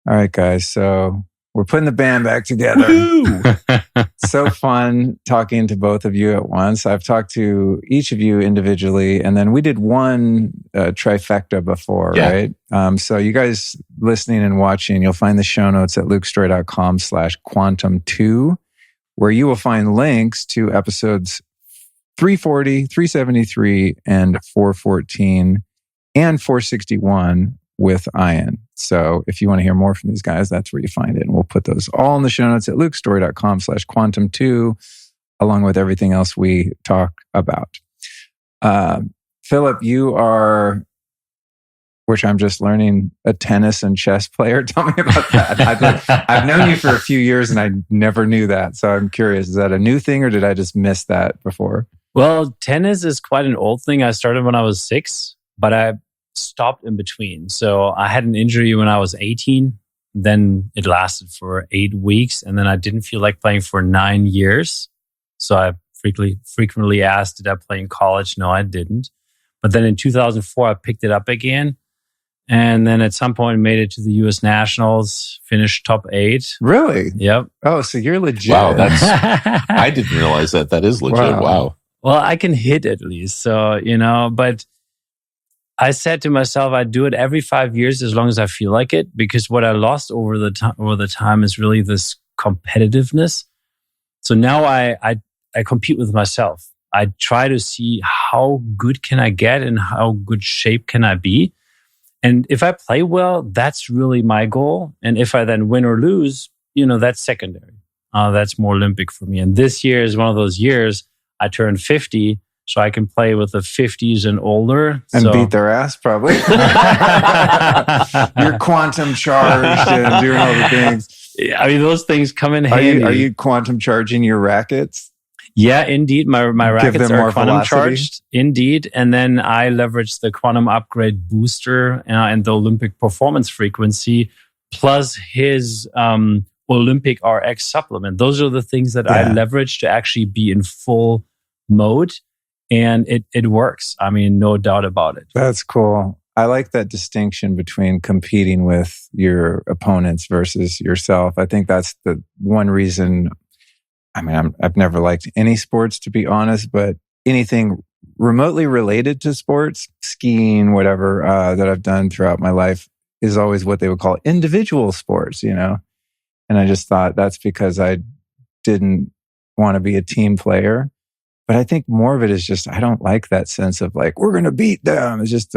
All right, guys. So we're putting the band back together. So fun talking to both of you at once. I've talked to each of you individually, and then we did one trifecta before, right? So you guys listening and watching, you'll find the show notes at lukestory.com/quantum2, where you will find links to episodes 340, 373, and 414, and 461 with Ian. So if you want to hear more from these guys, that's where you find it. And we'll put those all in the show notes at lukestory.com/quantum2, along with everything else we talk about. Philipp, you are, which I'm just learning, a tennis and chess player. Tell me about that. I've known you for a few years and I never knew that. So I'm curious, is that a new thing or did I just miss that before? Well, tennis is quite an old thing. I started when I was 6, but I stopped in between. So I had an injury when I was 18. Then it lasted for 8 weeks. And then I didn't feel like playing for 9 years. So I frequently asked, did I play in college? No, I didn't. But then in 2004, I picked it up again. And then at some point made it to the US Nationals, finished top 8. Really? Yep. Oh, so you're legit. Wow, I didn't realize that. That is legit. Wow. Well, I can hit at least. So, but I said to myself, I do it every 5 years as long as I feel like it, because what I lost over the time is really this competitiveness. So now I compete with myself. I try to see how good can I get and how good shape can I be. And if I play well, that's really my goal. And if I then win or lose, that's secondary. That's more Olympic for me. And this year is one of those years I turned 50. So I can play with the 50s and older. And beat their ass, probably. You're quantum charged and doing all the things. I mean, those things come in handy. Are you quantum charging your rackets? Yeah, indeed. My rackets are quantum charged. Indeed. And then I leverage the quantum upgrade booster and the Olympic performance frequency plus his Olympic RX supplement. Those are the things that I leverage to actually be in full mode. And it works. I mean, no doubt about it. That's cool. I like that distinction between competing with your opponents versus yourself. I think that's the one reason. I mean, I've never liked any sports, to be honest, but anything remotely related to sports, skiing, whatever, that I've done throughout my life is always what they would call individual sports, And I just thought that's because I didn't want to be a team player. But I think more of it is just, I don't like that sense of like, we're going to beat them. It's just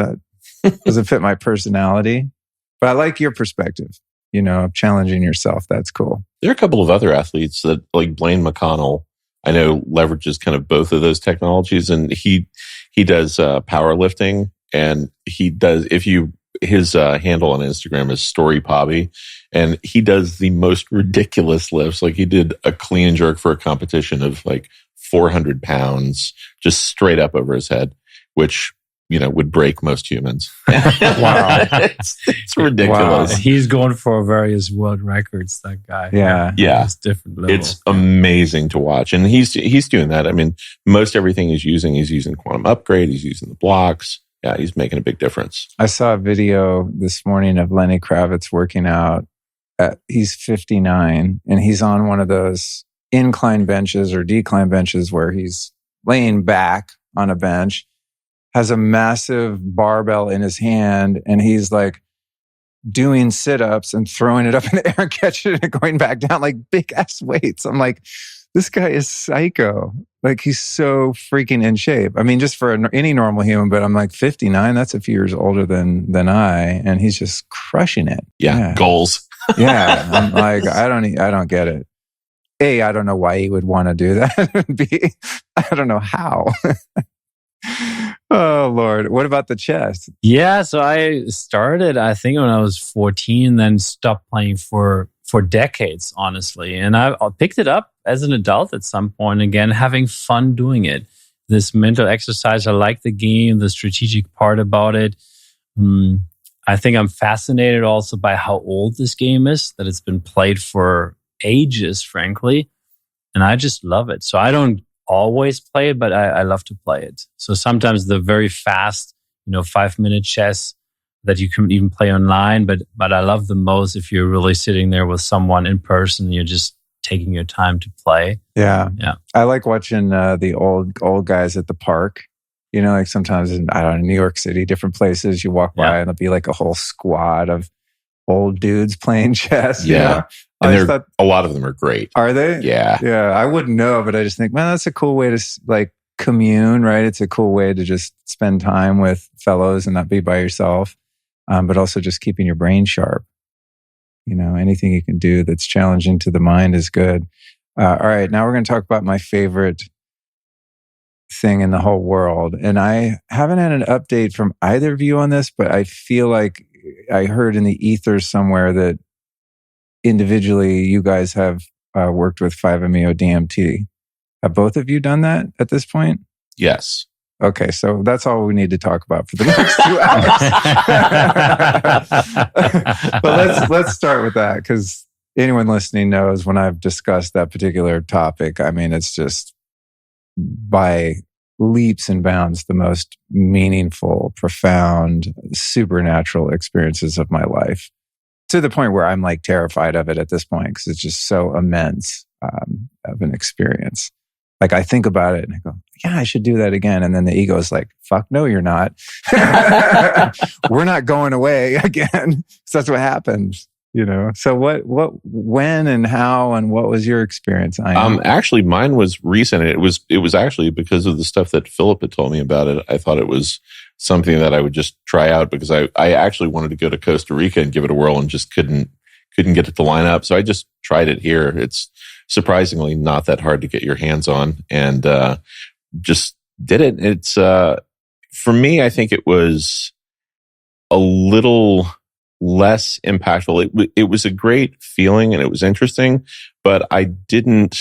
doesn't fit my personality. But I like your perspective, of challenging yourself. That's cool. There are a couple of other athletes that, like Blaine McConnell, I know leverages kind of both of those technologies. And he does powerlifting, and he does, his handle on Instagram is Storey Pobby, and he does the most ridiculous lifts. Like he did a clean and jerk for a competition of like 400 pounds just straight up over his head, which, would break most humans. Wow. It's ridiculous. Wow. He's going for various world records, that guy. Yeah. It's different level. It's amazing to watch. And he's doing that. I mean, most everything he's using quantum upgrade. He's using the blocks. Yeah, he's making a big difference. I saw a video this morning of Lenny Kravitz working out. He's 59 and he's on one of those incline benches or decline benches where he's laying back on a bench, has a massive barbell in his hand, and he's like doing sit-ups and throwing it up in the air and catching it and going back down like big ass weights. I'm like, this guy is psycho. Like he's so freaking in shape. I mean, just for any normal human, but I'm like 59. That's a few years older than I, and he's just crushing it. Yeah. Goals. Yeah. I'm like, I don't get it. I don't know why he would want to do that. I don't know how. Oh, Lord. What about the chess? Yeah, so I started, I think, when I was 14, then stopped playing for decades, honestly. And I picked it up as an adult at some point, again, having fun doing it. This mental exercise, I like the game, the strategic part about it. I think I'm fascinated also by how old this game is, that it's been played for ages, frankly. And I just love it. So I don't always play it, but I love to play it. So sometimes the very fast, 5-minute chess that you can even play online. But I love the most if you're really sitting there with someone in person, you're just taking your time to play. Yeah. Yeah. I like watching the old guys at the park. You know, like sometimes in, I don't know, New York City, different places, you walk by and there'll be like a whole squad of old dudes playing chess. Yeah. You know? And a lot of them are great. Are they? Yeah. Yeah. I wouldn't know, but I just think, man, that's a cool way to like commune, right? It's a cool way to just spend time with fellows and not be by yourself, but also just keeping your brain sharp. You know, anything you can do that's challenging to the mind is good. All right. Now we're going to talk about my favorite thing in the whole world. And I haven't had an update from either of you on this, but I feel like I heard in the ether somewhere that individually you guys have worked with 5-MeO-DMT. Have both of you done that at this point? Yes. Okay, so that's all we need to talk about for the next 2 hours. But let's start with that, because anyone listening knows when I've discussed that particular topic, I mean, it's just by leaps and bounds the most meaningful, profound, supernatural experiences of my life, to the point where I'm like terrified of it at this point because it's just so immense of an experience. Like I think about it and I go, yeah, I should do that again. And then the ego is like, fuck, no, you're not. We're not going away again. So that's what happens, you know? So when and how and what was your experience? Actually, mine was recent. It was actually because of the stuff that Philipp had told me about it. I thought it was something that I would just try out because I actually wanted to go to Costa Rica and give it a whirl and just couldn't get it to line up. So I just tried it here. It's surprisingly not that hard to get your hands on, and just did it. It's for me, I think it was a little less impactful. It was a great feeling and it was interesting, but I don't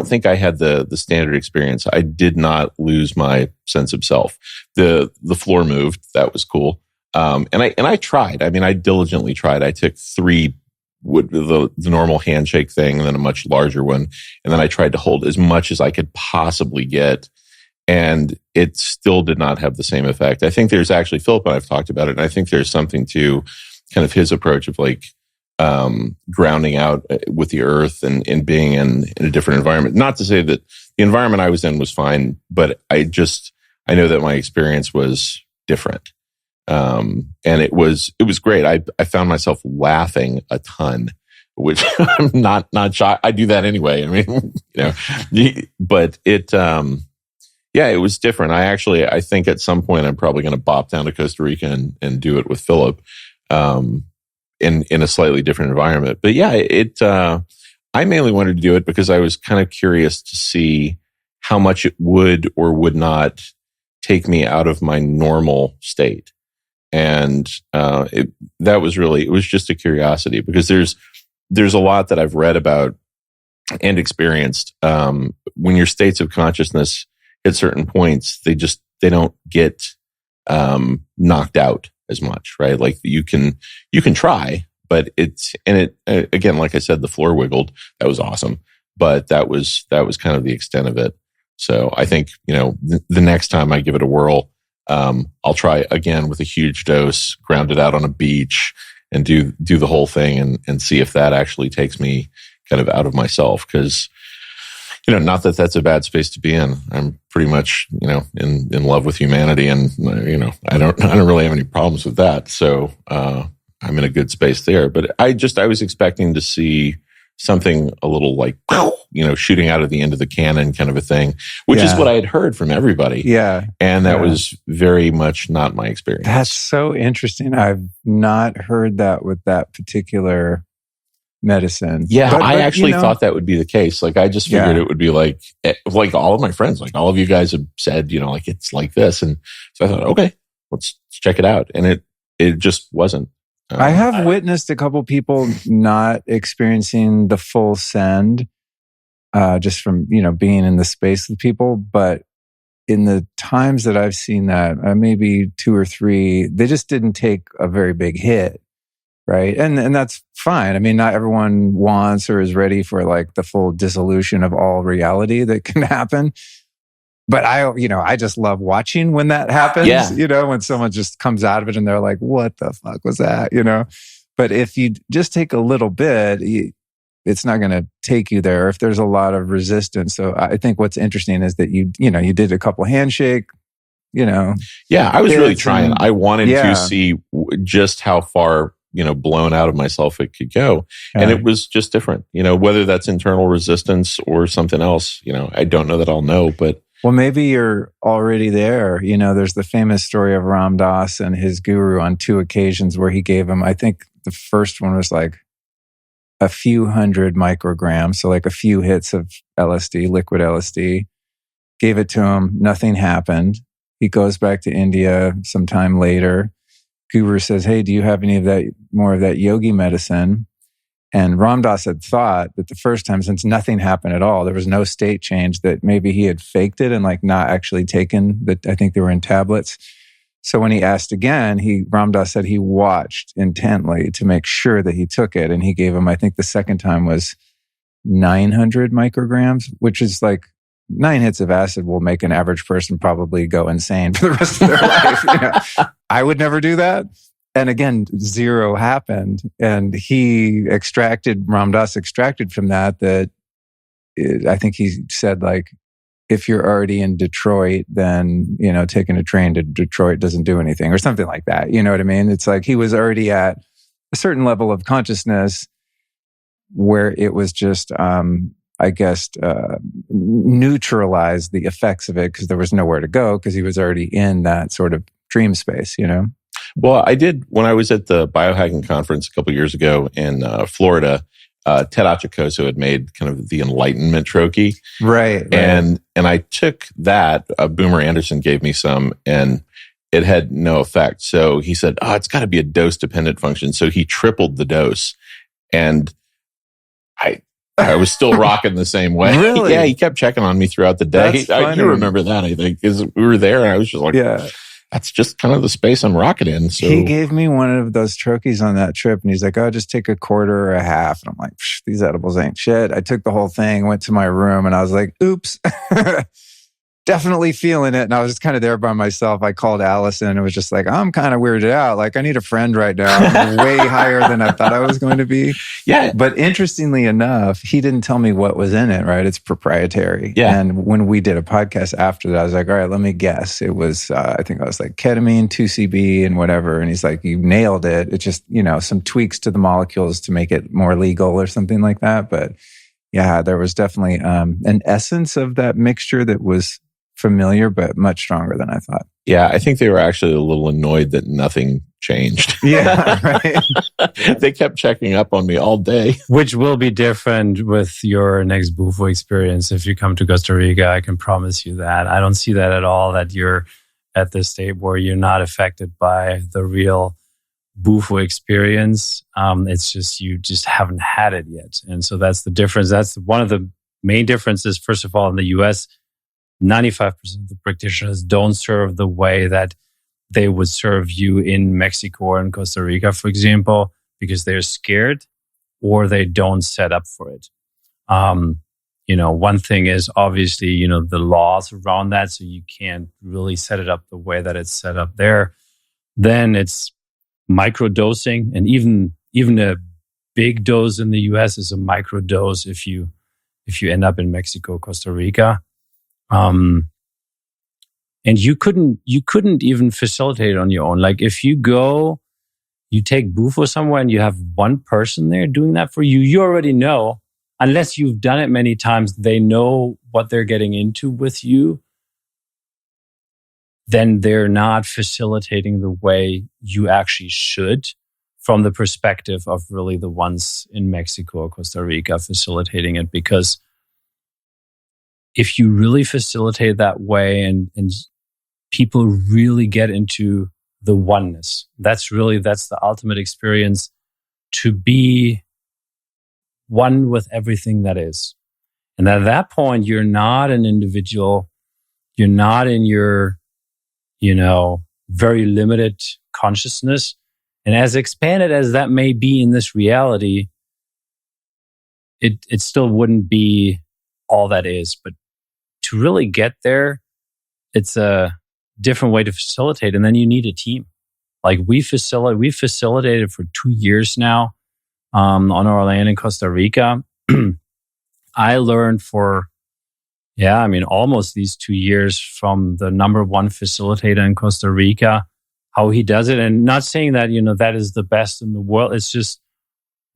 think I had the standard experience. I did not lose my sense of self. The floor moved. That was cool. And I tried. I mean, I diligently tried. I took 3 with the normal handshake thing and then a much larger one. And then I tried to hold as much as I could possibly get. And it still did not have the same effect. I think there's actually, Philipp and I've talked about it, and I think there's something to kind of his approach of like grounding out with the earth and being in a different environment. Not to say that the environment I was in was fine, but I know that my experience was different. And it was great. I found myself laughing a ton, which I'm not shy. I do that anyway. I mean, you know, but it was different. I think at some point I'm probably going to bop down to Costa Rica and do it with Philipp, in a slightly different environment. But yeah, I mainly wanted to do it because I was kind of curious to see how much it would or would not take me out of my normal state. And it was just a curiosity because there's a lot that I've read about and experienced. When your states of consciousness hit certain points, they don't get knocked out as much, right? Like you can try, but again, like I said, the floor wiggled. That was awesome, but that was kind of the extent of it. So I think, you know, the next time I give it a whirl, I'll try again with a huge dose, ground it out on a beach, and do the whole thing and see if that actually takes me kind of out of myself. Because, you know, not that that's a bad space to be in. I'm pretty much, you know, in love with humanity, and you know, I don't really have any problems with that. So I'm in a good space there. But I was expecting to see something a little like, you know, shooting out of the end of the cannon kind of a thing, which is what I had heard from everybody. Yeah. And that was very much not my experience. That's so interesting. I've not heard that with that particular medicine. Yeah. But I actually thought that would be the case. Like, I just figured it would be like all of my friends, like all of you guys have said, you know, like it's like this. And so I thought, okay, let's check it out. And it just wasn't. I have witnessed a couple people not experiencing the full send, just from, you know, being in the space with people. But in the times that I've seen that, maybe 2 or 3, they just didn't take a very big hit, right? And that's fine. I mean, not everyone wants or is ready for like the full dissolution of all reality that can happen. But I just love watching when that happens, when someone just comes out of it and they're like, what the fuck was that, But if you just take a little bit, it's not going to take you there if there's a lot of resistance. So I think what's interesting is that you did a couple handshake, Yeah, I was really trying. I wanted to see just how far, blown out of myself it could go. And it was just different, whether that's internal resistance or something else, I don't know that I'll know, but. Well, maybe you're already there. There's the famous story of Ram Dass and his guru on 2 occasions where he gave him, I think the first one was like a few hundred micrograms. So like a few hits of LSD, liquid LSD, gave it to him. Nothing happened. He goes back to India sometime later. Guru says, hey, do you have any of that, more of that yogi medicine? And Ram Dass had thought that the first time, since nothing happened at all, there was no state change, that maybe he had faked it and like not actually taken that. I think they were in tablets. So when he asked again, Ram Dass said he watched intently to make sure that he took it. And he gave him, I think the second time was 900 micrograms, which is like 9 hits of acid will make an average person probably go insane for the rest of their life. I would never do that. And again, 0 happened. And Ram Dass extracted from that I think he said, like, if you're already in Detroit, then, taking a train to Detroit doesn't do anything or something like that. You know what I mean? It's like he was already at a certain level of consciousness where it was just, neutralized the effects of it because there was nowhere to go because he was already in that sort of dream space, Well, I did when I was at the biohacking conference a couple of years ago in Florida. Ted Achacoso had made kind of the Enlightenment trochee, right? And I took that. Boomer Anderson gave me some, and it had no effect. So he said, "Oh, it's got to be a dose dependent function." So he tripled the dose, and I was still rocking the same way. Really? Yeah, he kept checking on me throughout the day. I do remember that. I think because we were there, and I was just like, yeah. That's just kind of the space I'm rocking in. So he gave me one of those trochees on that trip, and he's like, "Oh, just take a quarter or a half." And I'm like, "These edibles ain't shit." I took the whole thing, went to my room, and I was like, "Oops." Definitely feeling it. And I was just kind of there by myself. I called Allison and it was just like, I'm kind of weirded out. Like, I need a friend right now. I'm way higher than I thought I was going to be. Yeah. But interestingly enough, he didn't tell me what was in it, right? It's proprietary. Yeah. And when we did a podcast after that, I was like, all right, let me guess. It was, I think I was like ketamine, 2CB and whatever. And he's like, you nailed it. It's just, some tweaks to the molecules to make it more legal or something like that. But yeah, there was definitely an essence of that mixture that was familiar, but much stronger than I thought. Yeah, I think they were actually a little annoyed that nothing changed. Yeah, right. They kept checking up on me all day. Which will be different with your next Bufo experience. If you come to Costa Rica, I can promise you that. I don't see that at all, that you're at this state where you're not affected by the real Bufo experience. It's just, you just haven't had it yet. And so that's the difference. That's one of the main differences. First of all, in the US, 95% of the practitioners don't serve the way that they would serve you in Mexico or in Costa Rica, for example, because they're scared or they don't set up for it. One thing is obviously, the laws around that, so you can't really set it up the way that it's set up there. Then it's microdosing, and even a big dose in the US is a microdose if you end up in Mexico, Costa Rica. And you couldn't even facilitate it on your own. Like if you take Bufo somewhere and you have one person there doing that for you, you already know, unless you've done it many times, they know what they're getting into with you. Then they're not facilitating the way you actually should, from the perspective of really the ones in Mexico or Costa Rica facilitating it. Because if you really facilitate that way and people really get into the oneness, that's the ultimate experience, to be one with everything that is. And at that point, you're not an individual. You're not in your, very limited consciousness. And as expanded as that may be in this reality, it still wouldn't be all that is. But to really get there, it's a different way to facilitate. And then you need a team. Like we facilitated for 2 years now on our land in Costa Rica. I learned almost these 2 years from the number one facilitator in Costa Rica, how he does it. And not saying that, that is the best in the world. It's just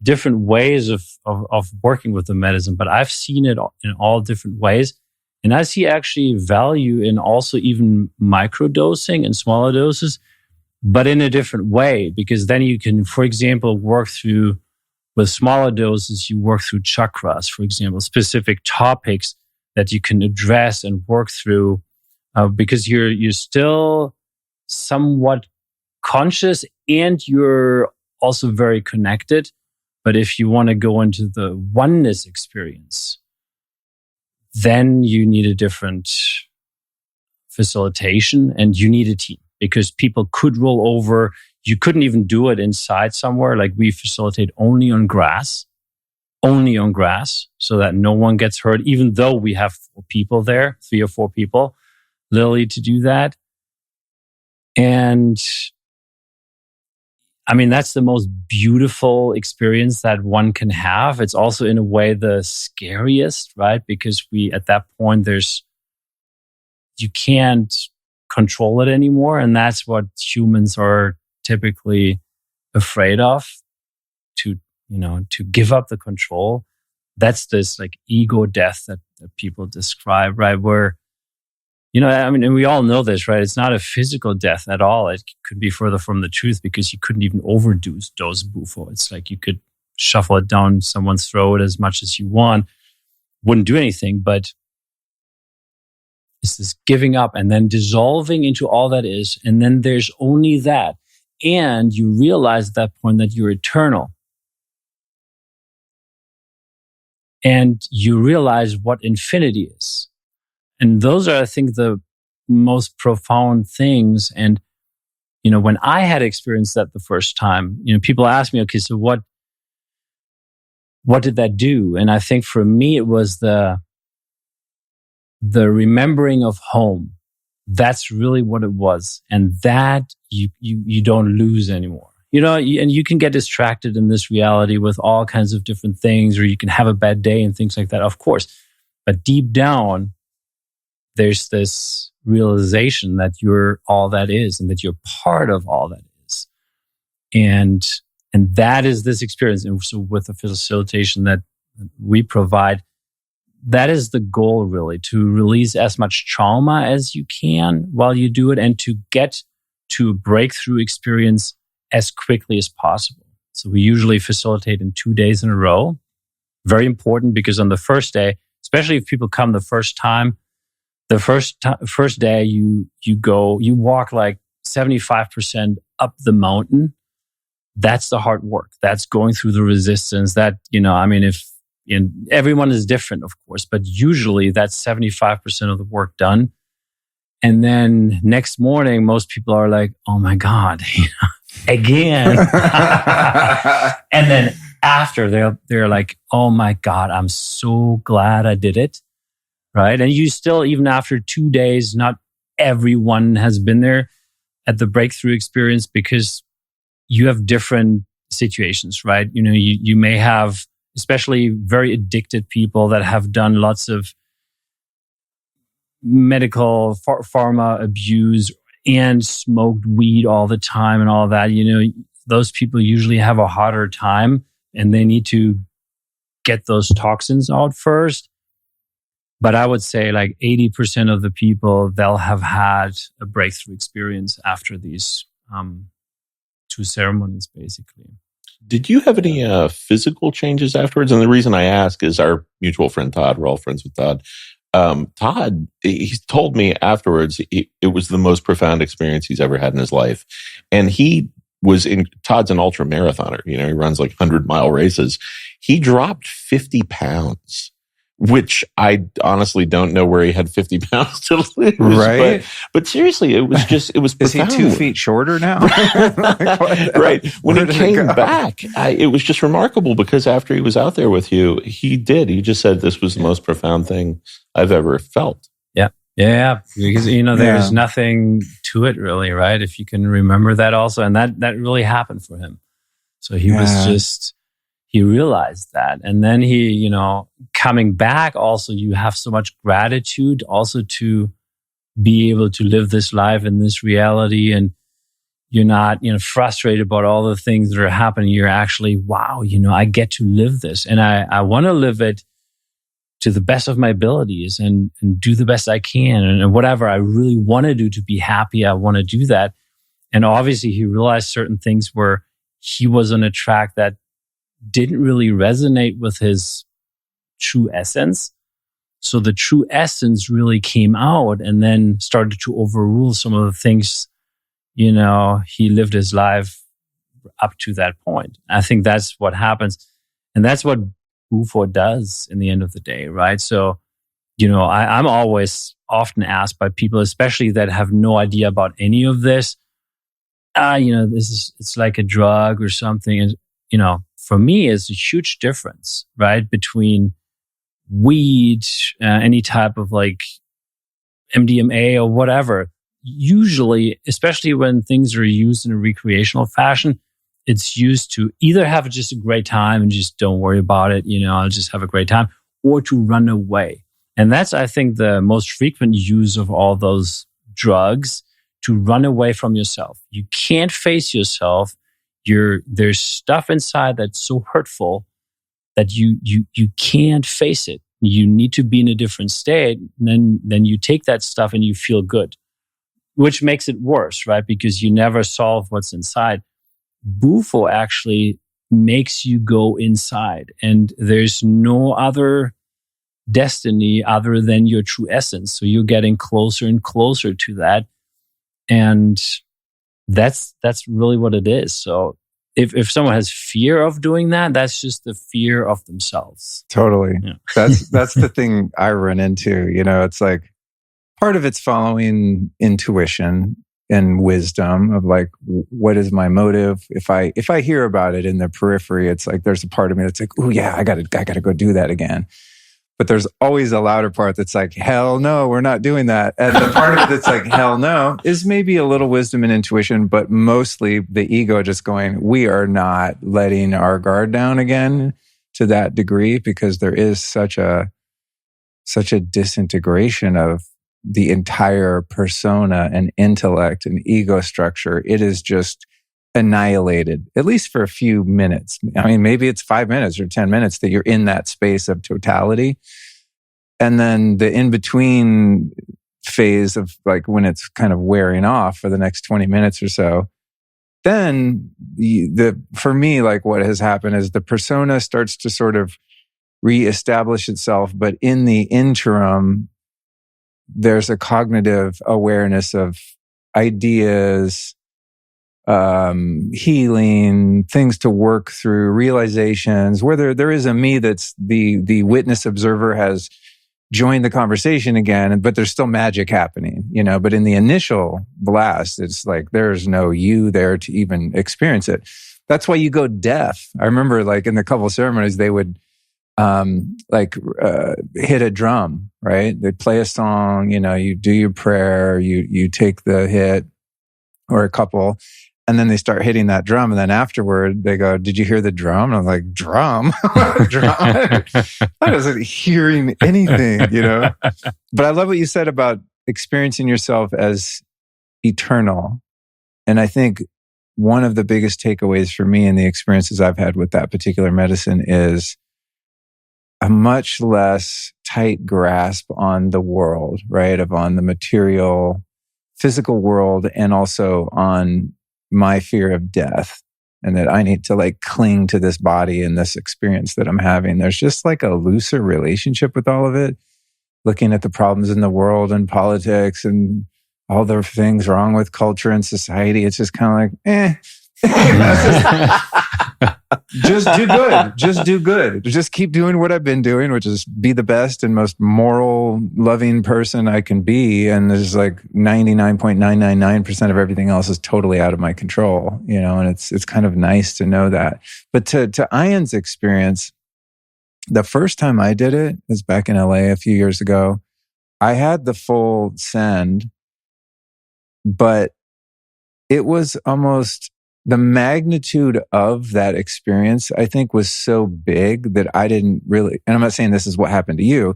different ways of working with the medicine. But I've seen it in all different ways. And I see actually value in also even microdosing and smaller doses, but in a different way, because then you can, for example, work through, with smaller doses, you work through chakras, for example, specific topics that you can address and work through, because you're still somewhat conscious and you're also very connected. But if you want to go into the oneness experience, then you need a different facilitation and you need a team, because people could roll over. You couldn't even do it inside somewhere. Like we facilitate only on grass, so that no one gets hurt, even though we have 4 people there, 3 or 4 people, literally to do that. And I mean, that's the most beautiful experience that one can have. It's also in a way the scariest, right? Because at that point, you can't control it anymore. And that's what humans are typically afraid of, to give up the control. That's this like ego death that people describe, right? Where, and we all know this, right? It's not a physical death at all. It could be further from the truth, because you couldn't even dose bufo. It's like you could shuffle it down someone's throat as much as you want. Wouldn't do anything, but it's this giving up and then dissolving into all that is. And then there's only that. And you realize at that point that you're eternal. And you realize what infinity is. And those are, I think, the most profound things. And, when I had experienced that the first time, people ask me, okay, so what did that do? And I think for me, it was the remembering of home. That's really what it was. And that you don't lose anymore. And you can get distracted in this reality with all kinds of different things, or you can have a bad day and things like that, of course. But deep down, there's this realization that you're all that is and that you're part of all that is. And that is this experience. And so with the facilitation that we provide, that is the goal, really, to release as much trauma as you can while you do it, and to get to a breakthrough experience as quickly as possible. So we usually facilitate in 2 days in a row. Very important, because on the first day, especially if people come the first time, the first day you walk like 75% up the mountain. That's the hard work. That's going through the resistance. That, everyone is different, of course, but usually that's 75% of the work done. And then next morning, most people are like, oh my God, again. And then after they're like, oh my God, I'm so glad I did it. Right. And you still, even after 2 days, not everyone has been there at the breakthrough experience, because you have different situations, right? You may have, especially very addicted people that have done lots of medical pharma abuse and smoked weed all the time and all that. Those people usually have a harder time, and they need to get those toxins out first. But I would say like 80% of the people, they'll have had a breakthrough experience after these 2 ceremonies, basically. Did you have any physical changes afterwards? And the reason I ask is our mutual friend, Todd, we're all friends with Todd. Todd, he told me afterwards it was the most profound experience he's ever had in his life. And Todd's an ultra marathoner. He runs like 100-mile races. He dropped 50 pounds. Which I honestly don't know where he had 50 pounds to lose. Right. But seriously, it was profound. Is he 2 feet shorter now? Right. When he came back, it was just remarkable, because after he was out there with you, he just said this was the most profound thing I've ever felt. Yeah. Yeah, because there's nothing to it really, right? If you can remember that also, and that really happened for him. So he realized that, and then he, coming back. Also, you have so much gratitude, also to be able to live this life in this reality, and you're not, frustrated about all the things that are happening. You're actually, wow, I get to live this, and I want to live it to the best of my abilities and do the best I can. And whatever I really want to do to be happy, I want to do that. And obviously he realized certain things where he was on a track that didn't really resonate with his true essence. So the true essence really came out and then started to overrule some of the things, he lived his life up to that point. I think that's what happens. And that's what Bufo does in the end of the day, right? So, I'm always often asked by people, especially that have no idea about any of this, it's like a drug or something. And, for me, it's a huge difference, right? Between weed, any type of like MDMA or whatever. Usually, especially when things are used in a recreational fashion, it's used to either have just a great time and just don't worry about it, I'll just have a great time, or to run away. And that's, I think, the most frequent use of all those drugs, to run away from yourself. You can't face yourself. There's stuff inside that's so hurtful that you can't face it. You need to be in a different state. And then you take that stuff and you feel good, which makes it worse, right? Because you never solve what's inside. Bufo actually makes you go inside, and there's no other destiny other than your true essence. So you're getting closer and closer to that, and that's really what it is. So if someone has fear of doing that, that's just the fear of themselves. Totally. Yeah. That's the thing I run into. It's like part of it's following intuition and wisdom of like, what is my motive? If I hear about it in the periphery, it's like there's a part of me that's like, oh yeah, I gotta go do that again. But there's always a louder part that's like, hell no, we're not doing that. And the part of it that's like, hell no, is maybe a little wisdom and intuition, but mostly the ego just going, we are not letting our guard down again to that degree, because there is such a disintegration of the entire persona and intellect and ego structure. It is just annihilated, at least for a few minutes. I mean, maybe it's 5 minutes or 10 minutes that you're in that space of totality. And then the in-between phase of like when it's kind of wearing off for the next 20 minutes or so, then for me, like what has happened is the persona starts to sort of reestablish itself. But in the interim, there's a cognitive awareness of ideas, healing, things to work through, realizations, where there is a me that's the witness observer has joined the conversation again, but there's still magic happening, but in the initial blast, it's like there's no you there to even experience it. That's why you go deaf. I remember like in the couple ceremonies, they would hit a drum, right? They'd play a song, you do your prayer, you take the hit or a couple, and then they start hitting that drum. And then afterward they go, did you hear the drum? And I'm like, drum? Drum? I wasn't hearing anything, But I love what you said about experiencing yourself as eternal. And I think one of the biggest takeaways for me in the experiences I've had with that particular medicine is a much less tight grasp on the world, right? On the material, physical world, and also on my fear of death, and that I need to like cling to this body and this experience that I'm having. There's just like a looser relationship with all of it, looking at the problems in the world and politics and all the things wrong with culture and society. It's just kind of like, just do good. Just do good. Just keep doing what I've been doing, which is be the best and most moral, loving person I can be. And there's like 99.999% of everything else is totally out of my control, and it's kind of nice to know that. But to Ian's experience, the first time I did it was back in LA a few years ago. I had the full send, but it was almost the magnitude of that experience, I think, was so big that I didn't really, and I'm not saying this is what happened to you,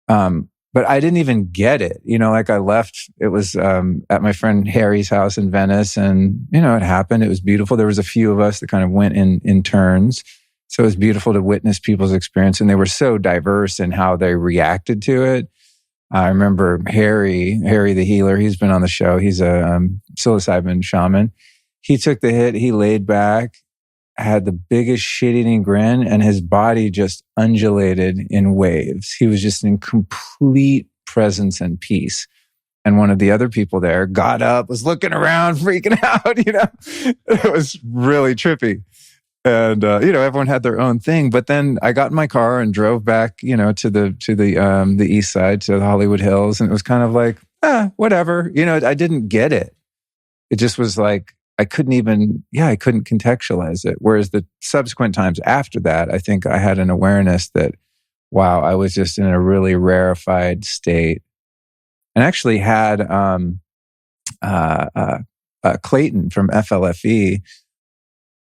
but I didn't even get it. Like I left, it was at my friend Harry's house in Venice, and, it happened. It was beautiful. There was a few of us that kind of went in turns. So it was beautiful to witness people's experience, and they were so diverse in how they reacted to it. I remember Harry the healer, he's been on the show. He's a psilocybin shaman. He took the hit, he laid back, had the biggest shit-eating grin, and his body just undulated in waves. He was just in complete presence and peace. And one of the other people there got up, was looking around, freaking out, It was really trippy. And, everyone had their own thing. But then I got in my car and drove back, to the east side, to the Hollywood Hills. And it was kind of like, whatever. I didn't get it. It just was like, I couldn't contextualize it. Whereas the subsequent times after that, I think I had an awareness that, wow, I was just in a really rarefied state. And actually had Clayton from FLFE,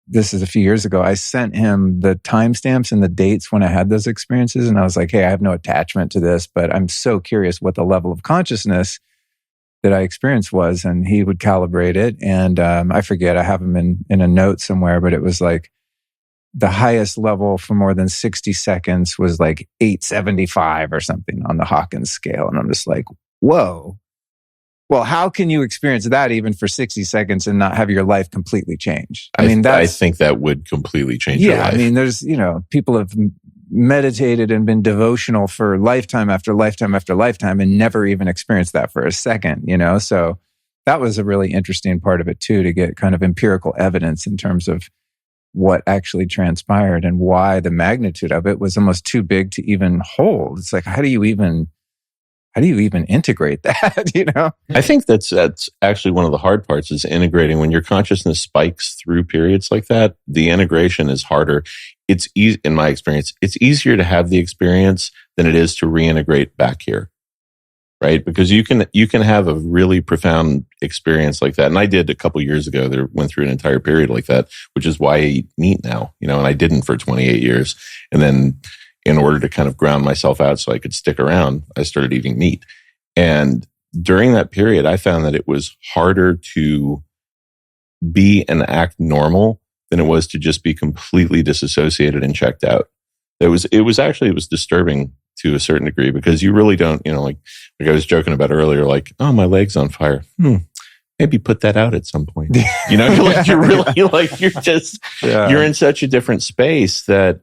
this is a few years ago, I sent him the timestamps and the dates when I had those experiences. And I was like, hey, I have no attachment to this, but I'm so curious what the level of consciousness that I experienced was. And he would calibrate it. And I forget, I have him in a note somewhere, but it was like the highest level for more than 60 seconds was like 875 or something on the Hawkins scale. And I'm just like, whoa. Well, how can you experience that even for 60 seconds and not have your life completely change? I think that would completely change your life. There's, people have meditated and been devotional for lifetime after lifetime after lifetime and never even experienced that for a second, So that was a really interesting part of it too, to get kind of empirical evidence in terms of what actually transpired and why the magnitude of it was almost too big to even hold. It's like, how do you even integrate that, I think that's actually one of the hard parts, is integrating. When your consciousness spikes through periods like that, the integration is harder. It's easy, in my experience, it's easier to have the experience than it is to reintegrate back here, right? Because you can have a really profound experience like that. And I did a couple years ago that went through an entire period like that, which is why I eat meat now, and I didn't for 28 years. And then in order to kind of ground myself out so I could stick around, I started eating meat. And during that period, I found that it was harder to be and act normal than it was to just be completely disassociated and checked out. It was disturbing to a certain degree, because you really don't, like I was joking about earlier, like, oh, my leg's on fire. Maybe put that out at some point. You're in such a different space that,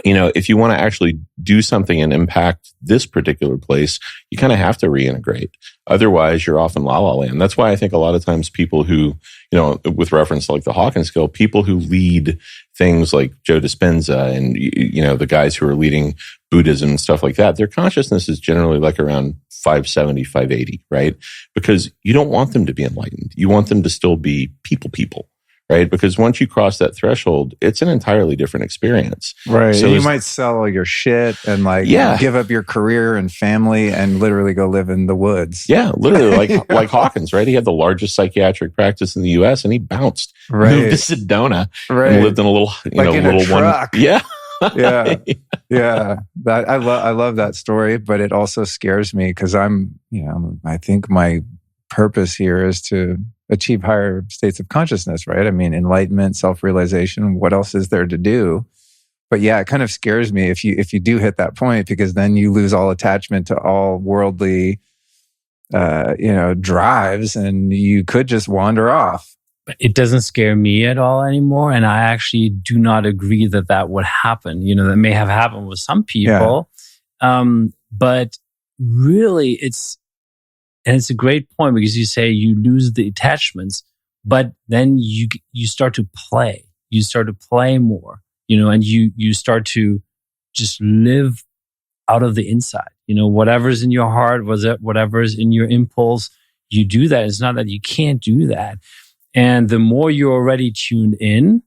if you want to actually do something and impact this particular place, you kind of have to reintegrate. Otherwise, you're off in la la land. That's why I think a lot of times people who, with reference to like the Hawkins scale, people who lead things like Joe Dispenza and, the guys who are leading Buddhism and stuff like that, their consciousness is generally like around 570, 580, right? Because you don't want them to be enlightened. You want them to still be people. Right? Because once you cross that threshold, it's an entirely different experience. Right. So you might sell all your shit and give up your career and family and literally go live in the woods. Yeah, literally like Hawkins, right? He had the largest psychiatric practice in the US and he bounced. Right. Moved to Sedona and lived in a little, a truck. One. Yeah. Yeah. That I love that story, but it also scares me because I think my purpose here is to achieve higher states of consciousness, right? Enlightenment, self-realization, what else is there to do? But yeah, it kind of scares me if you do hit that point, because then you lose all attachment to all worldly, drives, and you could just wander off. But it doesn't scare me at all anymore. And I actually do not agree that would happen. That may have happened with some people. Yeah. But really and it's a great point, because you say you lose the attachments, but then you start to play. You start to play more, and you start to just live out of the inside. Whatever's in your heart, whatever's in your impulse, you do that. It's not that you can't do that. And the more you're already tuned in,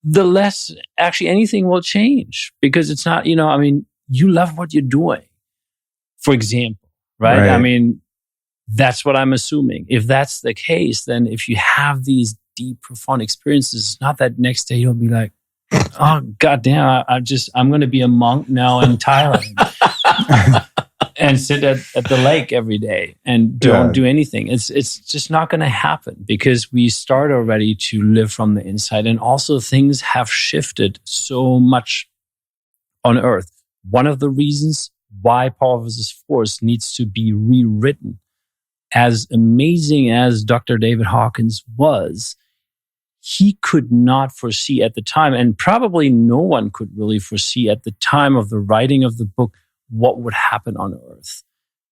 the less actually anything will change, because it's not, you love what you're doing. For example, right? I mean, that's what I'm assuming. If that's the case, then if you have these deep, profound experiences, it's not that next day you'll be like, oh, goddamn, I'm going to be a monk now in Thailand and sit at the lake every day and don't do anything. It's just not going to happen because we start already to live from the inside. And also things have shifted so much on Earth. One of the reasons why Power versus Force needs to be rewritten, as amazing as Dr. David Hawkins was, he could not foresee at the time, and probably no one could really foresee at the time of the writing of the book, what would happen on Earth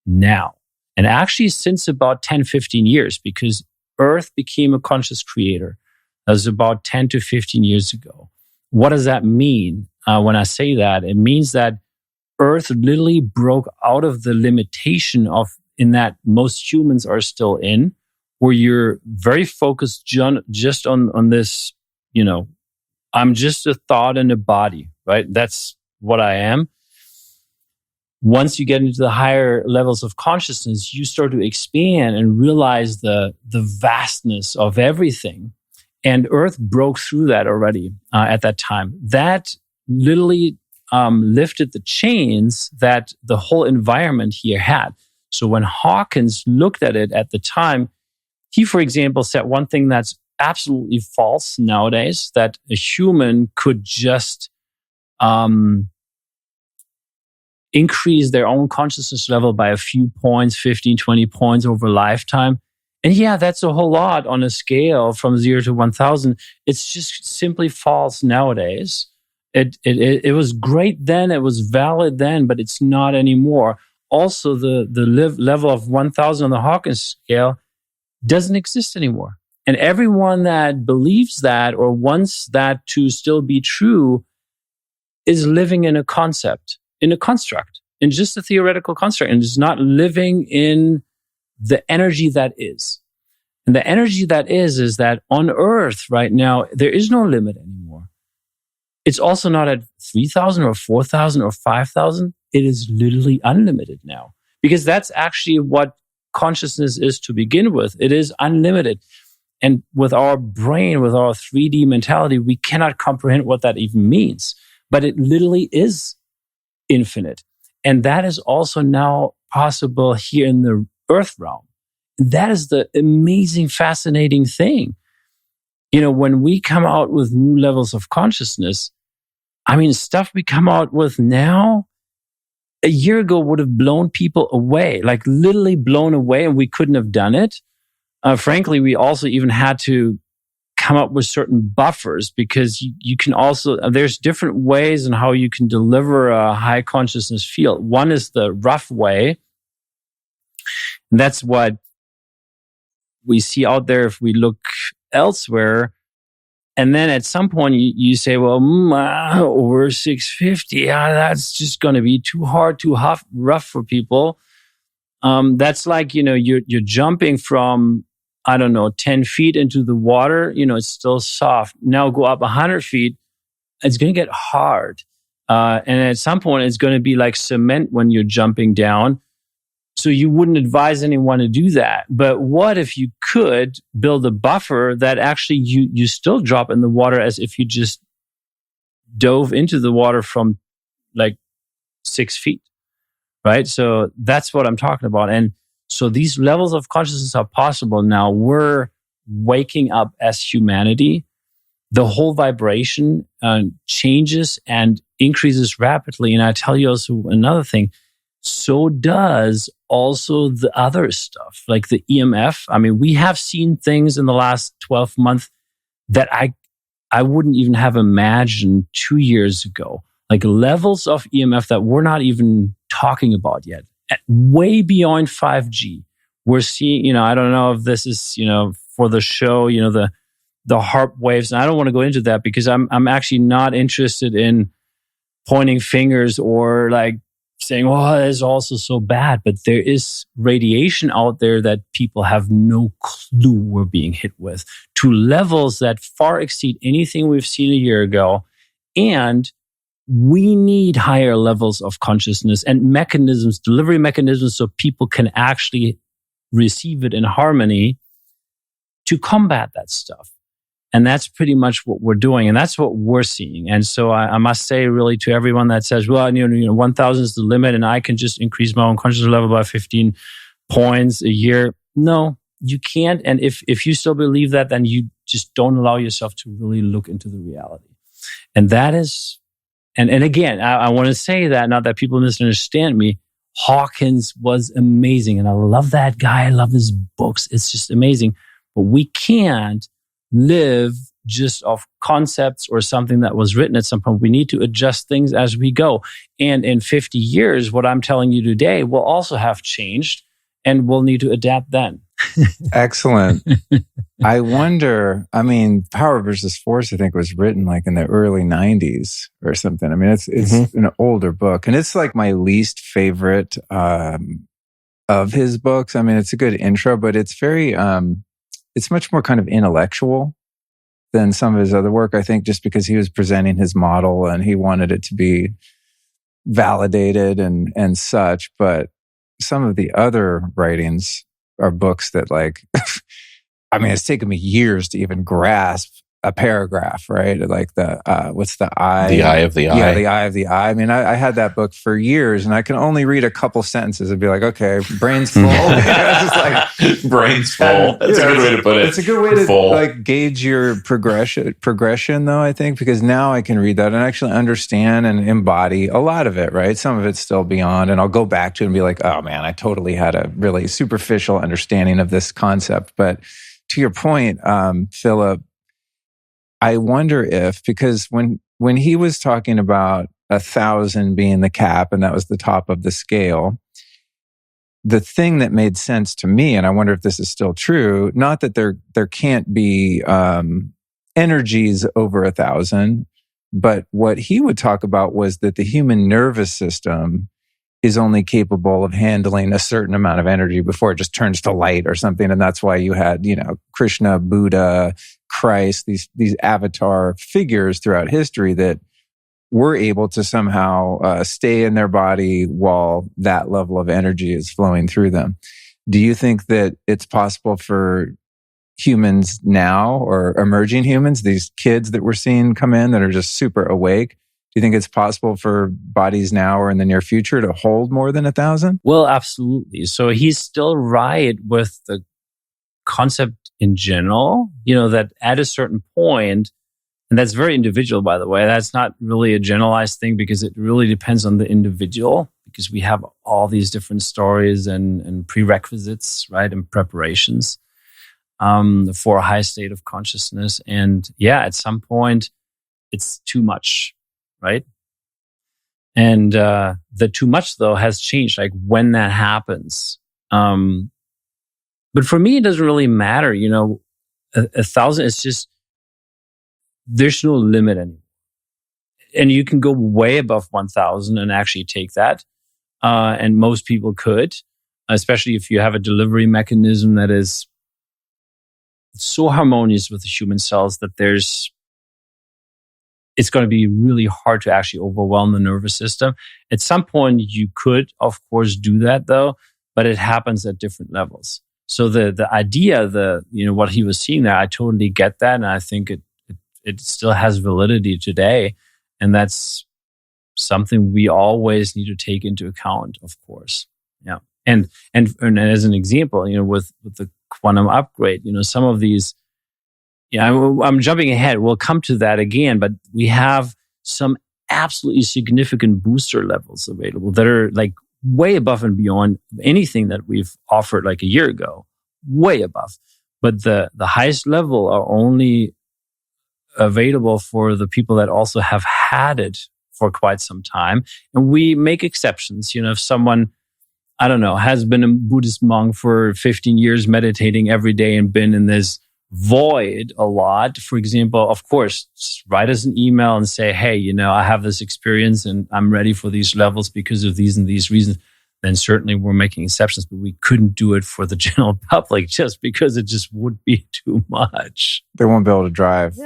now. And actually since about 10, 15 years, because Earth became a conscious creator. That was about 10 to 15 years ago. What does that mean? When I say that, it means that Earth literally broke out of the limitation of in that most humans are still in, where you're very focused just on this, I'm just a thought and a body, right? That's what I am. Once you get into the higher levels of consciousness, you start to expand and realize the vastness of everything. And Earth broke through that already at that time. That literally lifted the chains that the whole environment here had. So when Hawkins looked at it at the time, he, for example, said one thing that's absolutely false nowadays, that a human could just increase their own consciousness level by a few points, 15, 20 points over a lifetime. And yeah, that's a whole lot on a scale from 0 to 1,000. It's just simply false nowadays. It was great then, it was valid then, but it's not anymore. Also, the level of 1,000 on the Hawkins scale doesn't exist anymore. And everyone that believes that or wants that to still be true is living in a concept, in a construct, in just a theoretical construct, and is not living in the energy that is. And the energy that is that on Earth right now, there is no limit anymore. It's also not at 3,000 or 4,000 or 5,000. It is literally unlimited now, because that's actually what consciousness is to begin with. It is unlimited. And with our brain, with our 3D mentality, we cannot comprehend what that even means. But it literally is infinite. And that is also now possible here in the Earth realm. That is the amazing, fascinating thing. When we come out with new levels of consciousness, stuff we come out with now, a year ago would have blown people away, like literally blown away, and we couldn't have done it. Frankly, we also even had to come up with certain buffers, because you can also, there's different ways in how you can deliver a high consciousness field. One is the rough way. And that's what we see out there if we look elsewhere. And then at some point you say, well, over 650, that's just going to be too hard, too rough for people. That's like, you're jumping from, 10 feet into the water, it's still soft. Now go up 100 feet, it's going to get hard. And at some point it's going to be like cement when you're jumping down. So you wouldn't advise anyone to do that. But what if you could build a buffer that actually you still drop in the water as if you just dove into the water from like 6 feet, right? So that's what I'm talking about. And so these levels of consciousness are possible now. We're waking up as humanity. The whole vibration changes and increases rapidly. And I tell you also another thing. So does also the other stuff, like the EMF. We have seen things in the last 12 months that I wouldn't even have imagined 2 years ago. Like levels of EMF that we're not even talking about yet. Way beyond 5G. We're seeing, I don't know if this is, for the show, the harp waves. And I don't want to go into that because I'm actually not interested in pointing fingers or like saying, oh, it's also so bad. But there is radiation out there that people have no clue we're being hit with, to levels that far exceed anything we've seen a year ago. And we need higher levels of consciousness and mechanisms, delivery mechanisms, so people can actually receive it in harmony to combat that stuff. And that's pretty much what we're doing. And that's what we're seeing. And so I must say really to everyone that says, well, 1,000 is the limit and I can just increase my own consciousness level by 15 points a year. No, you can't. And if you still believe that, then you just don't allow yourself to really look into the reality. And that is, and again, I want to say that, not that people misunderstand me, Hawkins was amazing. And I love that guy. I love his books. It's just amazing. But we can't live just off concepts or something that was written at some point. We need to adjust things as we go. And in 50 years, what I'm telling you today will also have changed and we'll need to adapt then. Excellent. I wonder, Power versus Force, I think, was written like in the early 90s or something. I mean, it's an older book, and it's like my least favorite of his books. I mean, it's a good intro, but it's very, it's much more kind of intellectual than some of his other work, I think, just because he was presenting his model and he wanted it to be validated and such. But some of the other writings are books that, like, it's taken me years to even grasp a paragraph, right? Like what's the eye? The eye of the eye. Yeah, the eye of the eye. I mean, I had that book for years and I can only read a couple sentences and be like, okay, brain's full. It's like, brain's full. That's a good way to put it. It's a good way to like gauge your progression though, I think, because now I can read that and actually understand and embody a lot of it, right? Some of it's still beyond, and I'll go back to it and be like, oh man, I totally had a really superficial understanding of this concept. But to your point, Philipp, I wonder if, because when he was talking about 1,000 being the cap and that was the top of the scale, the thing that made sense to me, and I wonder if this is still true, not that there can't be energies over 1,000, but what he would talk about was that the human nervous system is only capable of handling a certain amount of energy before it just turns to light or something. And that's why you had, Krishna, Buddha, Christ, these avatar figures throughout history that were able to somehow stay in their body while that level of energy is flowing through them. Do you think that it's possible for humans now, or emerging humans, these kids that we're seeing come in that are just super awake, do you think it's possible for bodies now or in the near future to hold more than 1,000? Well, absolutely. So he's still right with the concept in general, that at a certain point, and that's very individual, by the way, that's not really a generalized thing because it really depends on the individual, because we have all these different stories and prerequisites, right, and preparations for a high state of consciousness. And yeah, at some point, it's too much. Right. And the too much, though, has changed, like when that happens. But for me, it doesn't really matter. 1,000 is just, there's no limit anymore. And you can go way above 1,000 and actually take that. And most people could, especially if you have a delivery mechanism that is so harmonious with the human cells that it's going to be really hard to actually overwhelm the nervous system. At some point, you could, of course, do that, though, but it happens at different levels. So the idea, what he was seeing there, I totally get that, and I think it still has validity today, and that's something we always need to take into account, of course. Yeah, and as an example, with the quantum upgrade, some of these. Yeah, I'm jumping ahead. We'll come to that again, but we have some absolutely significant booster levels available that are like way above and beyond anything that we've offered like a year ago, way above. But the highest level are only available for the people that also have had it for quite some time. And we make exceptions. If someone, I don't know, has been a Buddhist monk for 15 years meditating every day and been in this void a lot, for example, of course, just write us an email and say, hey, I have this experience and I'm ready for these levels because of these and these reasons. Then certainly we're making exceptions, but we couldn't do it for the general public just because it just would be too much. They won't be able to drive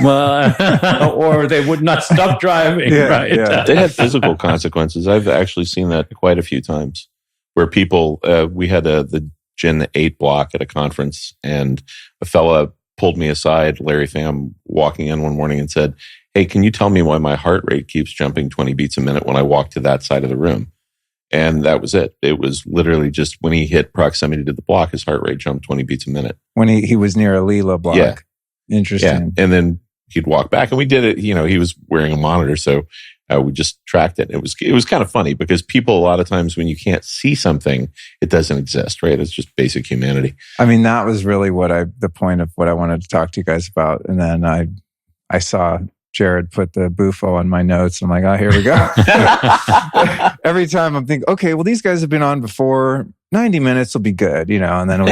Well, or they would not stop driving, right? Yeah. They had physical consequences. I've actually seen that quite a few times where people, we had the Gen 8 block at a conference, and a fella pulled me aside, Larry Pham, walking in one morning and said, "Hey, can you tell me why my heart rate keeps jumping 20 beats a minute when I walk to that side of the room?" And that was it. It was literally just when he hit proximity to the block, his heart rate jumped 20 beats a minute. When he was near a Lila block. Yeah. Interesting. Yeah. And then he'd walk back, and we did it. He was wearing a monitor, so we just tracked it. It was kind of funny because people, a lot of times when you can't see something, it doesn't exist, right? It's just basic humanity. I mean, that was really the point of what I wanted to talk to you guys about. And then I saw Jared put the bufo on my notes. I'm like, oh, here we go. Every time I'm thinking, okay, well, these guys have been on before. 90 minutes will be good, and then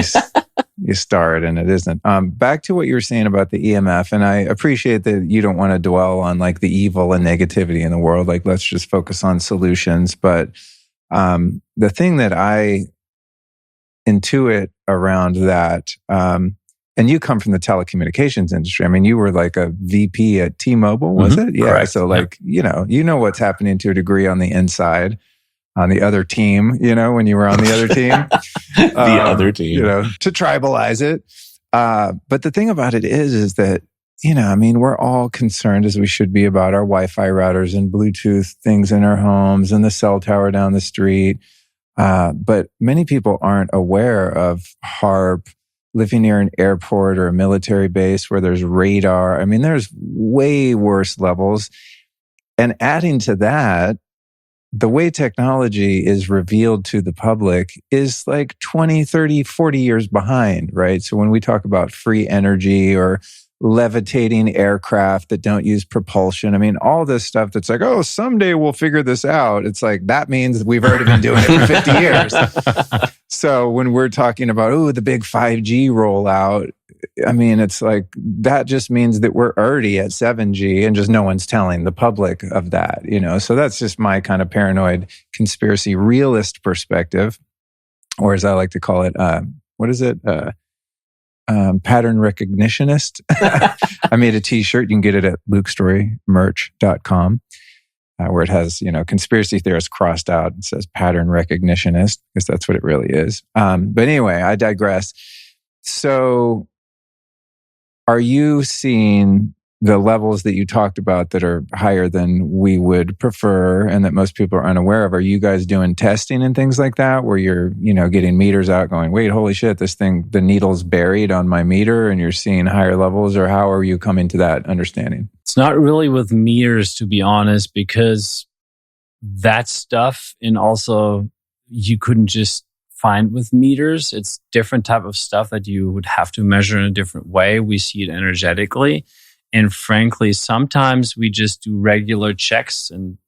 you start and it isn't. Back to what you were saying about the EMF, and I appreciate that you don't want to dwell on like the evil and negativity in the world. Like, let's just focus on solutions. But the thing that I intuit around that, and you come from the telecommunications industry. I mean, you were like a VP at T-Mobile, was it? Yeah. Correct. So like, you know what's happening to a degree on the inside, on the other team, when you were on the other team. The other team. To tribalize it. But the thing about it is that, we're all concerned, as we should be, about our Wi-Fi routers and Bluetooth things in our homes and the cell tower down the street. But many people aren't aware of HARP, living near an airport or a military base where there's radar. I mean, there's way worse levels. And adding to that, the way technology is revealed to the public is like 20, 30, 40 years behind, right? So when we talk about free energy or levitating aircraft that don't use propulsion, I mean, all this stuff that's like, oh, someday we'll figure this out. It's like, that means we've already been doing it for 50 years. So when we're talking about, the big 5G rollout, I mean, it's like, that just means that we're already at 7G and just no one's telling the public of that, So that's just my kind of paranoid conspiracy realist perspective, or as I like to call it, what is it? Pattern recognitionist. I made a t-shirt. You can get it at LukeStoreyMerch.com, where it has, conspiracy theorists crossed out and says pattern recognitionist, because that's what it really is. But anyway, I digress. So are you seeing the levels that you talked about that are higher than we would prefer and that most people are unaware of? Are you guys doing testing and things like that where you're, getting meters out going, wait, holy shit, this thing, the needle's buried on my meter, and you're seeing higher levels? Or how are you coming to that understanding? It's not really with meters, to be honest, because that stuff, and also you couldn't just find with meters. It's different type of stuff that you would have to measure in a different way. We see it energetically. And frankly, sometimes we just do regular checks and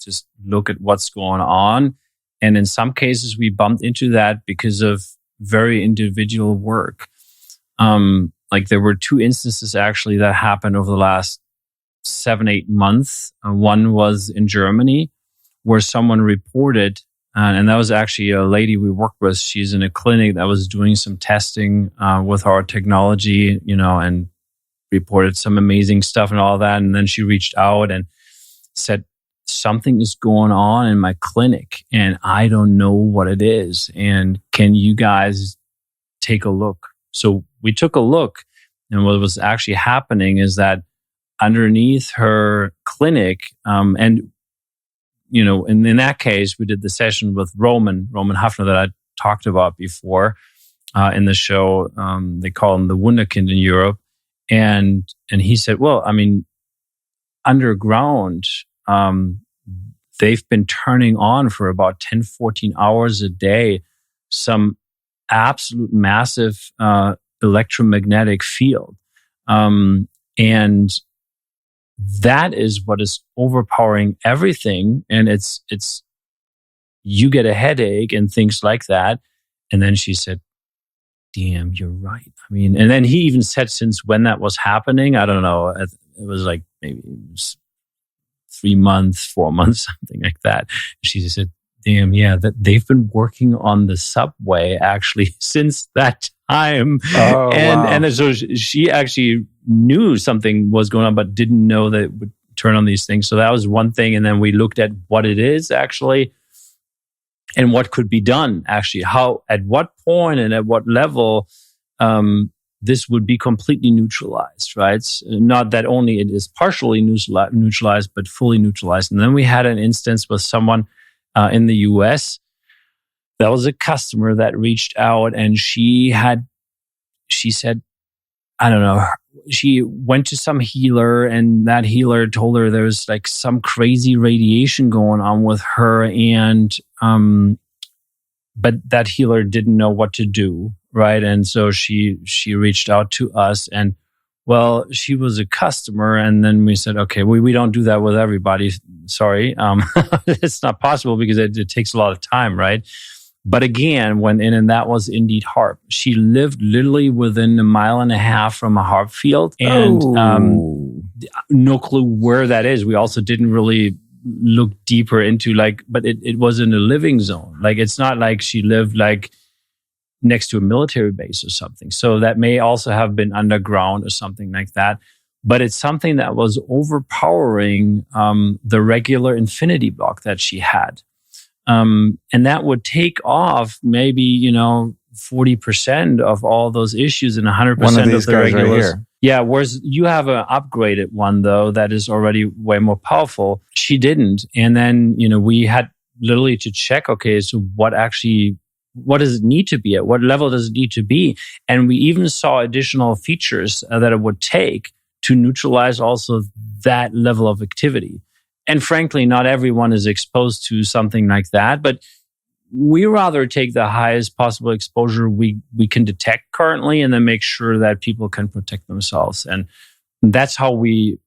just look at what's going on. And in some cases, we bumped into that because of very individual work. Like there were 2 instances actually that happened over the last 7-8 months. One was in Germany where someone reported, and that was actually a lady we worked with. She's in a clinic that was doing some testing with our technology, and reported some amazing stuff and all that. And then she reached out and said, something is going on in my clinic and I don't know what it is. And can you guys take a look? So we took a look, and what was actually happening is that underneath her clinic, and in that case, we did the session with Roman Hafner that I talked about before in the show. They call him the Wunderkind in Europe. And he said, well, I mean, underground, they've been turning on for about 10, 14 hours a day, some absolute massive electromagnetic field. And that is what is overpowering everything. And it's you get a headache and things like that. And then she said, damn, you're right. I mean, and then he even said since when that was happening, I don't know, it was like maybe 3 months, 4 months, something like that. She said, damn, yeah, that they've been working on the subway actually since that time. Oh, wow. And so she actually knew something was going on, but didn't know that it would turn on these things. So that was one thing. And then we looked at what it is actually and what could be done actually, how, at what point and at what level this would be completely neutralized, right? Not that only it is partially neutralized, but fully neutralized. And then we had an instance with someone in the US that was a customer that reached out, and she said, I don't know, she went to some healer, and that healer told her there's like some crazy radiation going on with her, and but that healer didn't know what to do, right? And so she reached out to us, and well, she was a customer, and then we said, okay, we don't do that with everybody. Sorry, it's not possible because it takes a lot of time, right? But again, went in, and that was indeed HAARP. She lived literally within 1.5 miles from a HAARP field, and no clue where that is. We also didn't really look deeper into but it was in a living zone. Like, it's not like she lived like next to a military base or something. So that may also have been underground or something like that. But it's something that was overpowering the regular infinity block that she had. And that would take off maybe, 40% of all those issues and 100% of the regulars. Right, yeah, whereas you have an upgraded one, though, that is already way more powerful. She didn't. And then, we had literally to check, okay, so what does it need to be at? What level does it need to be? And we even saw additional features that it would take to neutralize also that level of activity. And frankly, not everyone is exposed to something like that, but we rather take the highest possible exposure we can detect currently, and then make sure that people can protect themselves. And that's how we,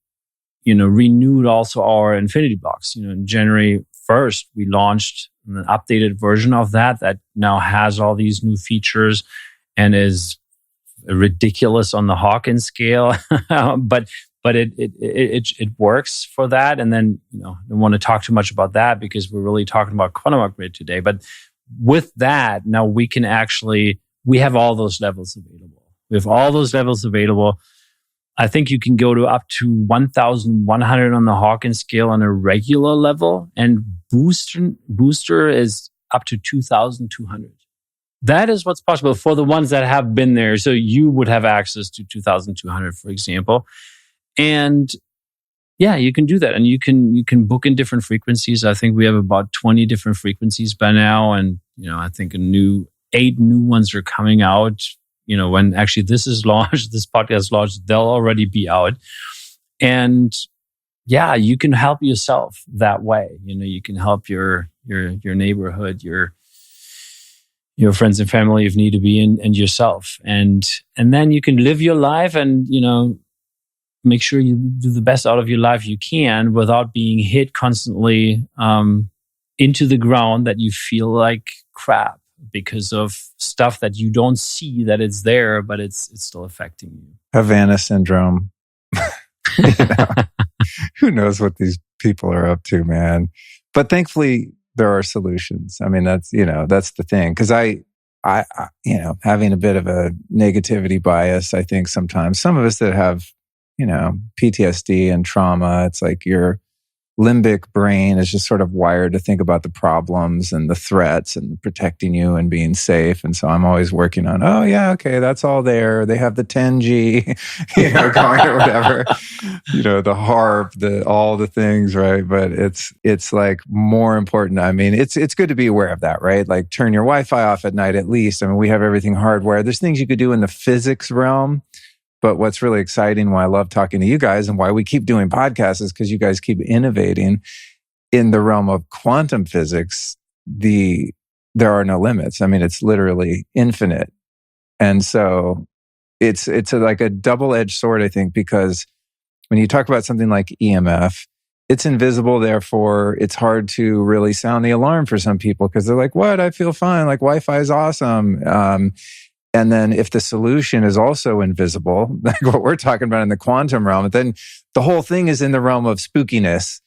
renewed also our infinity blocks. In January 1st, we launched an updated version of that now has all these new features and is ridiculous on the Hawkins scale, but it works for that. And then, I don't want to talk too much about that because we're really talking about quantum upgrade today. But with that, now we have all those levels available. We have all those levels available. I think you can go to up to 1,100 on the Hawkins scale on a regular level, and booster is up to 2,200. That is what's possible for the ones that have been there. So you would have access to 2,200, for example. And yeah, you can do that, and you can book in different frequencies. I think we have about 20 different frequencies by now, and I think 8 new ones are coming out. When actually this is launched, this podcast launched, they'll already be out. And yeah, you can help yourself that way. You can help your neighborhood, your friends and family if need to be, and yourself, and then you can live your life and make sure you do the best out of your life you can without being hit constantly into the ground that you feel like crap because of stuff that you don't see that it's there, but it's still affecting you. Havana syndrome. Who knows what these people are up to, man? But thankfully, there are solutions. I mean, that's the thing. Because I having a bit of a negativity bias, I think sometimes some of us that have PTSD and trauma, it's like your limbic brain is just sort of wired to think about the problems and the threats and protecting you and being safe. And so I'm always working on, oh yeah, okay, that's all there. They have the 10G, going or whatever, the HAARP, all the things, right? But it's like more important. I mean, it's good to be aware of that, right? Like turn your Wi-Fi off at night at least. I mean, we have everything hardwired. There's things you could do in the physics realm. But what's really exciting, why I love talking to you guys and why we keep doing podcasts is because you guys keep innovating in the realm of quantum physics. There are no limits. I mean, it's literally infinite. And so it's like a double-edged sword, I think, because when you talk about something like EMF, it's invisible. Therefore, it's hard to really sound the alarm for some people because they're like, what? I feel fine. Like Wi-Fi is awesome. And then if the solution is also invisible, like what we're talking about in the quantum realm, then the whole thing is in the realm of spookiness.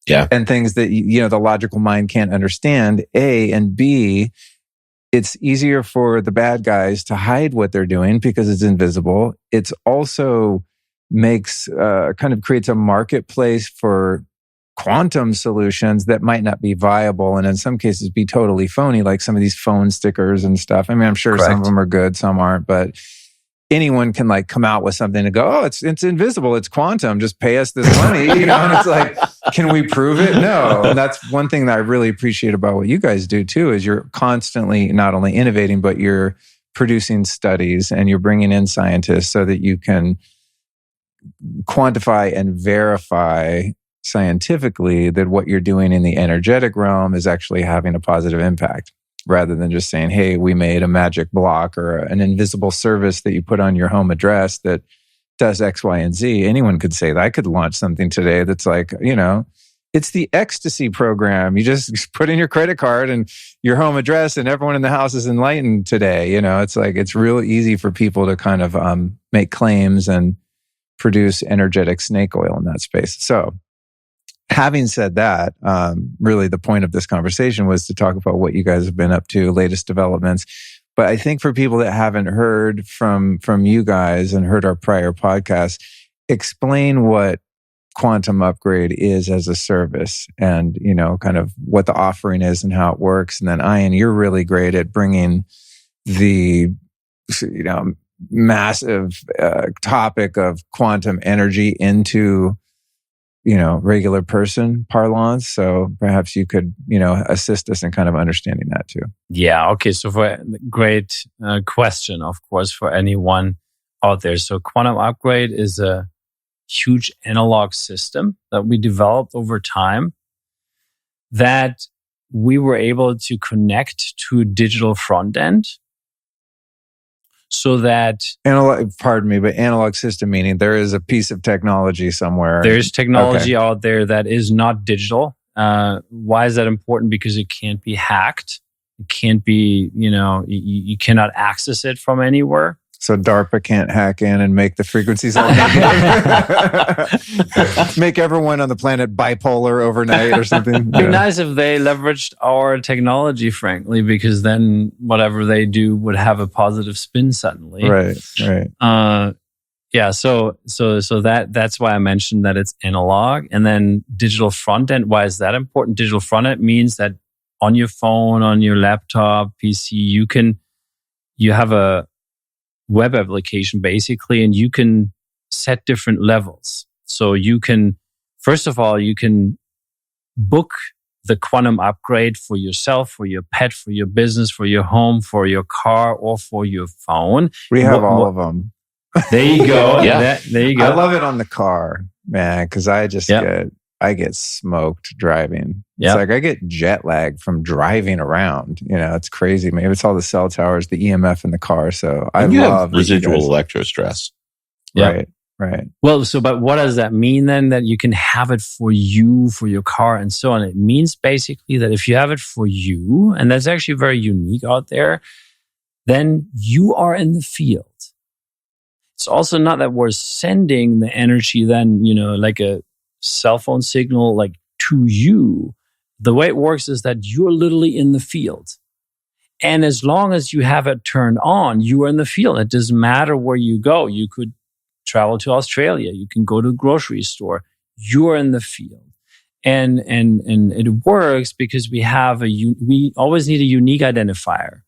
Yeah. And things that, the logical mind can't understand, A, and B, it's easier for the bad guys to hide what they're doing because it's invisible. It's also makes kind of creates a marketplace for quantum solutions that might not be viable, and in some cases be totally phony, like some of these phone stickers and stuff. I mean, I'm sure some of them are good, some aren't, but anyone can like come out with something to go, oh, it's invisible, it's quantum, just pay us this money, you know? And it's like, can we prove it? No. And that's one thing that I really appreciate about what you guys do too, is you're constantly not only innovating, but you're producing studies and you're bringing in scientists so that you can quantify and verify scientifically that what you're doing in the energetic realm is actually having a positive impact, rather than just saying, hey, we made a magic block or an invisible service that you put on your home address that does X, Y, and Z. Anyone could say that. I could launch something today that's like, you know, it's the ecstasy program. You just put in your credit card and your home address and everyone in the house is enlightened today. You know, it's like, it's real easy for people to kind of make claims and produce energetic snake oil in that space. So having said that, really the point of this conversation was to talk about what you guys have been up to, latest developments. But I think for people that haven't heard from you guys and heard our prior podcast, explain what Quantum Upgrade is as a service and, you know, kind of what the offering is and how it works. And then Ian, you're really great at bringing the, you know, massive topic of quantum energy into, you know, regular person parlance. So perhaps you could, you know, assist us in kind of understanding that too. Yeah. Okay. So for great question, of course, for anyone out there. So Quantum Upgrade is a huge analog system that we developed over time that we were able to connect to a digital front end. So that analog system meaning there is a piece of technology somewhere. There's technology out there that is not digital. Why is that important? Because it can't be hacked. It can't be, you know, you cannot access it from anywhere. So DARPA can't hack in and make the frequencies all make everyone on the planet bipolar overnight or something. It'd be nice if they leveraged our technology, frankly, because then whatever they do would have a positive spin suddenly. Right. Yeah. So that's why I mentioned that it's analog, and then digital front end. Why is that important? Digital front end means that on your phone, on your laptop, PC, you have a web application basically, and you can set different levels. So you can, first of all, you can book the quantum upgrade for yourself, for your pet, for your business, for your home, for your car, or for your phone. We have all of them. There you go. Yeah. There you go. I love it on the car, man, because I just get smoked driving. It's like I get jet lag from driving around. You know, it's crazy. Maybe it's all the cell towers, the EMF in the car. So I love residual electro stress. Right. Well, but what does that mean then? That you can have it for you, for your car, and so on. It means basically that if you have it for you, and that's actually very unique out there, then you are in the field. It's also not that we're sending the energy then, you know, like a cell phone signal, like to you. The way it works is that you're literally in the field. And as long as you have it turned on, you are in the field. It doesn't matter where you go. You could travel to Australia. You can go to a grocery store. You're in the field. And it works because we always need a unique identifier.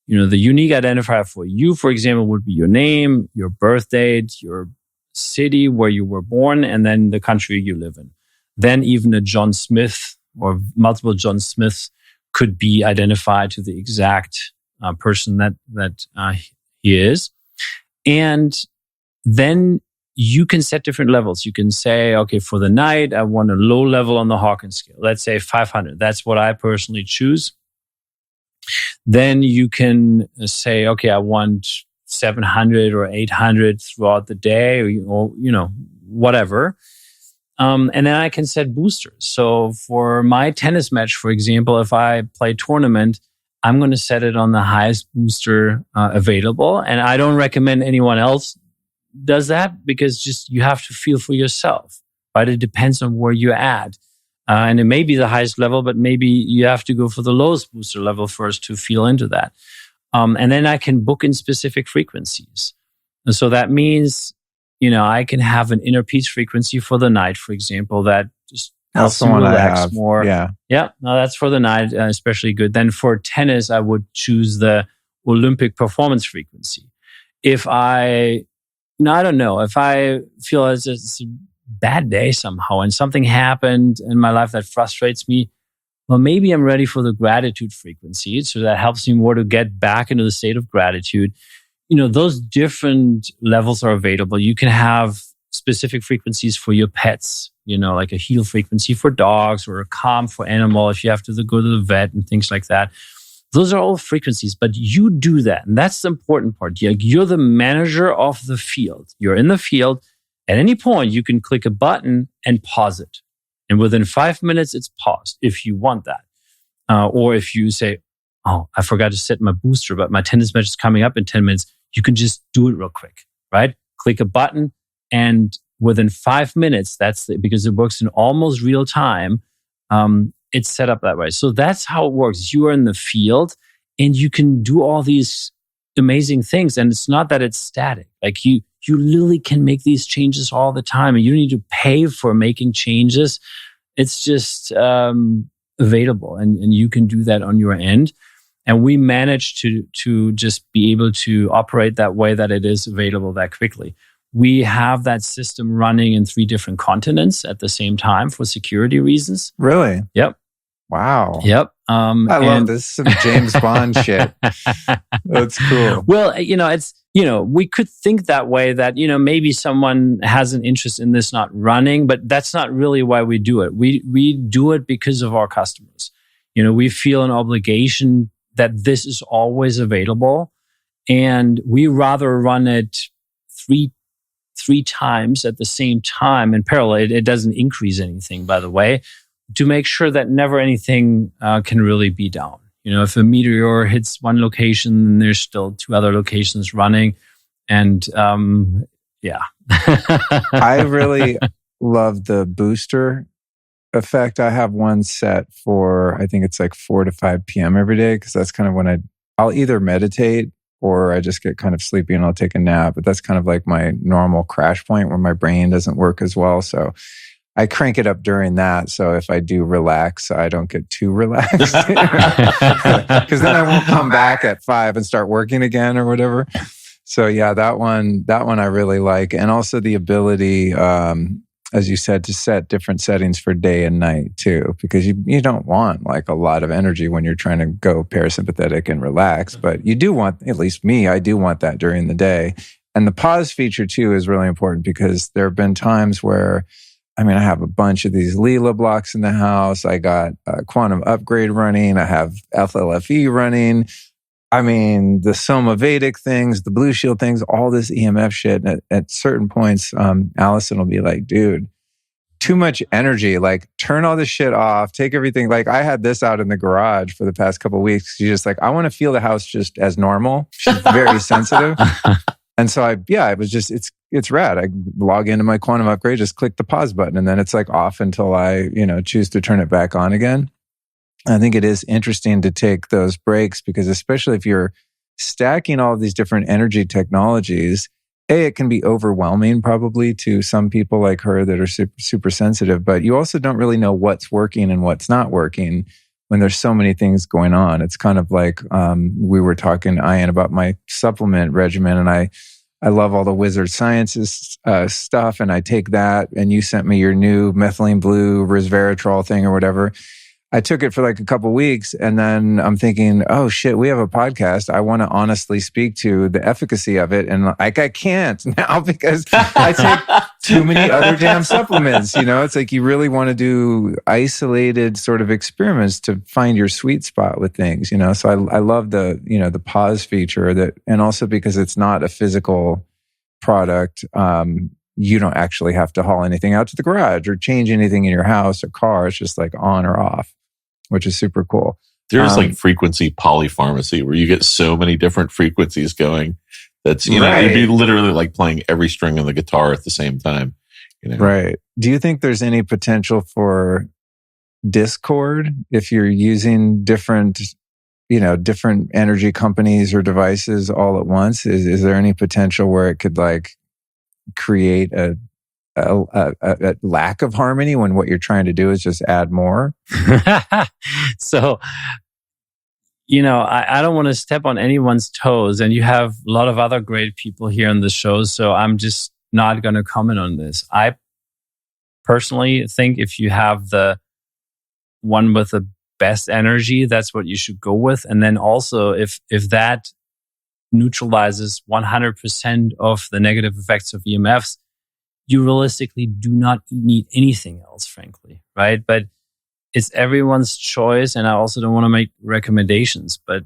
You know, the unique identifier for you, for example, would be your name, your birth date, your city where you were born, and then the country you live in. Then even a John Smith or multiple John Smiths could be identified to the exact person that he is. And then you can set different levels. You can say, okay, for the night, I want a low level on the Hawkins scale. Let's say 500. That's what I personally choose. Then you can say, okay, I want 700 or 800 throughout the day, or you know, whatever. And then I can set boosters. So for my tennis match, for example, if I play tournament, I'm going to set it on the highest booster available. And I don't recommend anyone else does that, because just you have to feel for yourself, right? It depends on where you're at. And it may be the highest level, but maybe you have to go for the lowest booster level first to feel into that. And then I can book in specific frequencies. And so that means, I can have an inner peace frequency for the night, for example, that just helps you relax more. Yeah. Yeah. No, that's for the night, especially good. Then for tennis, I would choose the Olympic performance frequency. If I don't know, if I feel it's a bad day somehow and something happened in my life that frustrates me, well, maybe I'm ready for the gratitude frequency. So that helps me more to get back into the state of gratitude. Those different levels are available. You can have specific frequencies for your pets, like a heal frequency for dogs or a calm for animal if you have to go to the vet and things like that. Those are all frequencies, but you do that. And that's the important part. You're the manager of the field. You're in the field. At any point, you can click a button and pause it. And within 5 minutes, it's paused if you want that. Or if you say, oh, I forgot to set my booster, but my tennis match is coming up in 10 minutes, you can just do it real quick, right? Click a button, and within 5 minutes, because it works in almost real time, it's set up that way. So that's how it works. You are in the field, and you can do all these amazing things. And it's not that it's static. Like you literally can make these changes all the time, and you don't need to pay for making changes. It's just available, and you can do that on your end. And we managed to just be able to operate that way, that it is available that quickly. We have that system running in 3 different continents at the same time for security reasons. Really? Yep. Wow. Yep. I love this. Some James Bond shit. That's cool. Well, it's, we could think that way, that, maybe someone has an interest in this not running, but that's not really why we do it. We do it because of our customers. We feel an obligation that this is always available, and we rather run it three times at the same time in parallel. It doesn't increase anything, by the way, to make sure that never anything can really be down. If a meteor hits one location, then there's still 2 other locations running. And yeah. I really love the booster effect. I have one set for, I think it's like 4 to 5 p.m. every day, because that's kind of when I'll either meditate or I just get kind of sleepy and I'll take a nap. But that's kind of like my normal crash point where my brain doesn't work as well. So I crank it up during that. So if I do relax, I don't get too relaxed, because then I won't come back at 5 and start working again or whatever. So yeah, that one I really like. And also the ability, as you said, to set different settings for day and night too, because you don't want like a lot of energy when you're trying to go parasympathetic and relax, but you do want, at least me, I do want that during the day. And the pause feature too is really important, because there have been times where, I have a bunch of these Leela blocks in the house. I got a quantum upgrade running. I have FLFE running. The Soma Vedic things, the Blue Shield things, all this EMF shit. And at certain points, Allison will be like, dude, too much energy. Like, turn all this shit off. Take everything. Like, I had this out in the garage for the past couple of weeks. She's just like, I want to feel the house just as normal. She's very sensitive. And so it's rad. I log into my quantum upgrade, just click the pause button, and then it's like off until I, choose to turn it back on again. I think it is interesting to take those breaks, because especially if you're stacking all of these different energy technologies, it can be overwhelming probably to some people like her that are super, super sensitive, but you also don't really know what's working and what's not working when there's so many things going on. It's kind of like we were talking, Ian, about my supplement regimen, and I love all the Wizard Sciences stuff, and I take that, and you sent me your new methylene blue resveratrol thing or whatever. I took it for like a couple weeks, and then I'm thinking, oh shit, we have a podcast. I want to honestly speak to the efficacy of it. And like, I can't now because I take too many other damn supplements. It's like you really want to do isolated sort of experiments to find your sweet spot with things, So I love the, the pause feature that, and also because it's not a physical product, you don't actually have to haul anything out to the garage or change anything in your house or car. It's just like on or off, which is super cool. There's like frequency polypharmacy where you get so many different frequencies going. That's, it'd be literally like playing every string on the guitar at the same time. Right. Do you think there's any potential for discord if you're using different energy companies or devices all at once? Is there any potential where it could like create a lack of harmony when what you're trying to do is just add more? So, I don't want to step on anyone's toes, and you have a lot of other great people here on the show, so I'm just not going to comment on this. I personally think if you have the one with the best energy, that's what you should go with. And then also, if that neutralizes 100% of the negative effects of EMFs, you realistically do not need anything else, frankly, right? But it's everyone's choice, and I also don't want to make recommendations. But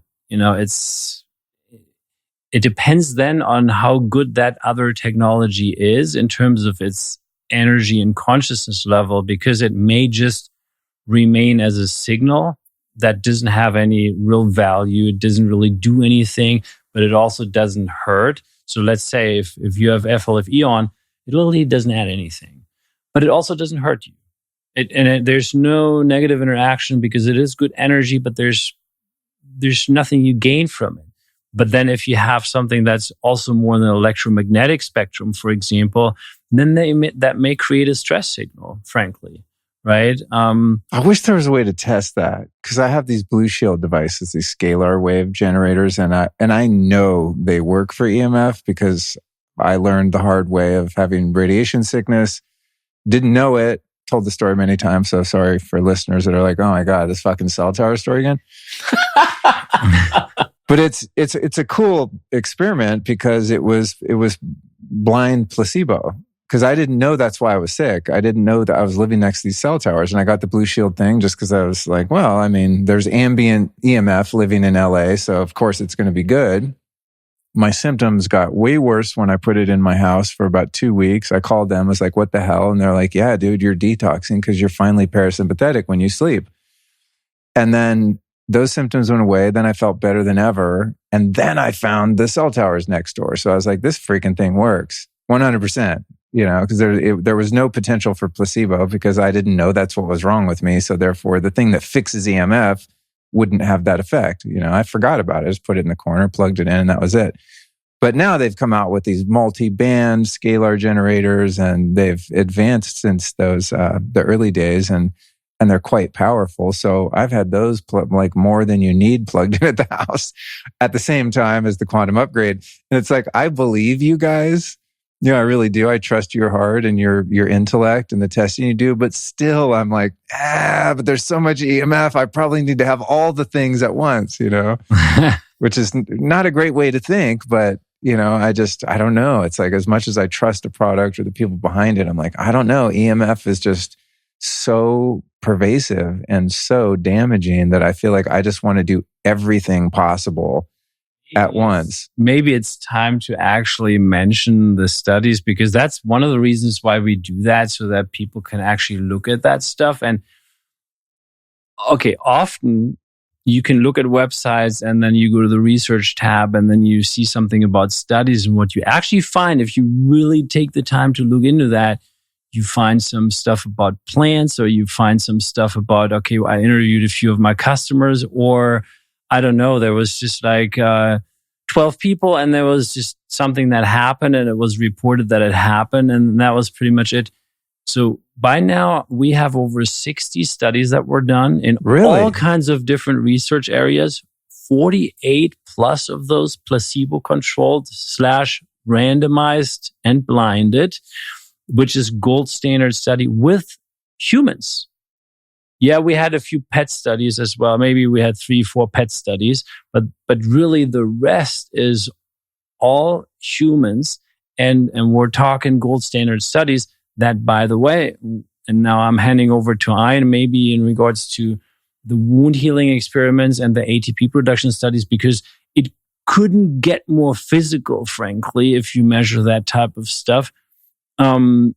it depends then on how good that other technology is in terms of its energy and consciousness level, because it may just remain as a signal that doesn't have any real value. It doesn't really do anything, but it also doesn't hurt. So let's say if you have FLFE on, it literally doesn't add anything, but it also doesn't hurt you. There's no negative interaction because it is good energy, but there's nothing you gain from it. But then if you have something that's also more in the electromagnetic spectrum, for example, then that may create a stress signal, frankly, right? I wish there was a way to test that, because I have these Blue Shield devices, these scalar wave generators, and I know they work for EMF because I learned the hard way of having radiation sickness. Didn't know it. Told the story many times, so sorry for listeners that are like, "Oh my God, this fucking cell tower story again." But it's a cool experiment because it was blind placebo. Because I didn't know that's why I was sick. I didn't know that I was living next to these cell towers, and I got the Blue Shield thing just because I was like, well, I mean, there's ambient EMF living in LA, so of course it's going to be good. My symptoms got way worse when I put it in my house for about 2 weeks. I called them, was like, what the hell? And they're like, yeah, dude, you're detoxing because you're finally parasympathetic when you sleep. And then those symptoms went away. Then I felt better than ever. And then I found the cell towers next door. So I was like, this freaking thing works 100%, because there was no potential for placebo because I didn't know that's what was wrong with me. So therefore, the thing that fixes EMF wouldn't have that effect. I forgot about it. I just put it in the corner, plugged it in, and that was it. But now they've come out with these multi-band scalar generators, and they've advanced since those the early days, and they're quite powerful. So I've had those like more than you need plugged in at the house at the same time as the quantum upgrade. And it's like, I believe you guys. I really do. I trust your heart and your intellect and the testing you do. But still, I'm like, but there's so much EMF. I probably need to have all the things at once, which is not a great way to think. But, I don't know. It's like, as much as I trust a product or the people behind it, I'm like, I don't know. EMF is just so pervasive and so damaging that I feel like I just want to do everything possible at once. Maybe it's time to actually mention the studies, because that's one of the reasons why we do that, so that people can actually look at that stuff. And okay, often you can look at websites and then you go to the research tab and then you see something about studies, and what you actually find, if you really take the time to look into that, you find some stuff about plants, or you find some stuff about, okay, I interviewed a few of my customers, or I don't know, there was just like 12 people and there was just something that happened and it was reported that it happened, and that was pretty much it. So by now we have over 60 studies that were done in all kinds of different research areas. 48 plus of those placebo-controlled / randomized and blinded, which is gold standard study with humans. Yeah, we had a few pet studies as well. Maybe we had 3-4 pet studies, but really the rest is all humans. And we're talking gold standard studies that, by the way, and now I'm handing over to Ian, maybe in regards to the wound healing experiments and the ATP production studies, because it couldn't get more physical, frankly, if you measure that type of stuff. And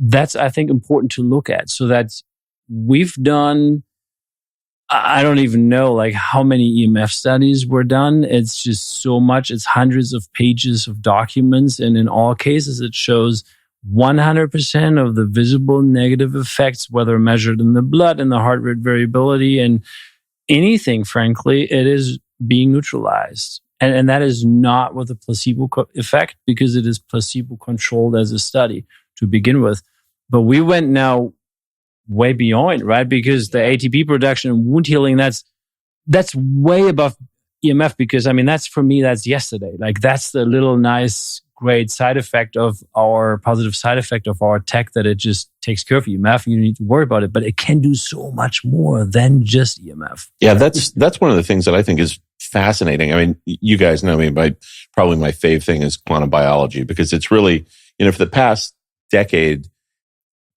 that's, I think, important to look at, so that we've done, I don't even know like how many EMF studies were done. It's just so much. It's hundreds of pages of documents. And in all cases, it shows 100% of the visible negative effects, whether measured in the blood and the heart rate variability and anything, frankly, it is being neutralized. And that is not with a placebo effect, because it is placebo controlled as a study to begin with. But we went now way beyond, right? Because the ATP production and wound healing, that's way above EMF, because I mean, that's for me, that's yesterday. Like that's the little nice, great side effect of our positive side effect of our tech, that it just takes care of EMF. You don't need to worry about it, but it can do so much more than just EMF. Yeah, that's one of the things that I think is fascinating. I mean, you guys know me, but probably my fave thing is quantum biology, because it's really, for the past decade,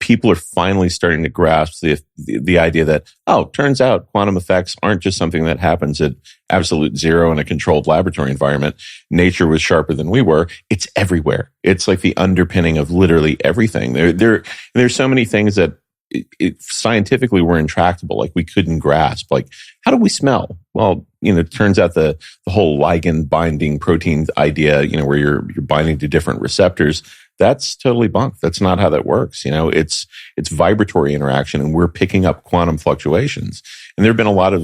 people are finally starting to grasp the idea that, turns out quantum effects aren't just something that happens at absolute zero in a controlled laboratory environment. Nature was sharper than we were. It's everywhere. It's like the underpinning of literally everything. There's so many things that scientifically were intractable, like we couldn't grasp. Like, how do we smell? Well, it turns out the whole ligand binding protein idea, where you're binding to different receptors, that's totally bunk. That's not how that works. It's vibratory interaction, and we're picking up quantum fluctuations. And there have been a lot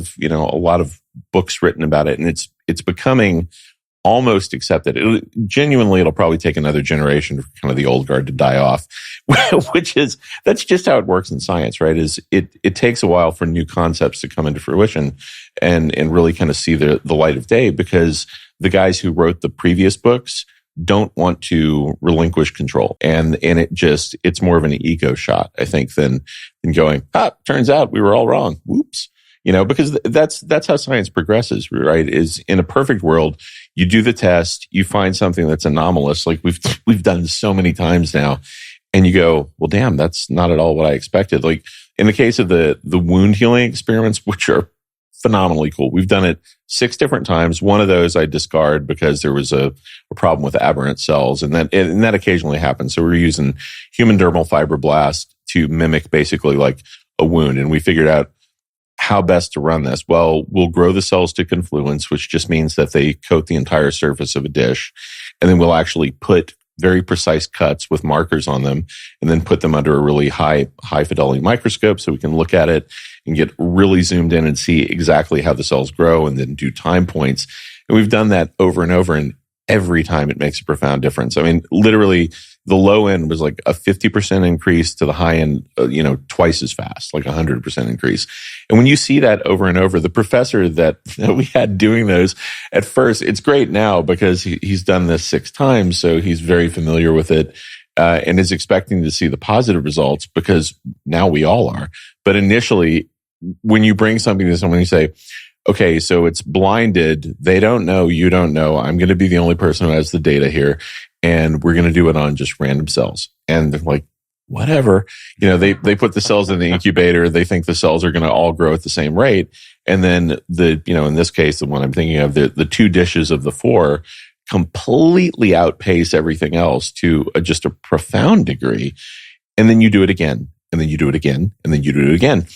of books written about it, and it's becoming almost accepted. It'll probably take another generation for kind of the old guard to die off, that's just how it works in science, right? It takes a while for new concepts to come into fruition and really kind of see the light of day, because the guys who wrote the previous books don't want to relinquish control. And it's more of an ego shot, I think, than going, turns out we were all wrong. Whoops. Because that's how science progresses, right? Is in a perfect world, you do the test, you find something that's anomalous, like we've done so many times now, and you go, well, damn, that's not at all what I expected. Like in the case of the wound healing experiments, which are phenomenally cool, we've done it 6 different times. One of those I discard because there was a problem with aberrant cells, and that occasionally happens. So we're using human dermal fibroblast to mimic basically like a wound, and we figured out how best to run this. Well, we'll grow the cells to confluence, which just means that they coat the entire surface of a dish. And then we'll actually put very precise cuts with markers on them, and then put them under a really high fidelity microscope so we can look at it and get really zoomed in and see exactly how the cells grow, and then do time points. And we've done that over and over, and every time it makes a profound difference. I mean, literally, the low end was like a 50% increase to the high end, twice as fast, like 100% increase. And when you see that over and over, the professor that we had doing those at first, it's great now because he's done this 6 times. So he's very familiar with it, and is expecting to see the positive results, because now we all are. But initially, when you bring something to someone, you say, okay, so it's blinded. They don't know. You don't know. I'm going to be the only person who has the data here. And we're going to do it on just random cells. And they're like, whatever. They put the cells in the incubator. They think the cells are going to all grow at the same rate. And then in this case, the one I'm thinking of, the 2 dishes of the 4 completely outpace everything else to just a profound degree. And then you do it again, and then you do it again, and then you do it again.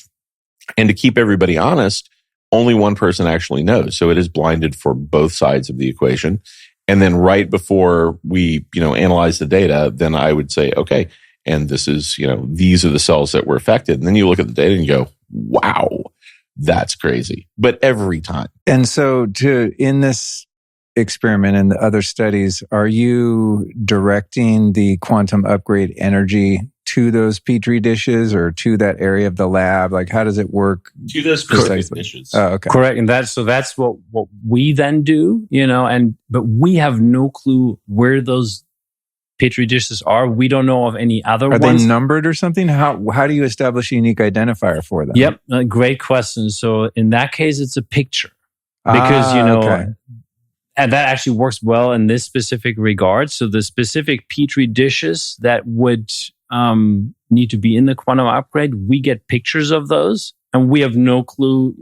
And to keep everybody honest, only one person actually knows. So it is blinded for both sides of the equation. And then right before we, analyze the data, then I would say, okay, and this is, these are the cells that were affected. And then you look at the data and you go, wow, that's crazy. But every time. And so in this experiment and the other studies, are you directing the quantum upgrade energy to those Petri dishes or to that area of the lab? Like, how does it work? To those specific dishes. Oh, okay. Correct. And that's what we then do, but we have no clue where those Petri dishes are. We don't know of any other ones. Are they numbered or something? How do you establish a unique identifier for them? Yep. Great question. So in that case, it's a picture, because, okay. And that actually works well in this specific regard. So the specific Petri dishes that would need to be in the quantum upgrade, we get pictures of those, and we have no clue.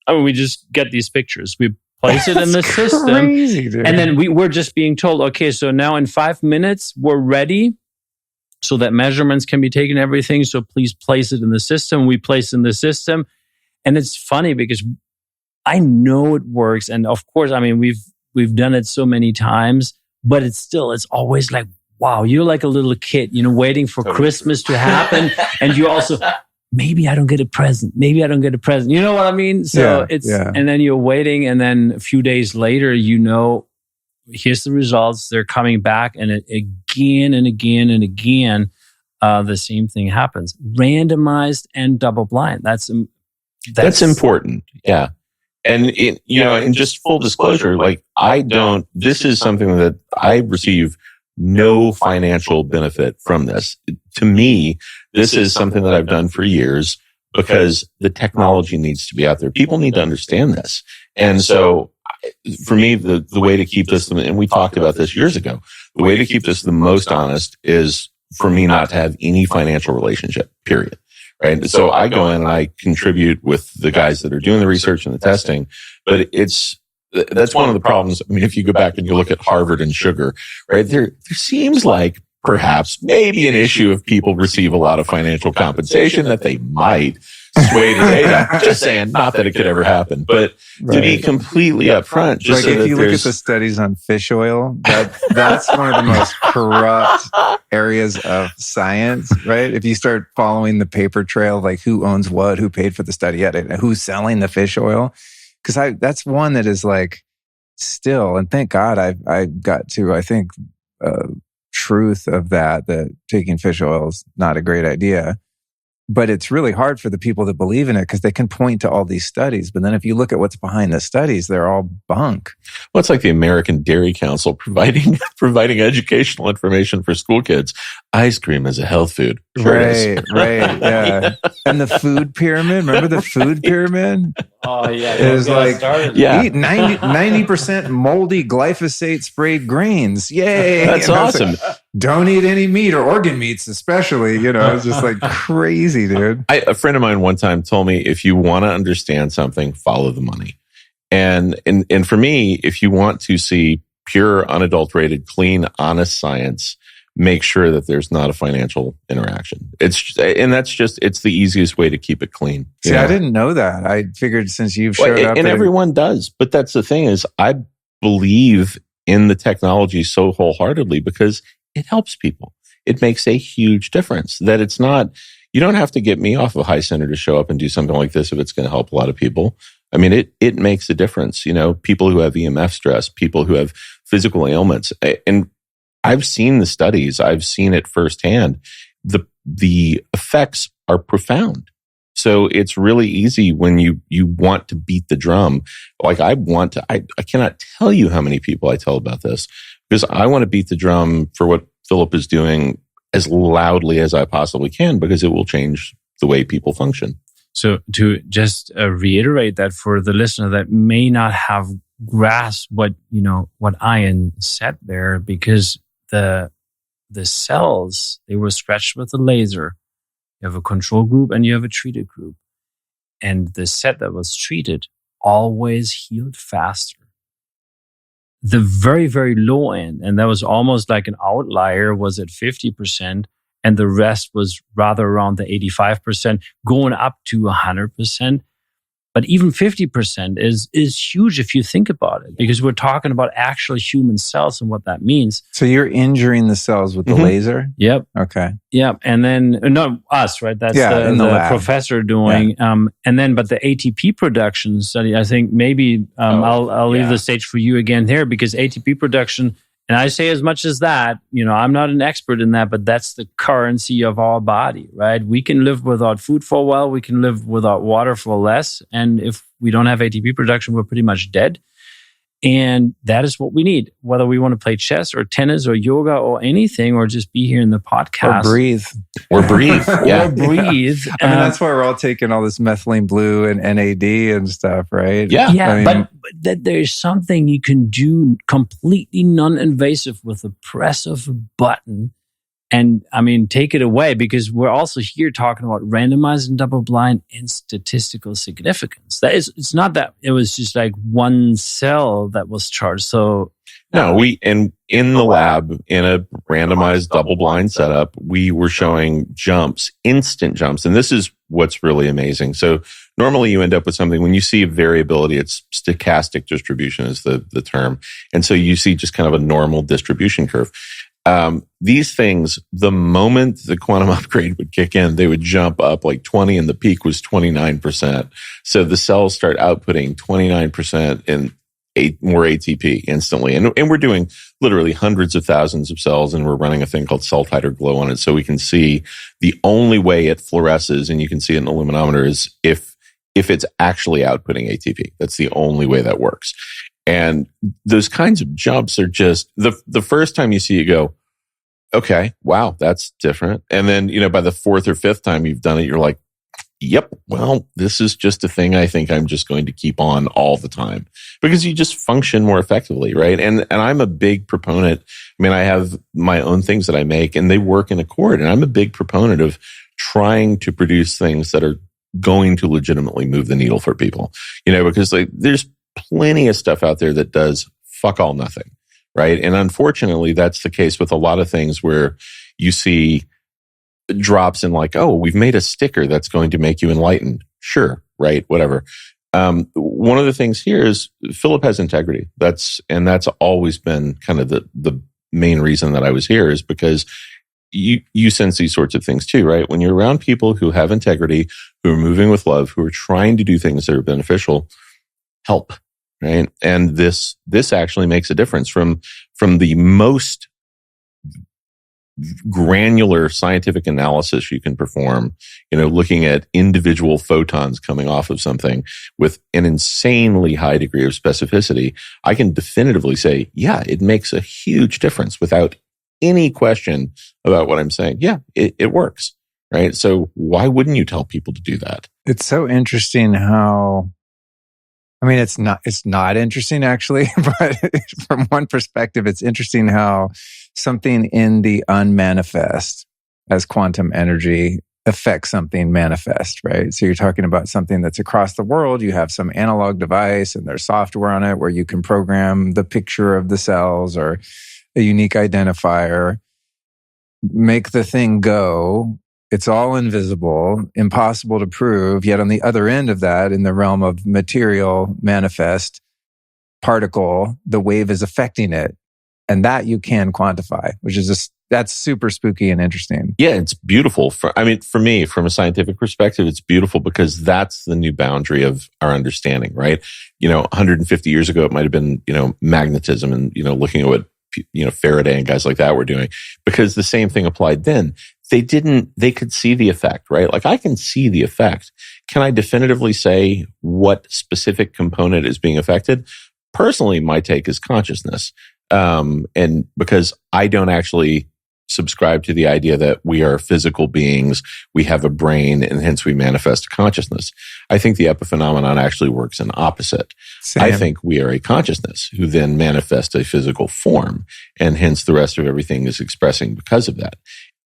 I mean, we just get these pictures. We place it in the system, crazy, dude. And then we're just being told, okay, so now in 5 minutes, we're ready so that measurements can be taken, everything. So please place it in the system. We place it in the system. And it's funny because I know it works. And of course, I mean, we've done it so many times, but it's always like, wow, you're like a little kid, waiting for Christmas to happen. And you also, maybe I don't get a present. Maybe I don't get a present. You know what I mean? So and then you're waiting, and then a few days later, here's the results. They're coming back, and again and again and again, the same thing happens. Randomized and double blind. That's important. Yeah. And in just full disclosure, this is something that I receive no financial benefit from this. To me, this is something that I've done for years because the technology needs to be out there. People need to understand this. And so for me, the way to keep this, and we talked about this years ago, the way to keep this the most honest is for me not to have any financial relationship, period. Right. So I go in and I contribute with the guys that are doing the research and the testing, but that's one of the problems. I mean, if you go back and you look at Harvard and sugar, right, there seems like perhaps maybe an issue if people receive a lot of financial compensation that they might sway the data. Just saying, not that it could ever happen, but to be completely upfront, just like so if you look at the studies on fish oil, that's one of the most corrupt areas of science, right? If you start following the paper trail, like who owns what, who paid for the study, who's selling the fish oil, because that's one that is like still, and thank God I got to, I think, truth of that taking fish oil is not a great idea. But it's really hard for the people that believe in it because they can point to all these studies. But then if you look at what's behind the studies, they're all bunk. Well, it's like the American Dairy Council providing educational information for school kids. Ice cream is a health food. Sure right, yeah. And the food pyramid, remember the food pyramid? Oh, yeah. It was like, eat 90% moldy glyphosate sprayed grains. Yay. That's awesome. Like, don't eat any meat or organ meats, especially, it's just like crazy, dude. A friend of mine one time told me, if you want to understand something, follow the money. And for me, if you want to see pure, unadulterated, clean, honest science, make sure that there's not a financial interaction. It's the easiest way to keep it clean. See, I didn't know that. I figured since you've showed up. And everyone does. But that's the thing is, I believe in the technology so wholeheartedly because it helps people. It makes a huge difference. That it's not, you don't have to get me off of High Center to show up and do something like this if it's going to help a lot of people. I mean, it makes a difference. People who have EMF stress, people who have physical ailments. And I've seen the studies. I've seen it firsthand. The effects are profound. So it's really easy when you want to beat the drum. Like I cannot tell you how many people I tell about this because I want to beat the drum for what Philipp is doing as loudly as I possibly can because it will change the way people function. So to just reiterate that for the listener that may not have grasped what Ian said there, because the cells, they were stretched with a laser. You have a control group and you have a treated group. And the set that was treated always healed faster. The very, very low end, and that was almost like an outlier, was at 50%, and the rest was rather around the 85%, going up to 100%. But even 50% is huge if you think about it, because we're talking about actual human cells and what that means. So you're injuring the cells with the laser? Yep. Okay. Yep. And then, not us, right? That's the professor doing. Yeah. But the ATP production study, I think maybe I'll leave the stage for you again here, because ATP production, and I say as much as that, I'm not an expert in that, but that's the currency of our body, right? We can live without food for a while. We can live without water for less. And if we don't have ATP production, we're pretty much dead. And that is what we need, whether we want to play chess or tennis or yoga or anything, or just be here in the podcast. Or breathe. Yeah. Or breathe. I mean, that's why we're all taking all this methylene blue and NAD and stuff, right? Yeah. But that there's something you can do completely non-invasive with a press of a button. And take it away, because we're also here talking about randomized and double blind and statistical significance. It's not that it was just like one cell that was charged. So no, in the lab, in a randomized double blind setup, we were showing instant jumps. And this is what's really amazing. So normally you end up with something, when you see variability, it's stochastic distribution is the term. And so you see just kind of a normal distribution curve. These things, the moment the quantum upgrade would kick in, they would jump up like 20 and the peak was 29%. So the cells start outputting 29% in more ATP instantly. And we're doing literally hundreds of thousands of cells, and we're running a thing called cell titer glow on it. So we can see the only way it fluoresces, and you can see it in the luminometer, is if it's actually outputting ATP. That's the only way that works. And those kinds of jumps are just the first time you see it, go, okay, wow, that's different. And then, by the fourth or fifth time you've done it, you're like, yep, well, this is just a thing I think I'm just going to keep on all the time, because you just function more effectively, right? And I'm a big proponent. I mean, I have my own things that I make and they work in accord. And I'm a big proponent of trying to produce things that are going to legitimately move the needle for people, because there's plenty of stuff out there that does fuck all nothing, right? And unfortunately, that's the case with a lot of things where you see drops in like, oh, we've made a sticker that's going to make you enlightened. Sure, right, whatever. One of the things here is Philipp has integrity. That's always been kind of the main reason that I was here, is because you sense these sorts of things too, right? When you're around people who have integrity, who are moving with love, who are trying to do things that are beneficial, help, right? And this actually makes a difference from the most granular scientific analysis you can perform, looking at individual photons coming off of something with an insanely high degree of specificity. I can definitively say, yeah, it makes a huge difference without any question about what I'm saying. Yeah, it works, right? So why wouldn't you tell people to do that? It's so interesting how, I mean, it's not interesting actually, but from one perspective, it's interesting how something in the unmanifest as quantum energy affects something manifest, right? So you're talking about something that's across the world. You have some analog device and there's software on it where you can program the picture of the cells or a unique identifier, make the thing go. It's all invisible, impossible to prove. Yet on the other end of that, in the realm of material manifest particle, the wave is affecting it. And that you can quantify, which is that's super spooky and interesting. Yeah, it's beautiful. For me, from a scientific perspective, it's beautiful because that's the new boundary of our understanding, right? 150 years ago, it might have been, magnetism and, looking at what, Faraday and guys like that were doing, because the same thing applied then. They could see the effect, right? Like I can see the effect. Can I definitively say what specific component is being affected? Personally, my take is consciousness. And because I don't actually subscribe to the idea that we are physical beings, we have a brain, and hence we manifest consciousness. I think the epiphenomenon actually works in opposite. Same. I think we are a consciousness who then manifests a physical form, and hence the rest of everything is expressing because of that.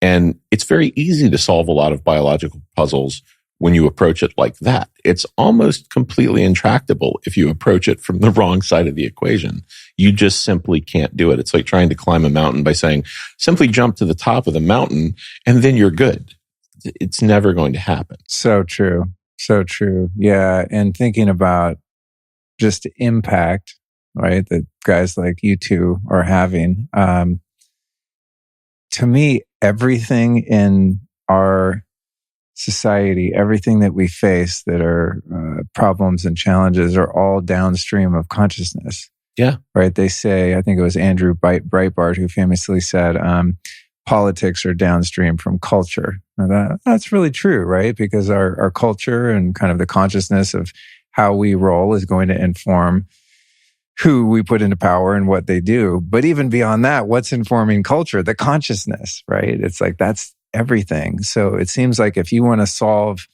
And it's very easy to solve a lot of biological puzzles when you approach it like that. It's almost completely intractable if you approach it from the wrong side of the equation. You just simply can't do it. It's like trying to climb a mountain by saying, simply jump to the top of the mountain and then you're good. It's never going to happen. So true. So true. Yeah. And thinking about just impact, right, that guys like you two are having. To me, everything in our society, everything that we face that are problems and challenges are all downstream of consciousness. Yeah. Right. They say, I think it was Andrew Breitbart who famously said, politics are downstream from culture. Now that's really true, right? Because our culture and kind of the consciousness of how we roll is going to inform who we put into power and what they do. But even beyond that, what's informing culture? The consciousness, right? It's like that's everything. So it seems like if you want to solve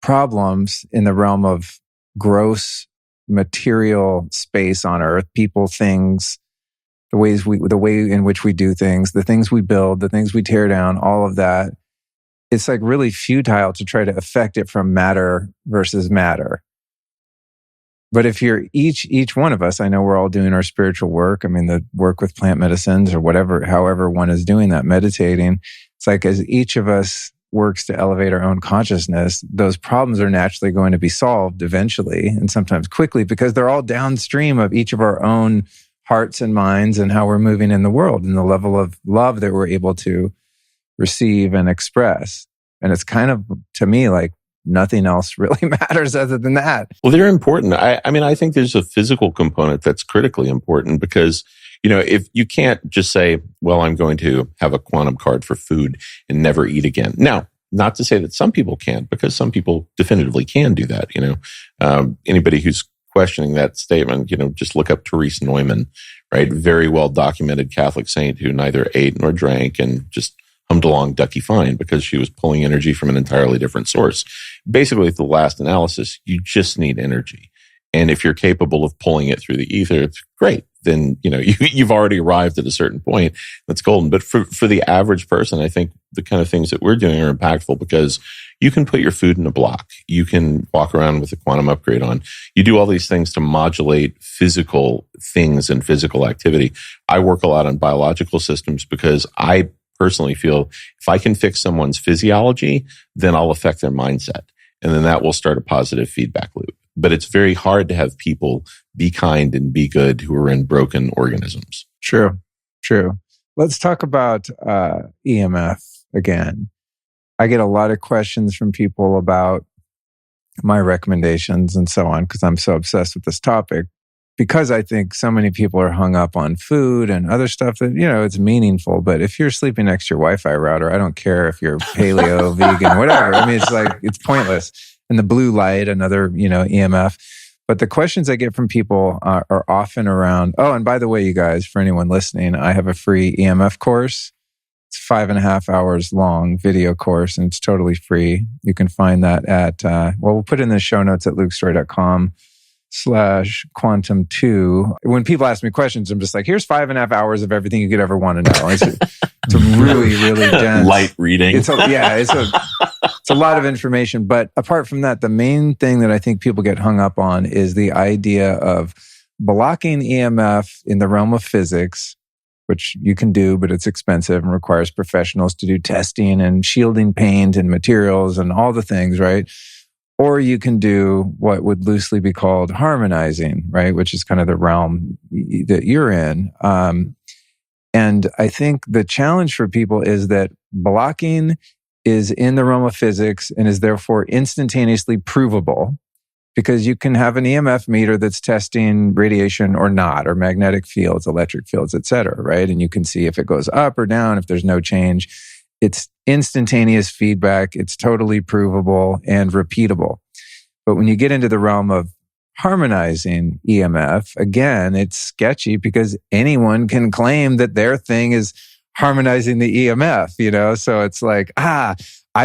problems in the realm of gross material space on earth, people, things, the way in which we do things, the things we build, the things we tear down, all of that, it's like really futile to try to affect it from matter versus matter. But if you're each one of us, I know we're all doing our spiritual work. I mean, the work with plant medicines or whatever, however one is doing that, meditating. It's like as each of us works to elevate our own consciousness, those problems are naturally going to be solved eventually and sometimes quickly because they're all downstream of each of our own hearts and minds and how we're moving in the world and the level of love that we're able to receive and express. And it's kind of, to me, like nothing else really matters other than that. Well, they're important. I mean, I think there's a physical component that's critically important because, if you can't just say, well, I'm going to have a quantum card for food and never eat again. Now, not to say that some people can't, because some people definitively can do that. Anybody who's questioning that statement, just look up Therese Neumann, right? Very well documented Catholic saint who neither ate nor drank and just hummed along ducky fine because she was pulling energy from an entirely different source. Basically, at the last analysis, you just need energy. And if you're capable of pulling it through the ether, it's great. Then, you've already arrived at a certain point. That's golden. But for the average person, I think the kind of things that we're doing are impactful because you can put your food in a block. You can walk around with a quantum upgrade on. You do all these things to modulate physical things and physical activity. I work a lot on biological systems because I personally feel if I can fix someone's physiology, then I'll affect their mindset. And then that will start a positive feedback loop. But it's very hard to have people be kind and be good who are in broken organisms. True. Let's talk about EMF again. I get a lot of questions from people about my recommendations and so on because I'm so obsessed with this topic. Because I think so many people are hung up on food and other stuff that, it's meaningful. But if you're sleeping next to your Wi-Fi router, I don't care if you're paleo, vegan, whatever. I mean, it's pointless. And the blue light, another, EMF. But the questions I get from people are often around, oh, and by the way, you guys, for anyone listening, I have a free EMF course. It's 5.5 hours long video course, and it's totally free. You can find that at, we'll put it in the show notes at lukestory.com/quantum2. When people ask me questions, I'm just like, here's 5.5 hours of everything you could ever want to know. It's a really, really dense. Light reading. It's a lot of information. But apart from that, the main thing that I think people get hung up on is the idea of blocking EMF in the realm of physics, which you can do, but it's expensive and requires professionals to do testing and shielding paint and materials and all the things, right? Or you can do what would loosely be called harmonizing, right? Which is kind of the realm that you're in. And I think the challenge for people is that blocking is in the realm of physics and is therefore instantaneously provable because you can have an EMF meter that's testing radiation or not, or magnetic fields, electric fields, et cetera, right? And you can see if it goes up or down, if there's no change. It's instantaneous feedback. It's totally provable and repeatable. But when you get into the realm of harmonizing EMF, again, it's sketchy because anyone can claim that their thing is harmonizing the EMF, So it's like, I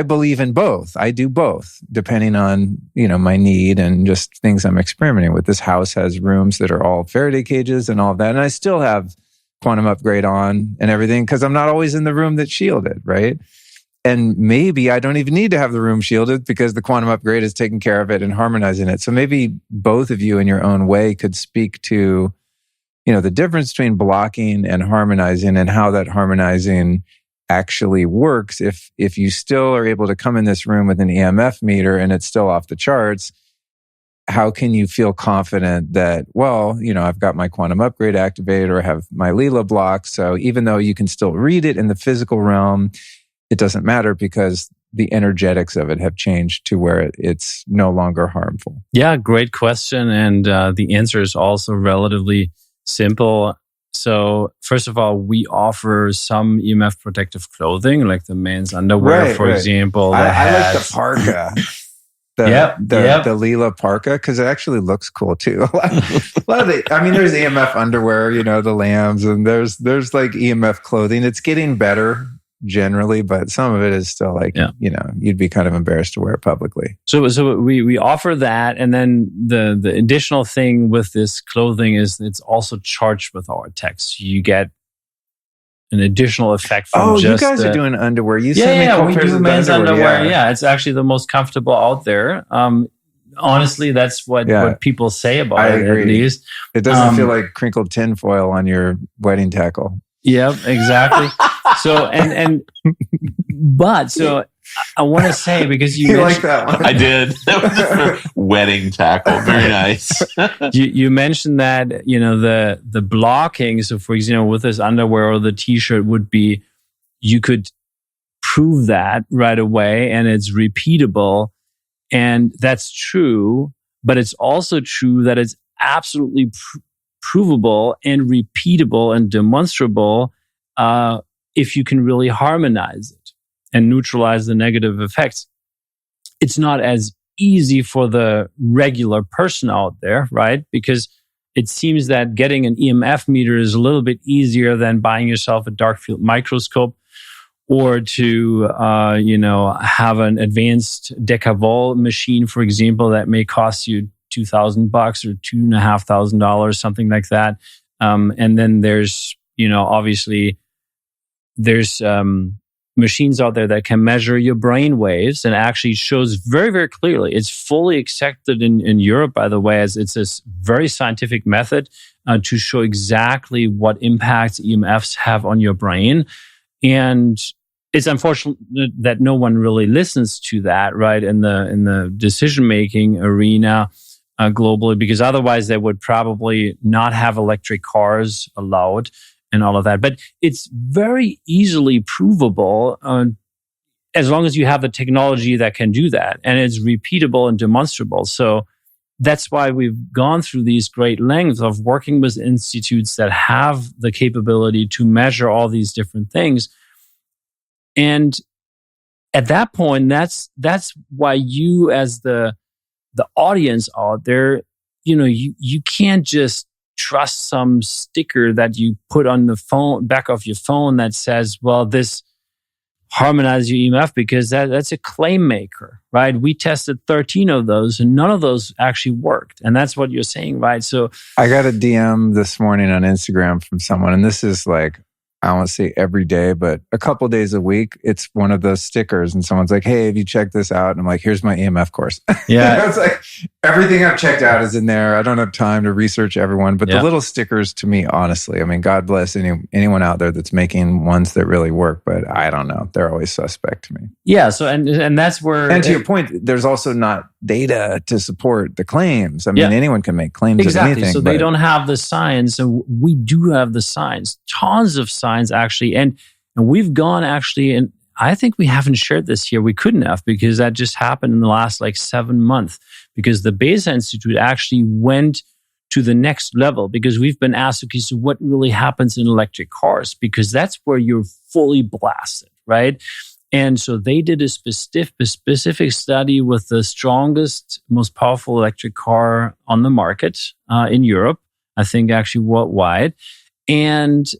believe in both. I do both, depending on, my need and just things I'm experimenting with. This house has rooms that are all Faraday cages and all of that. And I still have quantum upgrade on and everything because I'm not always in the room that's shielded, right? And maybe I don't even need to have the room shielded because the quantum upgrade is taking care of it and harmonizing it. So maybe both of you in your own way could speak to, the difference between blocking and harmonizing and how that harmonizing actually works. If you still are able to come in this room with an EMF meter and it's still off the charts, how can you feel confident that, I've got my quantum upgrade activated or have my Leela block. So even though you can still read it in the physical realm, it doesn't matter because the energetics of it have changed to where it's no longer harmful. Yeah, great question. And the answer is also relatively simple. So first of all, we offer some EMF protective clothing, like the men's underwear, for example. I like the parka. The Leela parka, because it actually looks cool too. A lot of there's EMF underwear, the lambs, and there's like EMF clothing. It's getting better generally, but some of it is still like, you'd be kind of embarrassed to wear it publicly. So we offer that. And then the additional thing with this clothing is it's also charged with our text. You get an additional effect from you guys are doing underwear. You sent me we do men's underwear. Yeah, it's actually the most comfortable out there. Honestly, that's what people say about it, at least. It doesn't feel like crinkled tinfoil on your wedding tackle. Yep, exactly. So I want to say, because you like that one. I did. That was just for wedding tackle. Very nice. you mentioned that, the blocking. So for example, with this underwear or the t-shirt would be, you could prove that right away and it's repeatable. And that's true, but it's also true that it's absolutely provable and repeatable and demonstrable if you can really harmonize it and neutralize the negative effects. It's not as easy for the regular person out there, right? Because it seems that getting an EMF meter is a little bit easier than buying yourself a dark field microscope, or to have an advanced decavol machine, for example, that may cost you $2,000 or $2,500, something like that. And then there's, obviously, there's machines out there that can measure your brain waves and actually shows very, very clearly. It's fully accepted in Europe, by the way, as it's a very scientific method to show exactly what impacts EMFs have on your brain. And it's unfortunate that no one really listens to that, right, in the decision-making arena globally, because otherwise they would probably not have electric cars allowed and all of that. But it's very easily provable as long as you have the technology that can do that. And it's repeatable and demonstrable. So that's why we've gone through these great lengths of working with institutes that have the capability to measure all these different things. And at that point, that's why you, as the audience out there, you can't just trust some sticker that you put on the phone, back of your phone, that says, well, this harmonizes your EMF, because that's a claim maker, right? We tested 13 of those and none of those actually worked. And that's what you're saying, right? So I got a DM this morning on Instagram from someone, and this is like, I don't want to say every day, but a couple of days a week, it's one of those stickers. And someone's like, hey, have you checked this out? And I'm like, here's my EMF course. Yeah. It's like, everything I've checked out is in there. I don't have time to research everyone. But the little stickers, to me, honestly, I mean, God bless anyone out there that's making ones that really work. But I don't know. They're always suspect to me. Yeah. So, and that's where... And to your point, there's also not data to support the claims. I mean, anyone can make claims of anything. So they don't have the science, and we do have the science. Tons of science, actually. And we've gone, actually, and I think we haven't shared this here. We couldn't have, because that just happened in the last 7 months, because the Besa Institute actually went to the next level, because we've been asked, okay, so what really happens in electric cars? Because that's where you're fully blasted, right? And so they did a specific study with the strongest, most powerful electric car on the market in Europe, I think actually worldwide. And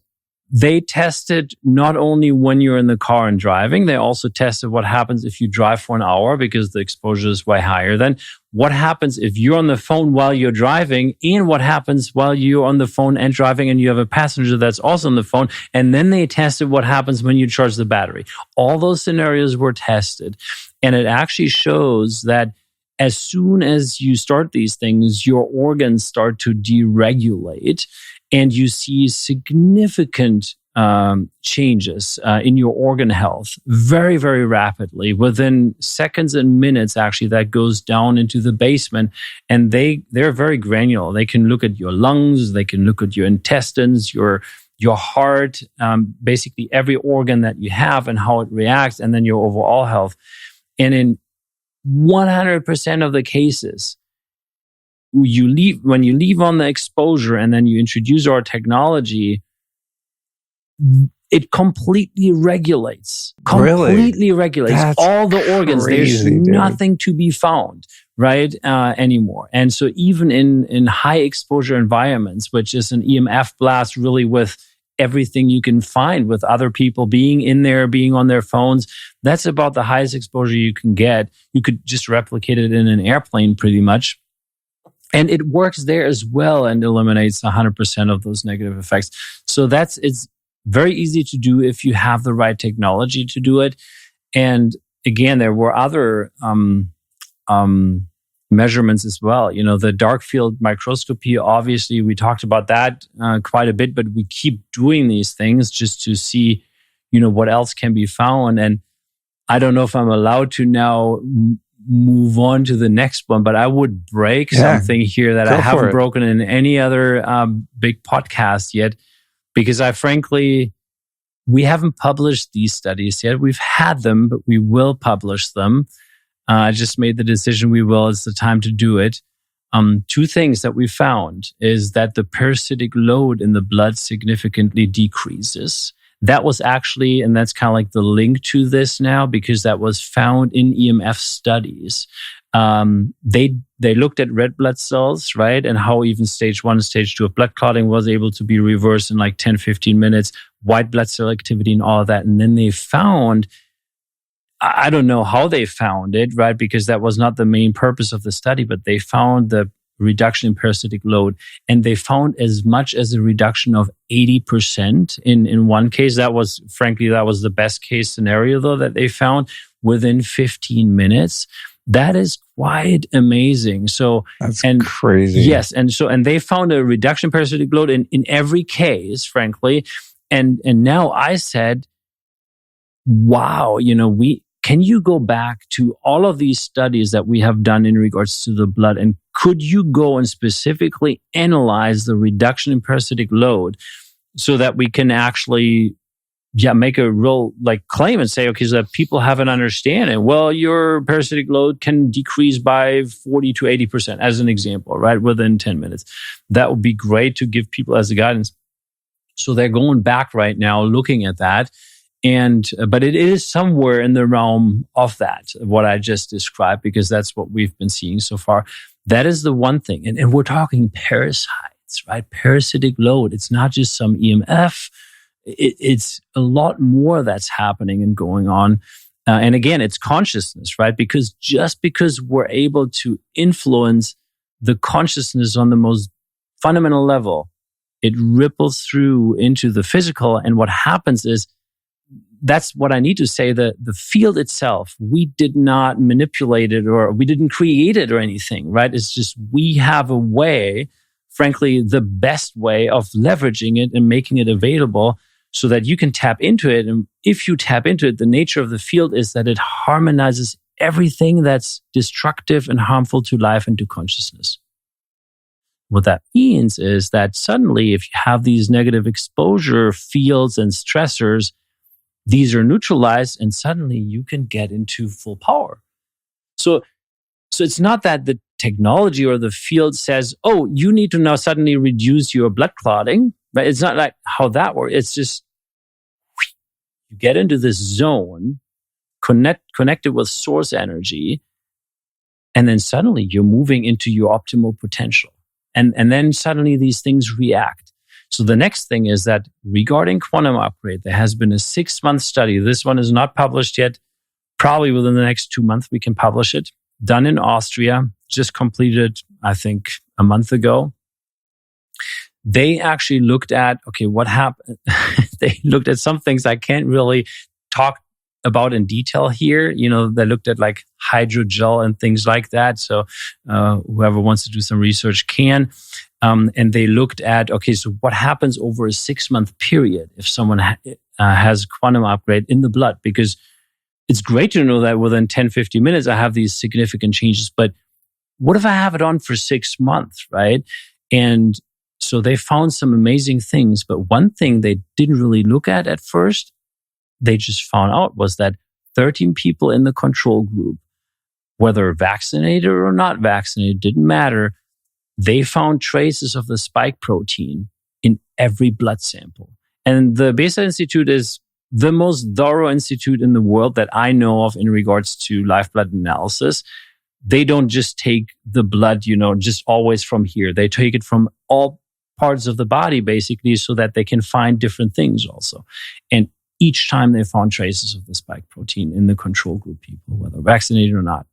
they tested not only when you're in the car and driving, they also tested what happens if you drive for an hour, because the exposure is way higher. Then what happens if you're on the phone while you're driving, and what happens while you're on the phone and driving and you have a passenger that's also on the phone. And then they tested what happens when you charge the battery. All those scenarios were tested. And it actually shows that as soon as you start these things, your organs start to deregulate, and you see significant changes in your organ health very, very rapidly. Within seconds and minutes, actually, that goes down into the basement. And they're very granular. They can look at your lungs, they can look at your intestines, your heart, basically every organ that you have and how it reacts, and then your overall health. And in 100% of the cases, when you leave on the exposure and then you introduce our technology, it completely regulates. Completely regulates That's all the organs. crazy, There's dude. nothing to be found, right, anymore. And so even in high exposure environments, which is an EMF blast really with everything you can find, with other people being in there, being on their phones, that's about the highest exposure you can get. You could just replicate it in an airplane pretty much. And it works there as well and eliminates 100% of those negative effects. So it's very easy to do if you have the right technology to do it. And again, there were other measurements as well. The dark field microscopy, obviously, we talked about that quite a bit, but we keep doing these things just to see, what else can be found. And I don't know if I'm allowed to now move on to the next one, but I would break something here that I haven't broken in any other big podcast yet, because we haven't published these studies yet. We've had them, but we will publish them. I just made the decision we will. It's the time to do it. Two things that we found is that the parasitic load in the blood significantly decreases. That was actually, and that's kind of like the link to this now, because that was found in EMF studies. They looked at red blood cells, right? And how even stage 1 and stage 2 of blood clotting was able to be reversed in like 10, 15 minutes, white blood cell activity and all of that. And then they found, I don't know how they found it, right? Because that was not the main purpose of the study, but they found the reduction in parasitic load. And they found as much as a reduction of 80% in one case. That was the best case scenario though that they found within 15 minutes. That is quite amazing. So that's crazy. Yes. And they found a reduction in parasitic load in every case, frankly. And now I said, wow, can you go back to all of these studies that we have done in regards to the blood? And could you go and specifically analyze the reduction in parasitic load so that we can actually make a real claim and say, okay, so that people have an understanding. Well, your parasitic load can decrease by 40 to 80% as an example, right? Within 10 minutes. That would be great to give people as a guidance. So they're going back right now looking at that. But it is somewhere in the realm of that, what I just described, because that's what we've been seeing so far. That is the one thing. And we're talking parasites, right? Parasitic load. It's not just some EMF. It's a lot more that's happening and going on. And again, it's consciousness, right? Because just because we're able to influence the consciousness on the most fundamental level, it ripples through into the physical. And what happens is, that's what I need to say, the field itself, we did not manipulate it or we didn't create it or anything, right? It's just we have a way, frankly, the best way of leveraging it and making it available so that you can tap into it. And if you tap into it, the nature of the field is that it harmonizes everything that's destructive and harmful to life and to consciousness. What that means is that suddenly, if you have these negative exposure fields and stressors, these are neutralized and suddenly you can get into full power. So it's not that the technology or the field says, oh, you need to now suddenly reduce your blood clotting, right? It's not like how that works. It's just you get into this zone, connected with source energy, and then suddenly you're moving into your optimal potential. And then suddenly these things react. So the next thing is that regarding quantum upgrade, there has been a 6-month study. This one is not published yet. Probably within the next 2 months, we can publish it. Done in Austria, just completed, I think, a month ago. They actually looked at, okay, what happened? They looked at some things I can't really talk about in detail here. They looked at like hydrogel and things like that. So whoever wants to do some research can. And they looked at, okay, so what happens over a 6-month period if someone has quantum upgrade in the blood? Because it's great to know that within 10, 15 minutes, I have these significant changes. But what if I have it on for 6 months, right? And so they found some amazing things. But one thing they didn't really look at first, they just found out was that 13 people in the control group, whether vaccinated or not vaccinated, didn't matter. They found traces of the spike protein in every blood sample. And the Besa Institute is the most thorough institute in the world that I know of in regards to live blood analysis. They don't just take the blood, just always from here. They take it from all parts of the body, basically, so that they can find different things also. And each time they found traces of the spike protein in the control group people, whether vaccinated or not.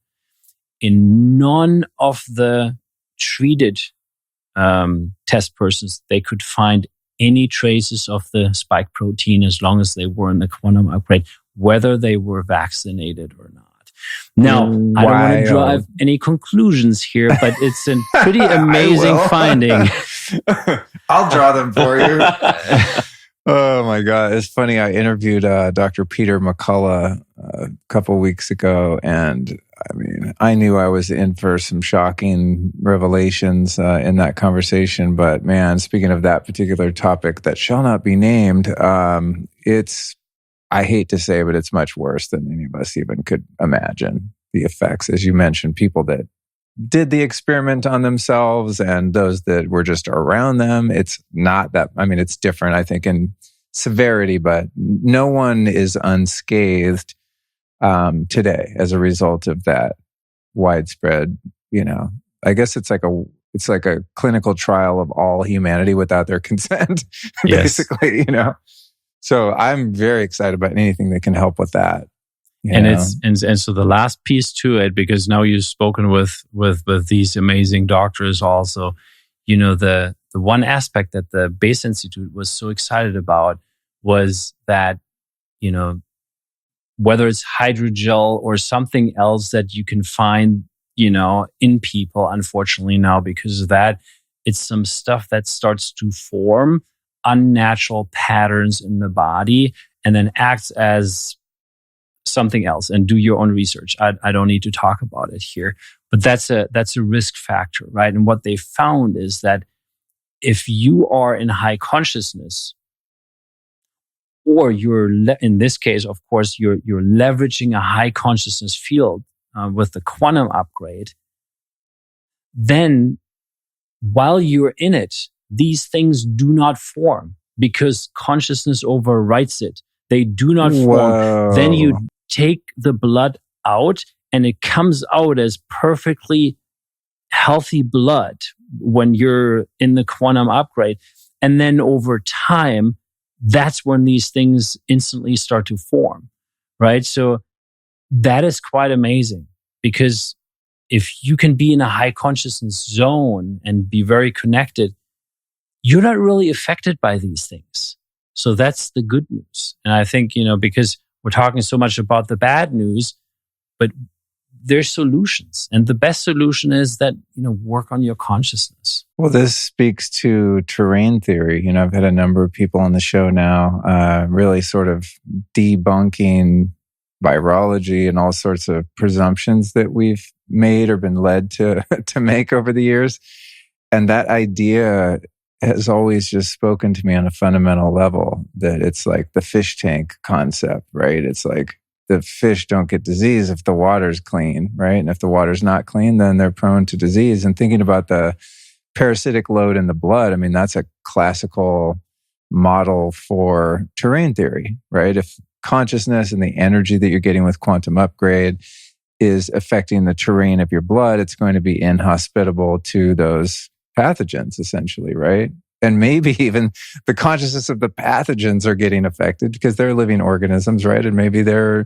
In none of the treated test persons, they could find any traces of the spike protein as long as they were in the quantum upgrade, whether they were vaccinated or not. Now, I don't want to drive any conclusions here, but it's a pretty amazing finding. I'll draw them for you. Oh my God. It's funny. I interviewed Dr. Peter McCullough a couple weeks ago, and I mean, I knew I was in for some shocking revelations in that conversation. But man, speaking of that particular topic that shall not be named, I hate to say, but it's much worse than any of us even could imagine. The effects, as you mentioned, people that did the experiment on themselves and those that were just around them. It's not that, I mean, it's different, I think, in severity, but no one is unscathed today as a result of that widespread, I guess it's like a clinical trial of all humanity without their consent, basically, So I'm very excited about anything that can help with that. And so the last piece to it, because now you've spoken with these amazing doctors also, the one aspect that the Base Institute was so excited about was that, whether it's hydrogel or something else that you can find, in people, unfortunately now because of that, it's some stuff that starts to form unnatural patterns in the body and then acts as something else. And do your own research. I don't need to talk about it here, but that's a risk factor, right? And what they found is that if you are in high consciousness, or in this case, of course, you're leveraging a high consciousness field with the quantum upgrade, then while you're in it, these things do not form because consciousness overwrites it. They do not form. Then you take the blood out and it comes out as perfectly healthy blood when you're in the quantum upgrade. And then over time, that's when these things instantly start to form, right? So that is quite amazing because if you can be in a high consciousness zone and be very connected, you're not really affected by these things. So that's the good news. And I think, because we're talking so much about the bad news, but there's solutions. And the best solution is that, work on your consciousness. Well, this speaks to terrain theory. I've had a number of people on the show now really sort of debunking virology and all sorts of presumptions that we've made or been led to make over the years. And that idea has always just spoken to me on a fundamental level that it's like the fish tank concept, right? It's like the fish don't get disease if the water's clean, right? And if the water's not clean, then they're prone to disease. And thinking about the parasitic load in the blood, I mean, that's a classical model for terrain theory, right? If consciousness and the energy that you're getting with quantum upgrade is affecting the terrain of your blood, it's going to be inhospitable to those pathogens, essentially, right? And maybe even the consciousness of the pathogens are getting affected because they're living organisms, right? And maybe they're,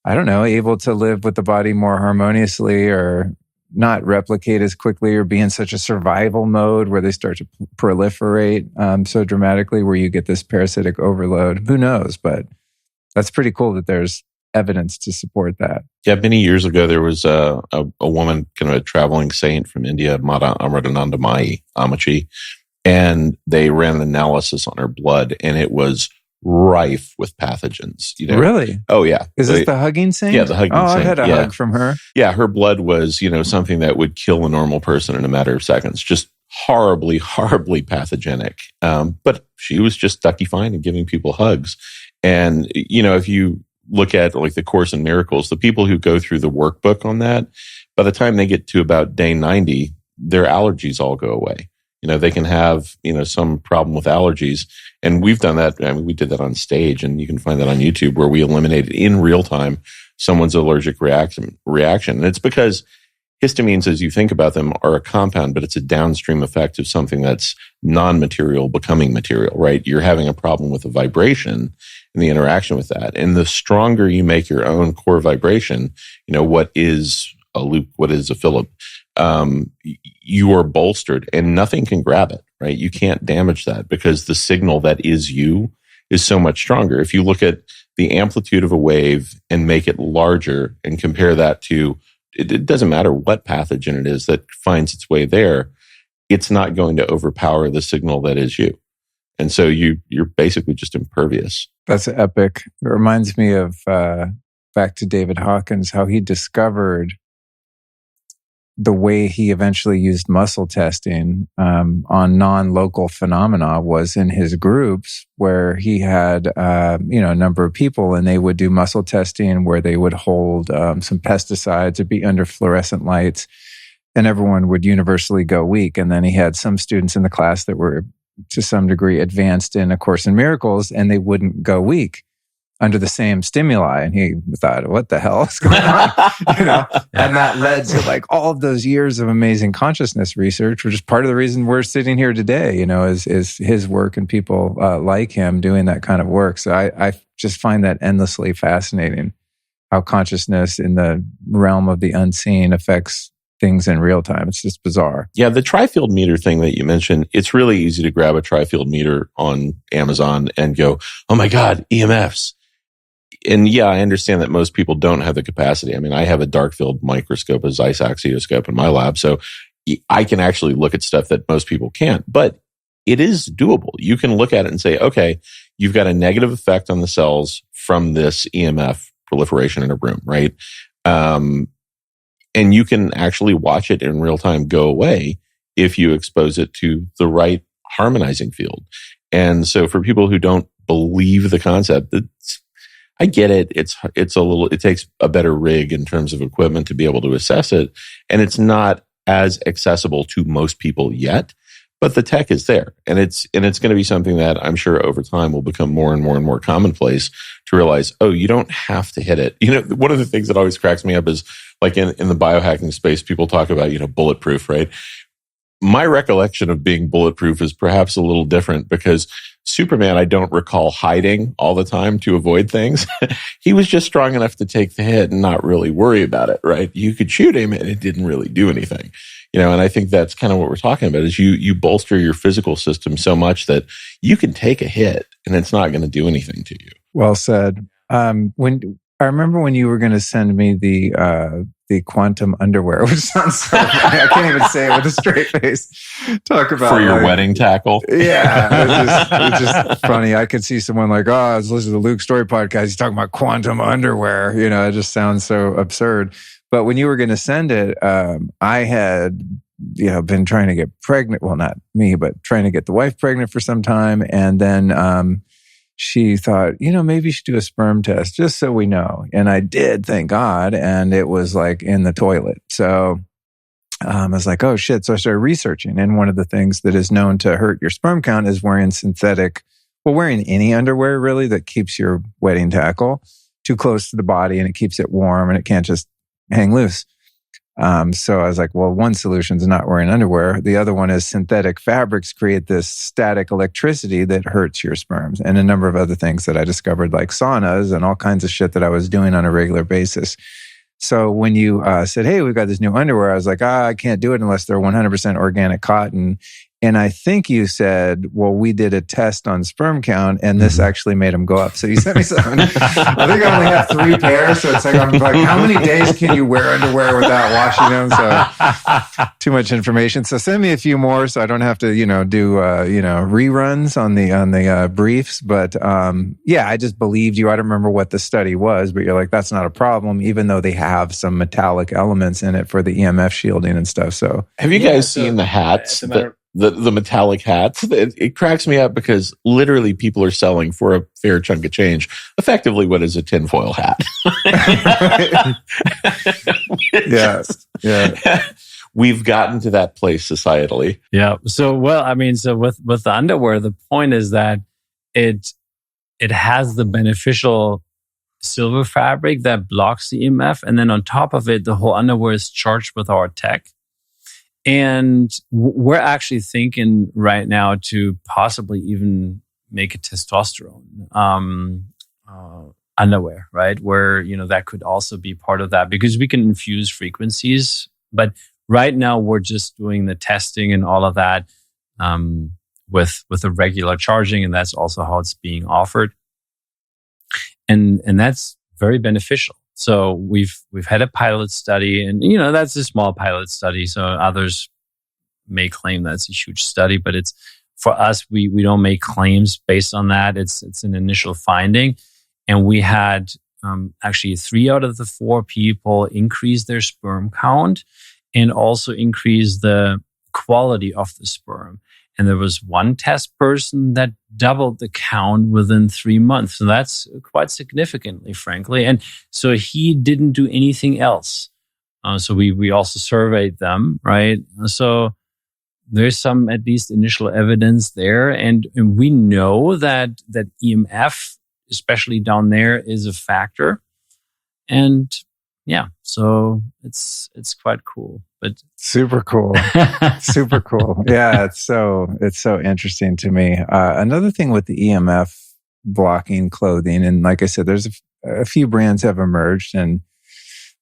able to live with the body more harmoniously or not replicate as quickly or be in such a survival mode where they start to proliferate so dramatically where you get this parasitic overload. Who knows? But that's pretty cool that there's evidence to support that. Yeah, many years ago, there was a woman, kind of a traveling saint from India, Mata Amritanandamayi Amachi, and they ran an analysis on her blood, and it was rife with pathogens. Really? Oh, yeah. Is this the hugging saint? Yeah, the hugging saint. I had a hug from her. Yeah, her blood was, something that would kill a normal person in a matter of seconds. Just horribly, horribly pathogenic. But she was just ducky fine and giving people hugs. And, if you look at like the Course in Miracles, the people who go through the workbook on that, by the time they get to about day 90, their allergies all go away. They can have, some problem with allergies. And we've done that. I mean, we did that on stage, and you can find that on YouTube, where we eliminated in real time someone's allergic reaction. And it's because histamines, as you think about them, are a compound, but it's a downstream effect of something that's non-material becoming material, right? You're having a problem with the vibration and the interaction with that. And the stronger you make your own core vibration, what is a loop, what is a Philipp, you are bolstered and nothing can grab it, right? You can't damage that because the signal that is you is so much stronger. If you look at the amplitude of a wave and make it larger and compare that to, it doesn't matter what pathogen it is that finds its way there, it's not going to overpower the signal that is you. And so you're basically just impervious. That's epic. It reminds me of back to David Hawkins, how he discovered the way he eventually used muscle testing on non-local phenomena was in his groups where he had, a number of people, and they would do muscle testing where they would hold some pesticides or be under fluorescent lights, and everyone would universally go weak. And then he had some students in the class that were to some degree advanced in A Course in Miracles, and they wouldn't go weak under the same stimuli. And he thought, what the hell is going on? And that led to like all of those years of amazing consciousness research, which is part of the reason we're sitting here today, is his work and people like him doing that kind of work. So I just find that endlessly fascinating, how consciousness in the realm of the unseen affects things in real time. It's just bizarre. Yeah, the tri-field meter thing that you mentioned, it's really easy to grab a tri-field meter on Amazon and go, oh my God, EMFs. And yeah, I understand that most people don't have the capacity. I mean, I have a dark field microscope, a Zeiss axioscope in my lab, so I can actually look at stuff that most people can't. But it is doable. You can look at it and say, okay, you've got a negative effect on the cells from this EMF proliferation in a room, right? And you can actually watch it in real time go away if you expose it to the right harmonizing field. And so for people who don't believe the concept, I get it. It takes a better rig in terms of equipment to be able to assess it. And it's not as accessible to most people yet, but the tech is there. And it's going to be something that I'm sure over time will become more and more and more commonplace to realize, oh, you don't have to hit it. One of the things that always cracks me up is like in the biohacking space, people talk about, bulletproof, right? My recollection of being bulletproof is perhaps a little different because Superman, I don't recall hiding all the time to avoid things. He was just strong enough to take the hit and not really worry about it, right? You could shoot him and it didn't really do anything. And I think that's kind of what we're talking about is you bolster your physical system so much that you can take a hit and it's not going to do anything to you. Well said. I remember when you were going to send me the quantum underwear, which sounds so funny. I can't even say it with a straight face. Talk about for your wedding tackle. Yeah, it's just funny. I could see someone like, I was listening to the Luke Storey podcast. He's talking about quantum underwear. It just sounds so absurd. But when you were going to send it, I had been trying to get pregnant. Well, not me, but trying to get the wife pregnant for some time, and then she thought, maybe you should do a sperm test just so we know. And I did, thank God. And it was like in the toilet. So I was like, oh shit. So I started researching. And one of the things that is known to hurt your sperm count is wearing wearing any underwear really that keeps your wedding tackle too close to the body and it keeps it warm and it can't just hang loose. So I was like, well, one solution is not wearing underwear. The other one is synthetic fabrics create this static electricity that hurts your sperms, and a number of other things that I discovered, like saunas and all kinds of shit that I was doing on a regular basis. So when you said, hey, we've got this new underwear, I was like, I can't do it unless they're 100% organic cotton. And I think you said, well, we did a test on sperm count and this actually made them go up. So you sent me something. I think I only have 3 pairs. So it's like, I'm like, how many days can you wear underwear without washing them? So too much information. So send me a few more so I don't have to, do, reruns on the briefs. But yeah, I just believed you. I don't remember what the study was, but you're like, that's not a problem, even though they have some metallic elements in it for the EMF shielding and stuff. So have you guys seen the hats? The metallic hats? It cracks me up because literally people are selling for a fair chunk of change effectively what is a tinfoil hat. Yeah. We've gotten to that place societally. Yeah. So with the underwear, the point is that it has the beneficial silver fabric that blocks the EMF, and then on top of it, the whole underwear is charged with our tech. And we're actually thinking right now to possibly even make a testosterone underwear, right? Where, that could also be part of that because we can infuse frequencies. But right now we're just doing the testing and all of that with the regular charging. And that's also how it's being offered. And that's very beneficial. So we've had a pilot study, and that's a small pilot study. So others may claim that's a huge study, but it's for us. We don't make claims based on that. It's an initial finding, and we had actually 3 out of the 4 people increased their sperm count and also increased the quality of the sperm. And there was one test person that doubled the count within 3 months. So that's quite significantly, frankly. And so he didn't do anything else. So we also surveyed them, right? So there's some at least initial evidence there. And we know that EMF, especially down there, is a factor. And yeah, so it's quite cool. But super cool. Super cool. Yeah, it's so interesting to me. Another thing with the EMF blocking clothing, and like I said, there's a few brands have emerged and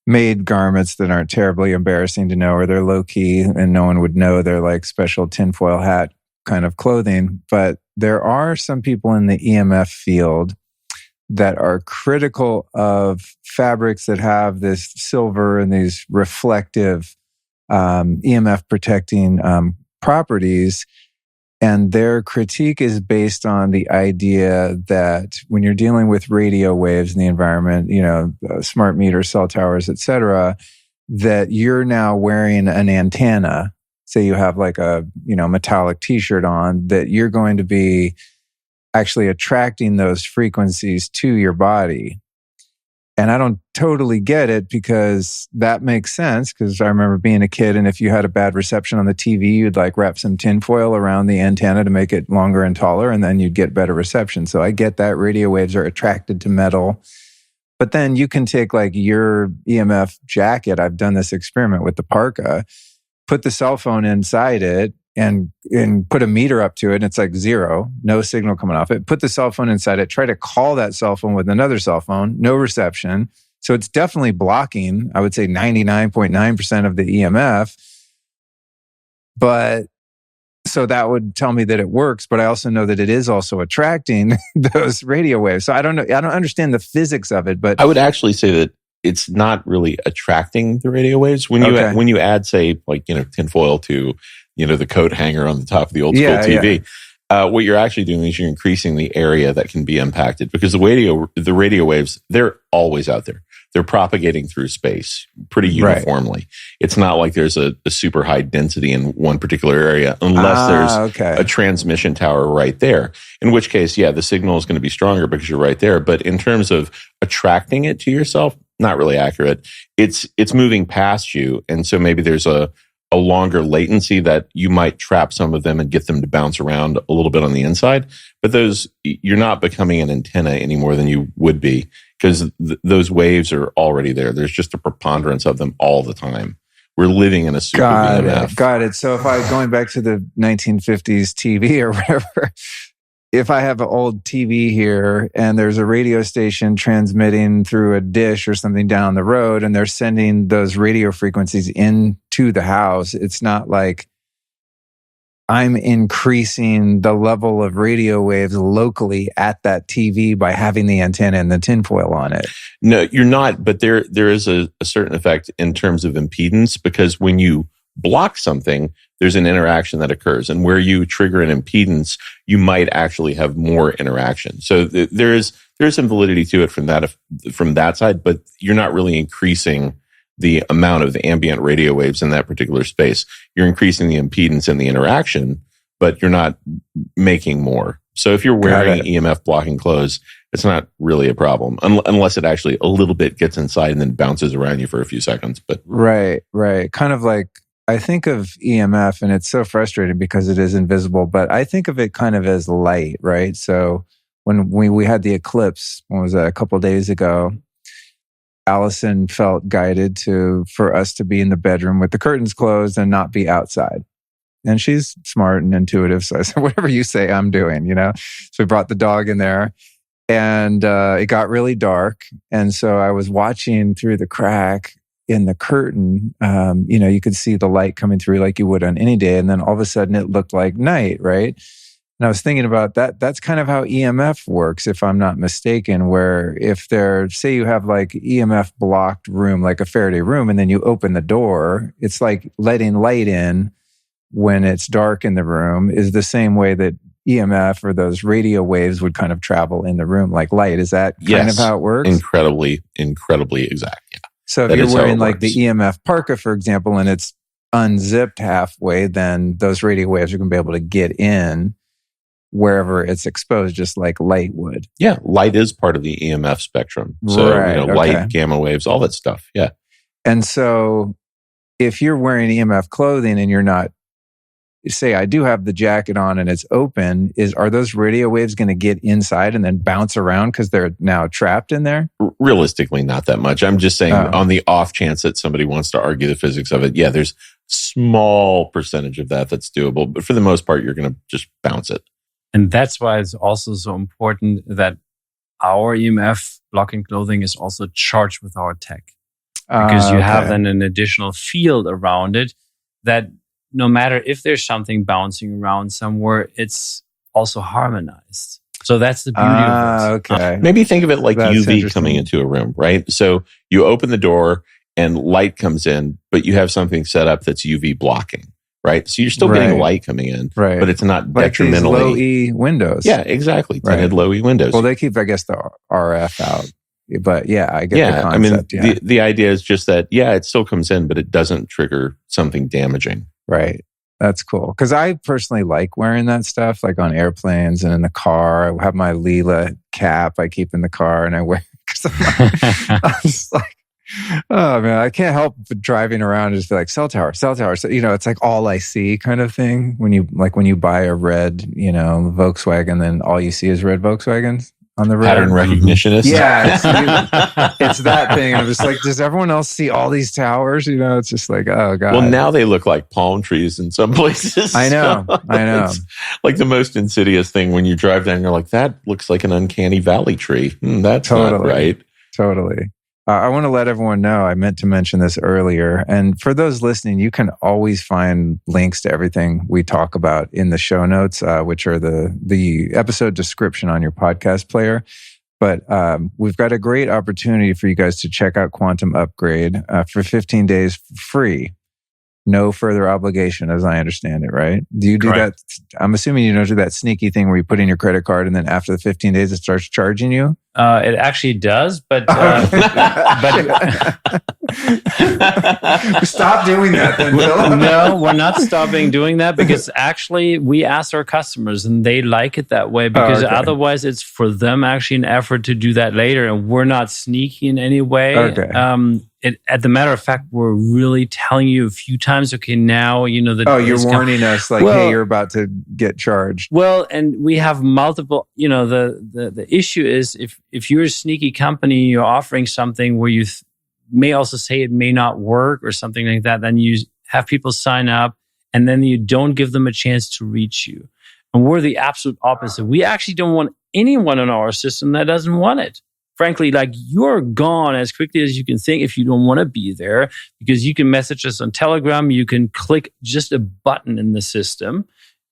made garments that aren't terribly embarrassing to know, or they're low key and no one would know they're like special tinfoil hat kind of clothing. But there are some people in the EMF field that are critical of fabrics that have this silver and these reflective EMF protecting properties. And their critique is based on the idea that when you're dealing with radio waves in the environment, smart meters, cell towers, et cetera, that you're now wearing an antenna. Say you have like a, metallic t-shirt on, that you're going to be actually attracting those frequencies to your body. And I don't totally get it, because that makes sense, because I remember being a kid, and if you had a bad reception on the TV, you'd like wrap some tinfoil around the antenna to make it longer and taller, and then you'd get better reception. So I get that radio waves are attracted to metal. But then you can take like your EMF jacket. I've done this experiment with the parka, put the cell phone inside it and put a meter up to it, and it's like 0, no signal coming off it. Put the cell phone inside it, try to call that cell phone with another cell phone, no reception. So it's definitely blocking, I would say 99.9% of the EMF. But so that would tell me that it works, but I also know that it is also attracting those radio waves. So I don't know, I don't understand the physics of it, but I would actually say that it's not really attracting the radio waves. When you add, say, like, tinfoil to, the coat hanger on the top of the old school TV, what you're actually doing is you're increasing the area that can be impacted, because the radio waves, they're always out there. They're propagating through space pretty uniformly. Right. It's not like there's a super high density in one particular area, unless there's a transmission tower right there. In which case, the signal is going to be stronger because you're right there. But in terms of attracting it to yourself, not really accurate. It's moving past you. And so maybe there's a longer latency that you might trap some of them and get them to bounce around a little bit on the inside. But you're not becoming an antenna any more than you would be, because those waves are already there. There's just a preponderance of them all the time. We're living in a super EMF. Got it. So if going back to the 1950s TV or whatever, if I have an old TV here and there's a radio station transmitting through a dish or something down the road, and they're sending those radio frequencies into the house, it's not like I'm increasing the level of radio waves locally at that TV by having the antenna and the tinfoil on it. No, you're not. But there is a certain effect in terms of impedance, because when you block something, there's an interaction that occurs. And where you trigger an impedance, you might actually have more interaction. So there is some validity to it from that side, but you're not really increasing the amount of ambient radio waves in that particular space. You're increasing the impedance and the interaction, but you're not making more. So if you're wearing EMF blocking clothes, it's not really a problem, unless it actually a little bit gets inside and then bounces around you for a few seconds. But right. Kind of like, I think of EMF, and it's so frustrating because it is invisible, but I think of it kind of as light, right? So when we had the eclipse, what was that, a couple of days ago, Allison felt guided for us to be in the bedroom with the curtains closed and not be outside. And she's smart and intuitive, so I said, whatever you say, I'm doing, So we brought the dog in there, and it got really dark. And so I was watching through the crack in the curtain, you could see the light coming through like you would on any day. And then all of a sudden it looked like night, right? And I was thinking about that. That's kind of how EMF works, if I'm not mistaken, where if say you have like EMF blocked room, like a Faraday room, and then you open the door, it's like letting light in when it's dark in the room, is the same way that EMF or those radio waves would kind of travel in the room like light. Is that kind of how it works? Incredibly exact. Yeah. So if you're wearing like the EMF parka, for example, and it's unzipped halfway, then those radio waves are going to be able to get in wherever it's exposed, just like light would. Yeah, light is part of the EMF spectrum. So, light, gamma waves, all that stuff. Yeah. And so if you're wearing EMF clothing and you're not, say I do have the jacket on and it's open, are those radio waves going to get inside and then bounce around because they're now trapped in there? Realistically, not that much. I'm just saying on the off chance that somebody wants to argue the physics of it, yeah, there's small percentage of that's doable. But for the most part, you're going to just bounce it. And that's why it's also so important that our EMF blocking clothing is also charged with our tech. Because you have then an additional field around it that no matter if there's something bouncing around somewhere, it's also harmonized. So that's the beauty of it. Okay. Maybe think of it like UV coming into a room, right? So you open the door and light comes in, but you have something set up that's UV blocking, right? So you're still getting light coming in, but it's not like detrimentally. Low E windows. Yeah, exactly. Tinted low E windows. Well, they keep, I guess, the RF out. But yeah, I get the concept. I mean, the idea is just that, it still comes in, but it doesn't trigger something damaging. Right. That's cool. Because I personally like wearing that stuff, like on airplanes and in the car. I have my Leela cap I keep in the car and I wear because I'm just like, oh man, I can't help but driving around and just be like, cell tower. So, it's like all I see kind of thing. When you buy a red, Volkswagen, then all you see is red Volkswagens on the road. Pattern recognitionist. Yeah, it's that thing. I'm just like, does everyone else see all these towers? It's just like, oh God. Well, now they look like palm trees in some places. I know. It's like the most insidious thing when you drive down, you're like, that looks like an uncanny valley tree. That's not right. Totally. I want to let everyone know, I meant to mention this earlier. And for those listening, you can always find links to everything we talk about in the show notes, which are the episode description on your podcast player. But we've got a great opportunity for you guys to check out Quantum Upgrade for 15 days free. No further obligation, as I understand it, right? Do you do that? I'm assuming you don't do that sneaky thing where you put in your credit card and then after the 15 days, it starts charging you? It actually does, but stop doing that then, Phil. No, we're not stopping doing that because actually we ask our customers and they like it that way because otherwise it's for them actually an effort to do that later and we're not sneaky in any way. Okay. At the matter of fact, we're really telling you a few times, okay, now, you're warning us like, hey, you're about to get charged. Well, and we have multiple, the issue is if you're a sneaky company, you're offering something where you may also say it may not work or something like that, then you have people sign up and then you don't give them a chance to reach you. And we're the absolute opposite. We actually don't want anyone in our system that doesn't want it. Frankly, like you're gone as quickly as you can think if you don't want to be there because you can message us on Telegram. You can click just a button in the system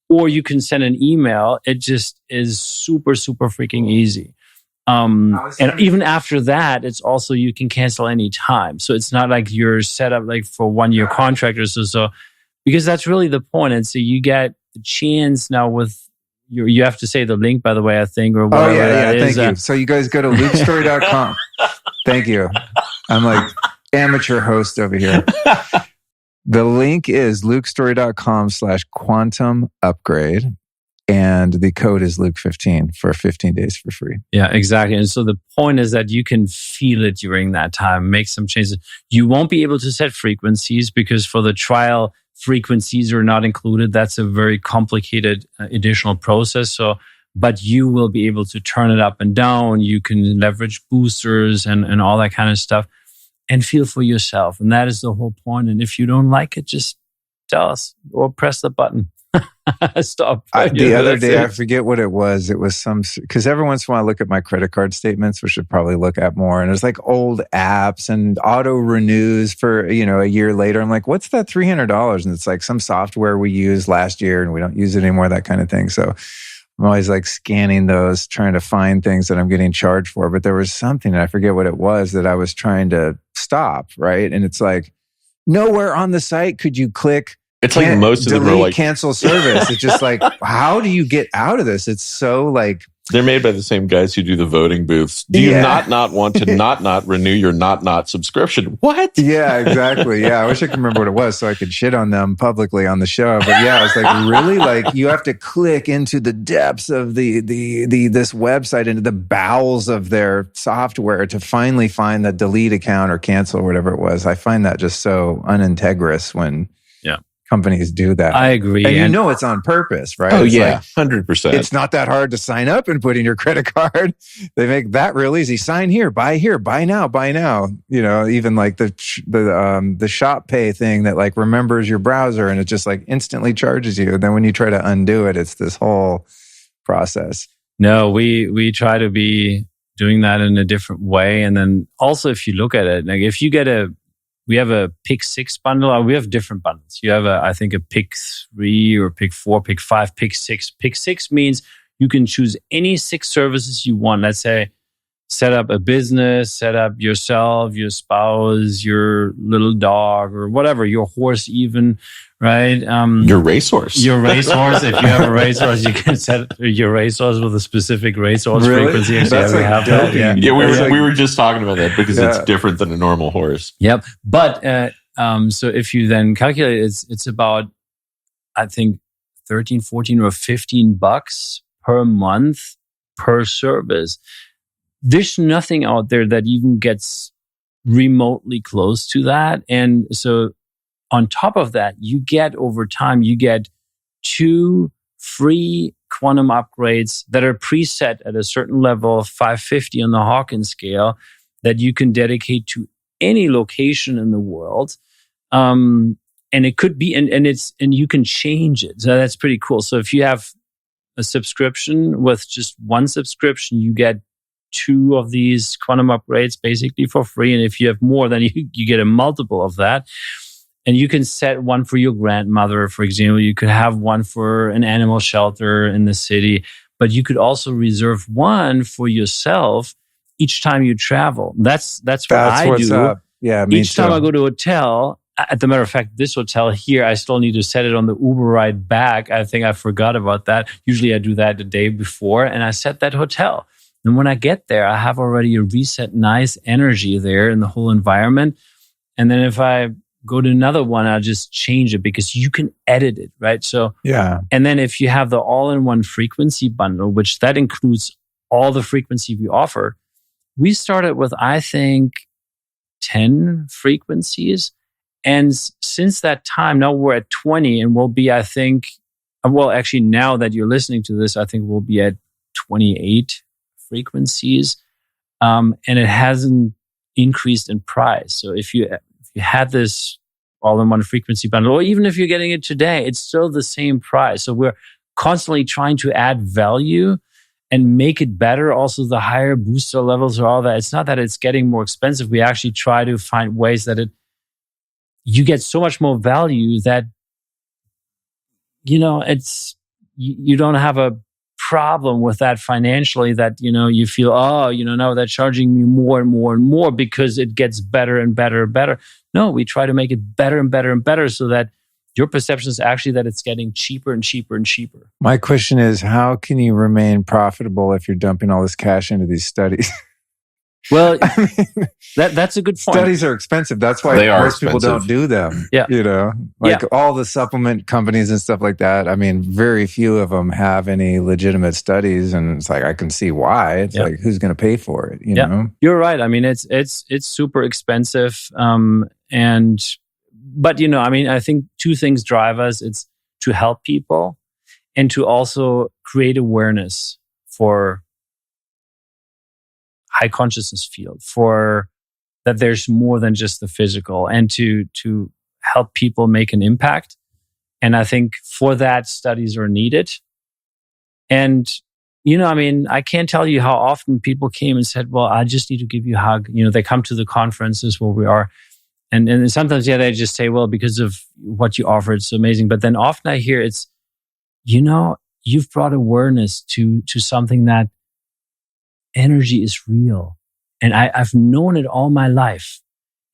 or you can send an email. It just is super, super freaking easy. And even after that, it's also, you can cancel any time. So it's not like you're set up like for 1 year contract or so, because that's really the point. And so you get the chance now with, you have to say the link, by the way, I think, or whatever. Oh, yeah, thank you. So you guys go to lukestory.com. Thank you. I'm like amateur host over here. The link is lukestory.com/quantum upgrade. And the code is Luke15 for 15 days for free. Yeah, exactly. And so the point is that you can feel it during that time, make some changes. You won't be able to set frequencies because for the trial, frequencies are not included. That's a very complicated additional process. But you will be able to turn it up and down. You can leverage boosters and all that kind of stuff and feel for yourself. And that is the whole point. And if you don't like it, just tell us or press the button. Stop. The other day, I forget what it was. It was because every once in a while I look at my credit card statements, which should probably look at more. And there's like old apps and auto renews for, a year later. I'm like, what's that $300? And it's like some software we used last year and we don't use it anymore, that kind of thing. So I'm always like scanning those, trying to find things that I'm getting charged for. But there was something, and I forget what it was, that I was trying to stop, right? And it's like, nowhere on the site could you click It's like most of them are like cancel service. It's just like, how do you get out of this? It's so like they're made by the same guys who do the voting booths. Do you not want to not renew your not subscription? What? Yeah, exactly. Yeah, I wish I could remember what it was so I could shit on them publicly on the show. But yeah, I was like, really? Like you have to click into the depths of this website, into the bowels of their software to finally find the delete account or cancel or whatever it was. I find that just so unintegrous when companies do that. I agree. And it's on purpose, right? Oh, it's yeah, 100%. It's not that hard to sign up and put in your credit card. They make that real easy. Sign here, buy now. Even like the shop pay thing that like remembers your browser and it just like instantly charges you. And then when you try to undo it, it's this whole process. No, we try to be doing that in a different way. And then also if you look at it, like if you get we have a pick 6 bundle, or we have different bundles. You have I think a pick 3 or pick 4, pick 5, pick 6. Pick 6 means you can choose any 6 services you want. Let's say set up a business, set up yourself, your spouse, your little dog, or whatever, your horse even, right? Your racehorse. Your racehorse. If you have a racehorse, you can set your racehorse with a specific racehorse frequency. That's like have that. Yeah, we were just talking about that because it's different than a normal horse. Yep. But so if you then calculate, it's about, I think, 13, 14 or $15 per month per service. There's nothing out there that even gets remotely close to that. And so on top of that, you get over time, 2 free quantum upgrades that are preset at a certain level of 550 on the Hawkins scale that you can dedicate to any location in the world. And it could be, and you can change it. So that's pretty cool. So if you have a subscription with just one subscription, you get 2 of these quantum upgrades basically for free. And if you have more, then you get a multiple of that. And you can set one for your grandmother, for example. You could have one for an animal shelter in the city, but you could also reserve one for yourself each time you travel. That's what I do. Up. Yeah, me each time I go to a hotel. At the matter of fact, this hotel here, I still need to set it on the Uber ride back. I think I forgot about that. Usually I do that the day before, and I set that hotel. And when I get there, I have already a reset, nice energy there in the whole environment. And then if I go to another one, I'll just change it because you can edit it, right? So, yeah. And then if you have the all-in-one frequency bundle, which that includes all the frequency we offer, we started with, I think, 10 frequencies. And since that time, now we're at 20 and we'll be, I think, well, actually now that you're listening to this, I think we'll be at 28 frequencies. And it hasn't increased in price. So if you had this all-in-one frequency bundle, or even if you're getting it today, it's still the same price. So we're constantly trying to add value and make it better. Also, the higher booster levels or all that. It's not that it's getting more expensive. We actually try to find ways that you get so much more value that, you don't have a problem with that financially, that, you feel, now they're charging me more and more and more because it gets better and better and better. No, we try to make it better and better and better so that your perception is actually that it's getting cheaper and cheaper and cheaper. My question is, how can you remain profitable if you're dumping all this cash into these studies? Well, that's a good point. Studies are expensive. That's why most people don't do them. Yeah. All the supplement companies and stuff like that. I mean, very few of them have any legitimate studies, and it's like, I can see why. It's like, who's going to pay for it? You know? You're right. I mean, it's super expensive. But I think 2 things drive us. It's to help people and to also create awareness for high consciousness field, for that there's more than just the physical, and to help people make an impact. And I think for that, studies are needed. And, I can't tell you how often people came and said, well, I just need to give you a hug. They come to the conferences where we are. And sometimes, they just say, well, because of what you offer, it's amazing. But then often I hear it's, you've brought awareness to something that energy is real. And I've known it all my life.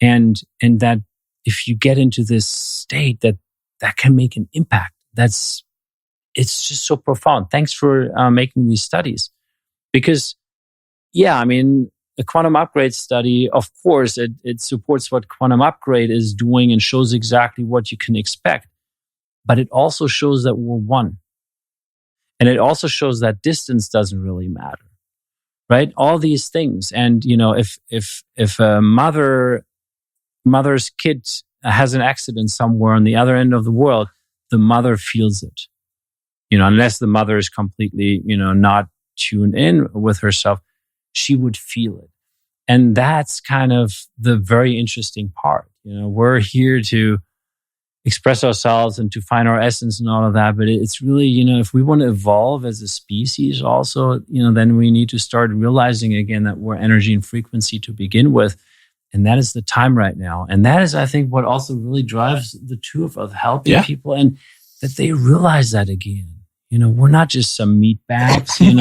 And that if you get into this state that that can make an impact. It's just so profound. Thanks for making these studies. Because, the quantum upgrade study, of course, it supports what quantum upgrade is doing and shows exactly what you can expect. But it also shows that we're one. And it also shows that distance doesn't really matter, right? All these things. And, if a mother's kid has an accident somewhere on the other end of the world, the mother feels it. Unless the mother is completely, not tuned in with herself, she would feel it. And that's kind of the very interesting part. We're here to express ourselves and to find our essence and all of that. But it's really, if we want to evolve as a species also, then we need to start realizing again that we're energy and frequency to begin with. And that is the time right now. And that is, I think, what also really drives the two of us, helping people, and that they realize that again. We're not just some meat bags, Speak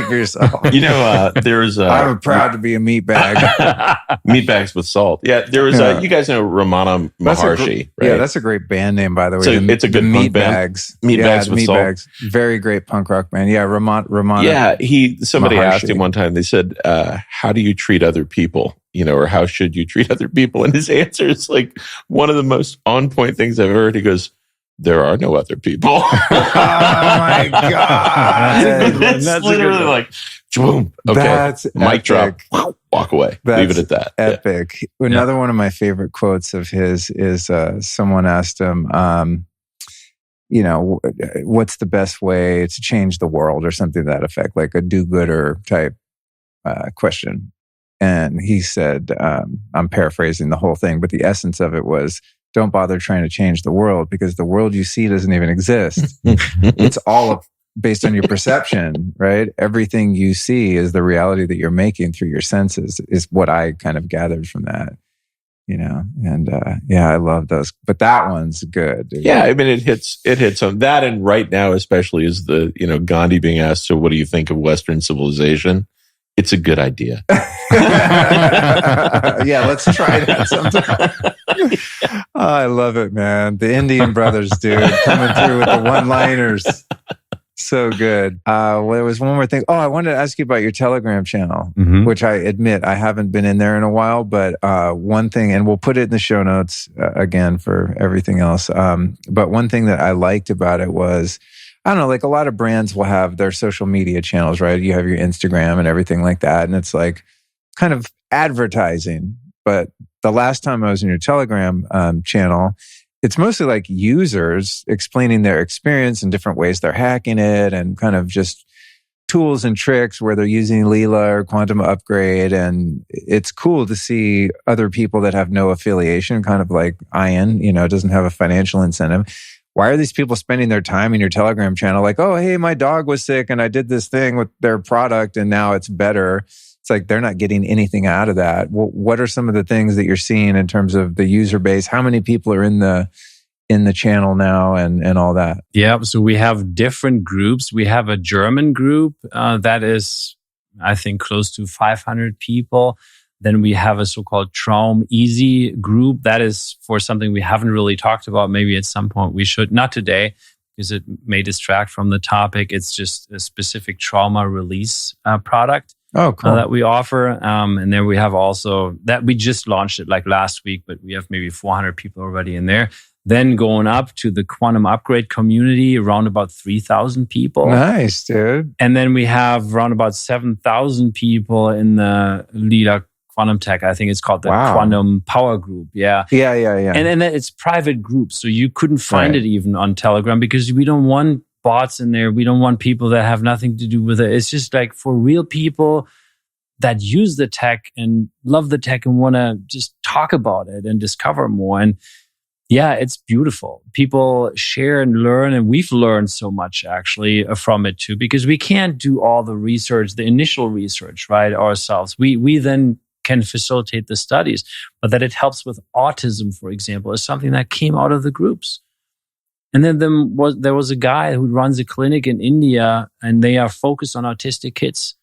for yourself. There was I'm proud to be a meat bag. Meat bags with salt. Yeah, there was you guys know Ramana Maharshi, right? Yeah, that's a great band name, by the way. So it's a good meat band. Bags. Meat bags with salt. Bags. Very great punk rock band. Yeah, Ramana. Yeah, somebody asked him one time, they said, how do you treat other people? Or how should you treat other people? And his answer is like one of the most on point things I've heard. He goes, there are no other people. Oh my God. That's literally like, boom. Okay. That's mic drop. Walk away. Leave it at that. Epic. Yeah. Another one of my favorite quotes of his is someone asked him, what's the best way to change the world or something to that effect, like a do-gooder type question. And he said, I'm paraphrasing the whole thing, but the essence of it was, don't bother trying to change the world because the world you see doesn't even exist. It's all based on your perception, right? Everything you see is the reality that you're making through your senses is what I kind of gathered from that, and I love those, but that one's good. Dude. Yeah. it hits on that. And right now, especially is the, Gandhi being asked, so what do you think of Western civilization? It's a good idea. Yeah, let's try that sometime. I love it, man. The Indian brothers, dude, coming through with the one-liners. So good. Well, there was one more thing. Oh, I wanted to ask you about your Telegram channel, which I admit I haven't been in there in a while. But one thing, and we'll put it in the show notes again for everything else. But one thing that I liked about it was, I don't know, like a lot of brands will have their social media channels, right? You have your Instagram and everything like that. And it's like kind of advertising. But the last time I was in your Telegram channel, it's mostly like users explaining their experience and different ways they're hacking it and kind of just tools and tricks where they're using Leela or Quantum Upgrade. And it's cool to see other people that have no affiliation, kind of like Ian, doesn't have a financial incentive. Why are these people spending their time in your Telegram channel? Like, oh, hey, my dog was sick and I did this thing with their product and now it's better. It's like they're not getting anything out of that. What are some of the things that you're seeing in terms of the user base? How many people are in the channel now and all that? Yeah, so we have different groups. We have a German group that is, I think, close to 500 people. Then we have a so-called Traum Easy group. That is for something we haven't really talked about. Maybe at some point we should. Not today, because it may distract from the topic. It's just a specific trauma release product that we offer. And then we have also, that we just launched it like last week, but we have maybe 400 people already in there. Then going up to the Quantum Upgrade community, around about 3,000 people. Nice, dude. And then we have around about 7,000 people in the Leela Quantum Tech. I think it's called the Quantum Power Group. Yeah. And then it's private groups. So you couldn't find it even on Telegram because we don't want bots in there. We don't want people that have nothing to do with it. It's just like for real people that use the tech and love the tech and want to just talk about it and discover more. And yeah, it's beautiful. People share and learn, and we've learned so much actually from it too, because we can't do all the research, the initial research, right, ourselves. We then can facilitate the studies, but that it helps with autism, for example, is something that came out of the groups. And then there was a guy who runs a clinic in India, and they are focused on autistic kids.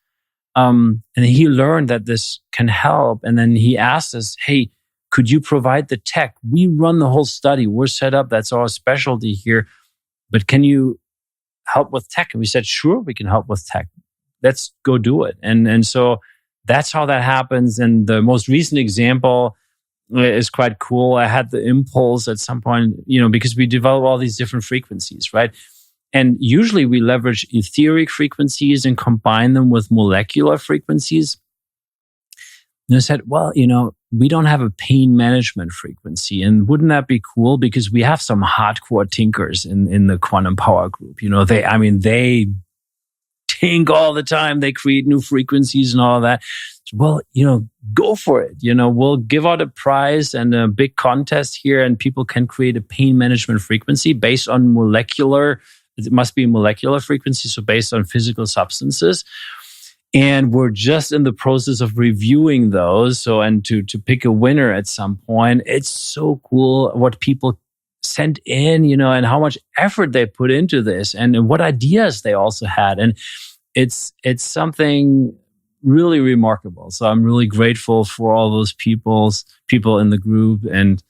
And he learned that this can help, and then he asked us, "Hey, could you provide the tech? We run the whole study. We're set up. That's our specialty here. But can you help with tech? And we said, sure, we can help with tech. Let's go do it. And so that's how that happens. And the most recent example is quite cool. I had the impulse at some point, because we develop all these different frequencies, right? And usually we leverage etheric frequencies and combine them with molecular frequencies. And I said, well, we don't have a pain management frequency. And wouldn't that be cool? Because we have some hardcore tinkers in the quantum power group. They tink all the time. They create new frequencies and all that. Well, go for it. We'll give out a prize and a big contest here, and people can create a pain management frequency based on molecular. It must be a molecular frequency, so based on physical substances. And we're just in the process of reviewing those. So, and to pick a winner at some point. It's so cool what people sent in, and how much effort they put into this, and what ideas they also had. And it's something really remarkable. So I'm really grateful for all those people in the group, and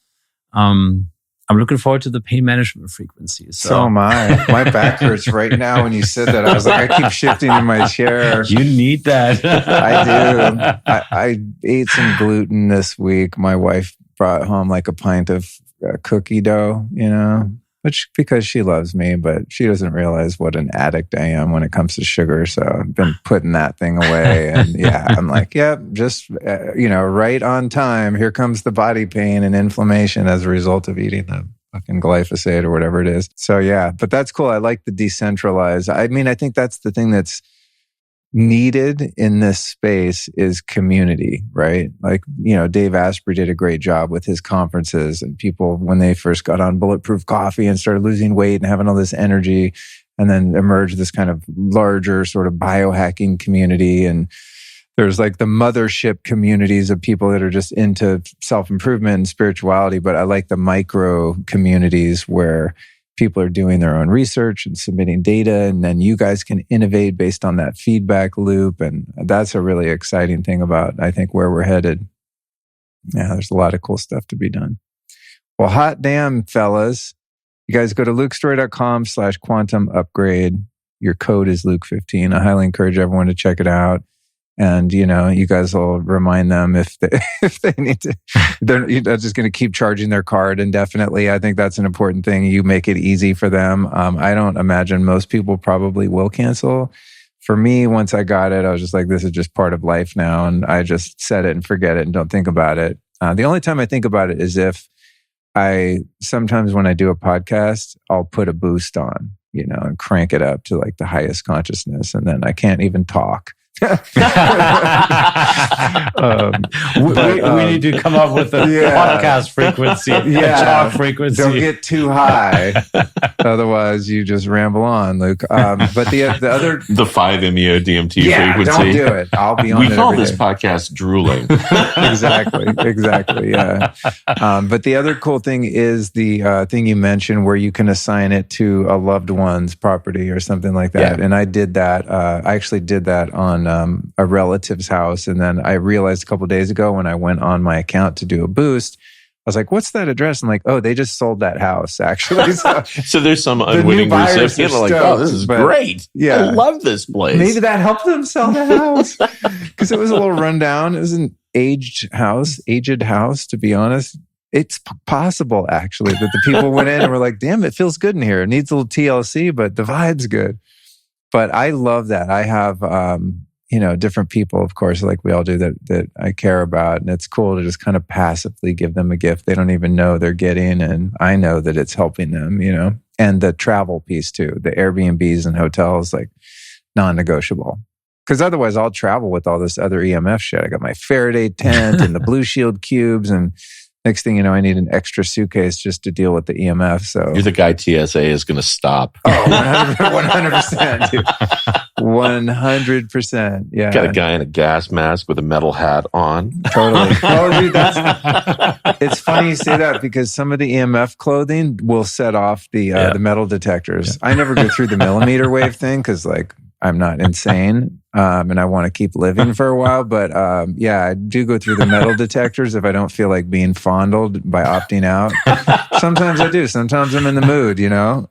I'm looking forward to the pain management frequency. So am I. My back hurts right now when you said that. I was like, I keep shifting in my chair. You need that. I do. I ate some gluten this week. My wife brought home like a pint of cookie dough, which because she loves me, but she doesn't realize what an addict I am when it comes to sugar. So I've been putting that thing away. And I'm like, just, right on time. Here comes the body pain and inflammation as a result of eating the fucking glyphosate or whatever it is. So but that's cool. I like the decentralized. I think that's the thing that's needed in this space is community, right? Like, Dave Asprey did a great job with his conferences, and people, when they first got on Bulletproof Coffee and started losing weight and having all this energy, and then emerged this kind of larger sort of biohacking community. And there's like the mothership communities of people that are just into self-improvement and spirituality. But I like the micro communities where people are doing their own research and submitting data, and then you guys can innovate based on that feedback loop. And that's a really exciting thing about, I think, where we're headed. Yeah, there's a lot of cool stuff to be done. Well, hot damn, fellas. You guys go to lukestory.com/quantum upgrade. Your code is Luke15. I highly encourage everyone to check it out. And, you guys will remind them if they need to. They're just going to keep charging their card indefinitely. I think that's an important thing. You make it easy for them. I don't imagine most people probably will cancel. For me, once I got it, I was just like, this is just part of life now. And I just set it and forget it and don't think about it. The only time I think about it is if sometimes when I do a podcast, I'll put a boost on, and crank it up to like the highest consciousness. And then I can't even talk. We need to come up with a podcast frequency, talk frequency. Don't get too high, otherwise you just ramble on, Luke. But the other, the 5-MeO DMT frequency. Don't do it. I'll be on. We call this podcast drooling. Exactly. Yeah. But the other cool thing is the thing you mentioned where you can assign it to a loved one's property or something like that. Yeah. And I did that. I actually did that on a relative's house. And then I realized a couple of days ago when I went on my account to do a boost, I was like, what's that address? I'm like, oh, they just sold that house, actually. So there's some unwitting recipient like, oh, this is great. Yeah. I love this place. Maybe that helped them sell the house because it was a little rundown. It was an aged house, to be honest. It's possible, actually, that the people went in and were like, damn, it feels good in here. It needs a little TLC, but the vibe's good. But I love that. I have, different people, of course, like we all do that I care about. And it's cool to just kind of passively give them a gift they don't even know they're getting. And I know that it's helping them, and the travel piece too, the Airbnbs and hotels, like non-negotiable. Because otherwise I'll travel with all this other EMF shit. I got my Faraday tent and the Blue Shield cubes, and next thing you know, I need an extra suitcase just to deal with the EMF. So you're the guy TSA is going to stop. Oh, 100%, dude. 100%. Yeah. Got a guy in a gas mask with a metal hat on. Totally. Oh, dude, it's funny you say that because some of the EMF clothing will set off the metal detectors. Yeah. I never go through the millimeter wave thing because, like, I'm not insane. And I want to keep living for a while. But I do go through the metal detectors if I don't feel like being fondled by opting out. Sometimes I do. Sometimes I'm in the mood,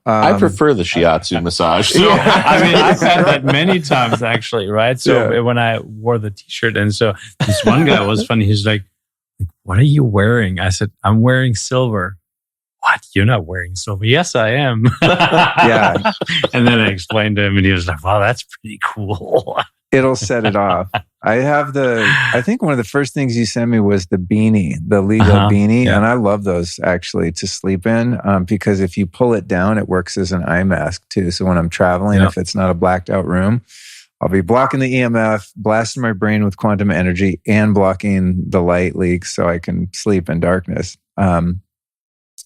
I prefer the shiatsu massage. So. Yeah. I mean, I've had that many times actually, right? So when I wore the t-shirt, and so this one guy was funny. He's like, what are you wearing? I said, I'm wearing silver. What? You're not wearing silver? Yes, I am. Yeah. And then I explained to him, and he was like, wow, that's pretty cool. It'll set it off. I think one of the first things you sent me was the beanie, the legal beanie. Yeah. And I love those actually to sleep in because if you pull it down, it works as an eye mask too. So when I'm traveling, if it's not a blacked out room, I'll be blocking the EMF, blasting my brain with quantum energy, and blocking the light leaks so I can sleep in darkness.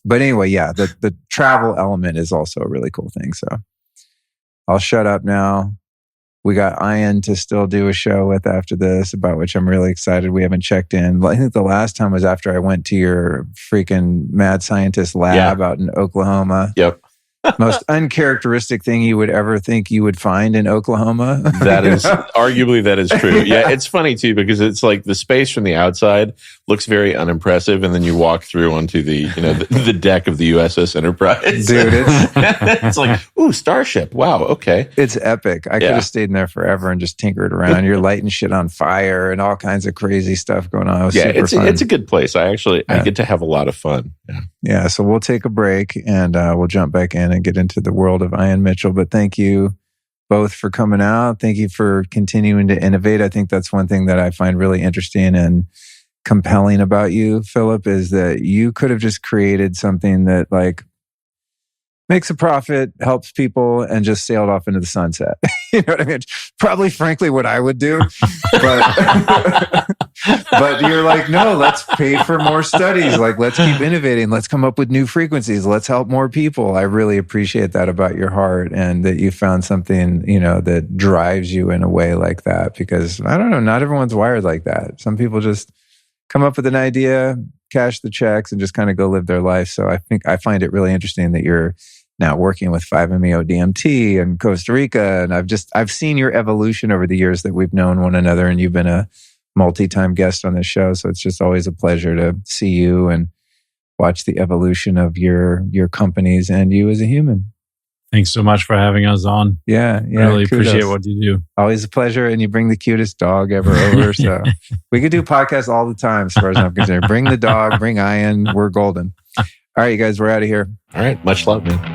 But anyway, the travel element is also a really cool thing. So I'll shut up now. We got Ian to still do a show with after this, about which I'm really excited. We haven't checked in. I think the last time was after I went to your freaking mad scientist lab out in Oklahoma. Yep. Most uncharacteristic thing you would ever think you would find in Oklahoma. That is true. Yeah, it's funny too because it's like the space from the outside looks very unimpressive, and then you walk through onto the the deck of the USS Enterprise. Dude, it's like, ooh, starship. Wow, okay. It's epic. I could have stayed in there forever and just tinkered around. You're lighting shit on fire and all kinds of crazy stuff going on. It was super fun. It's a good place. I get to have a lot of fun. Yeah. So we'll take a break and we'll jump back in and get into the world of Ian Mitchell. But thank you both for coming out. Thank you for continuing to innovate. I think that's one thing that I find really interesting and compelling about you, Philipp, is that you could have just created something that makes a profit, helps people, and just sailed off into the sunset. You know what I mean? Probably, frankly, what I would do. But but you're like, no, let's pay for more studies. Let's keep innovating. Let's come up with new frequencies. Let's help more people. I really appreciate that about your heart, and that you found something, that drives you in a way like that. Because I don't know, not everyone's wired like that. Some people just come up with an idea, cash the checks, and just kind of go live their life. So I find it really interesting that you're now working with 5-MeO-DMT in Costa Rica. And I've seen your evolution over the years that we've known one another, and you've been a multi-time guest on this show. So it's just always a pleasure to see you and watch the evolution of your companies and you as a human. Thanks so much for having us on. Yeah. Really appreciate what you do. Always a pleasure. And you bring the cutest dog ever over. So we could do podcasts all the time as far as I'm concerned. Bring the dog, bring Ian. We're golden. All right, you guys, we're out of here. All right. Much love, man.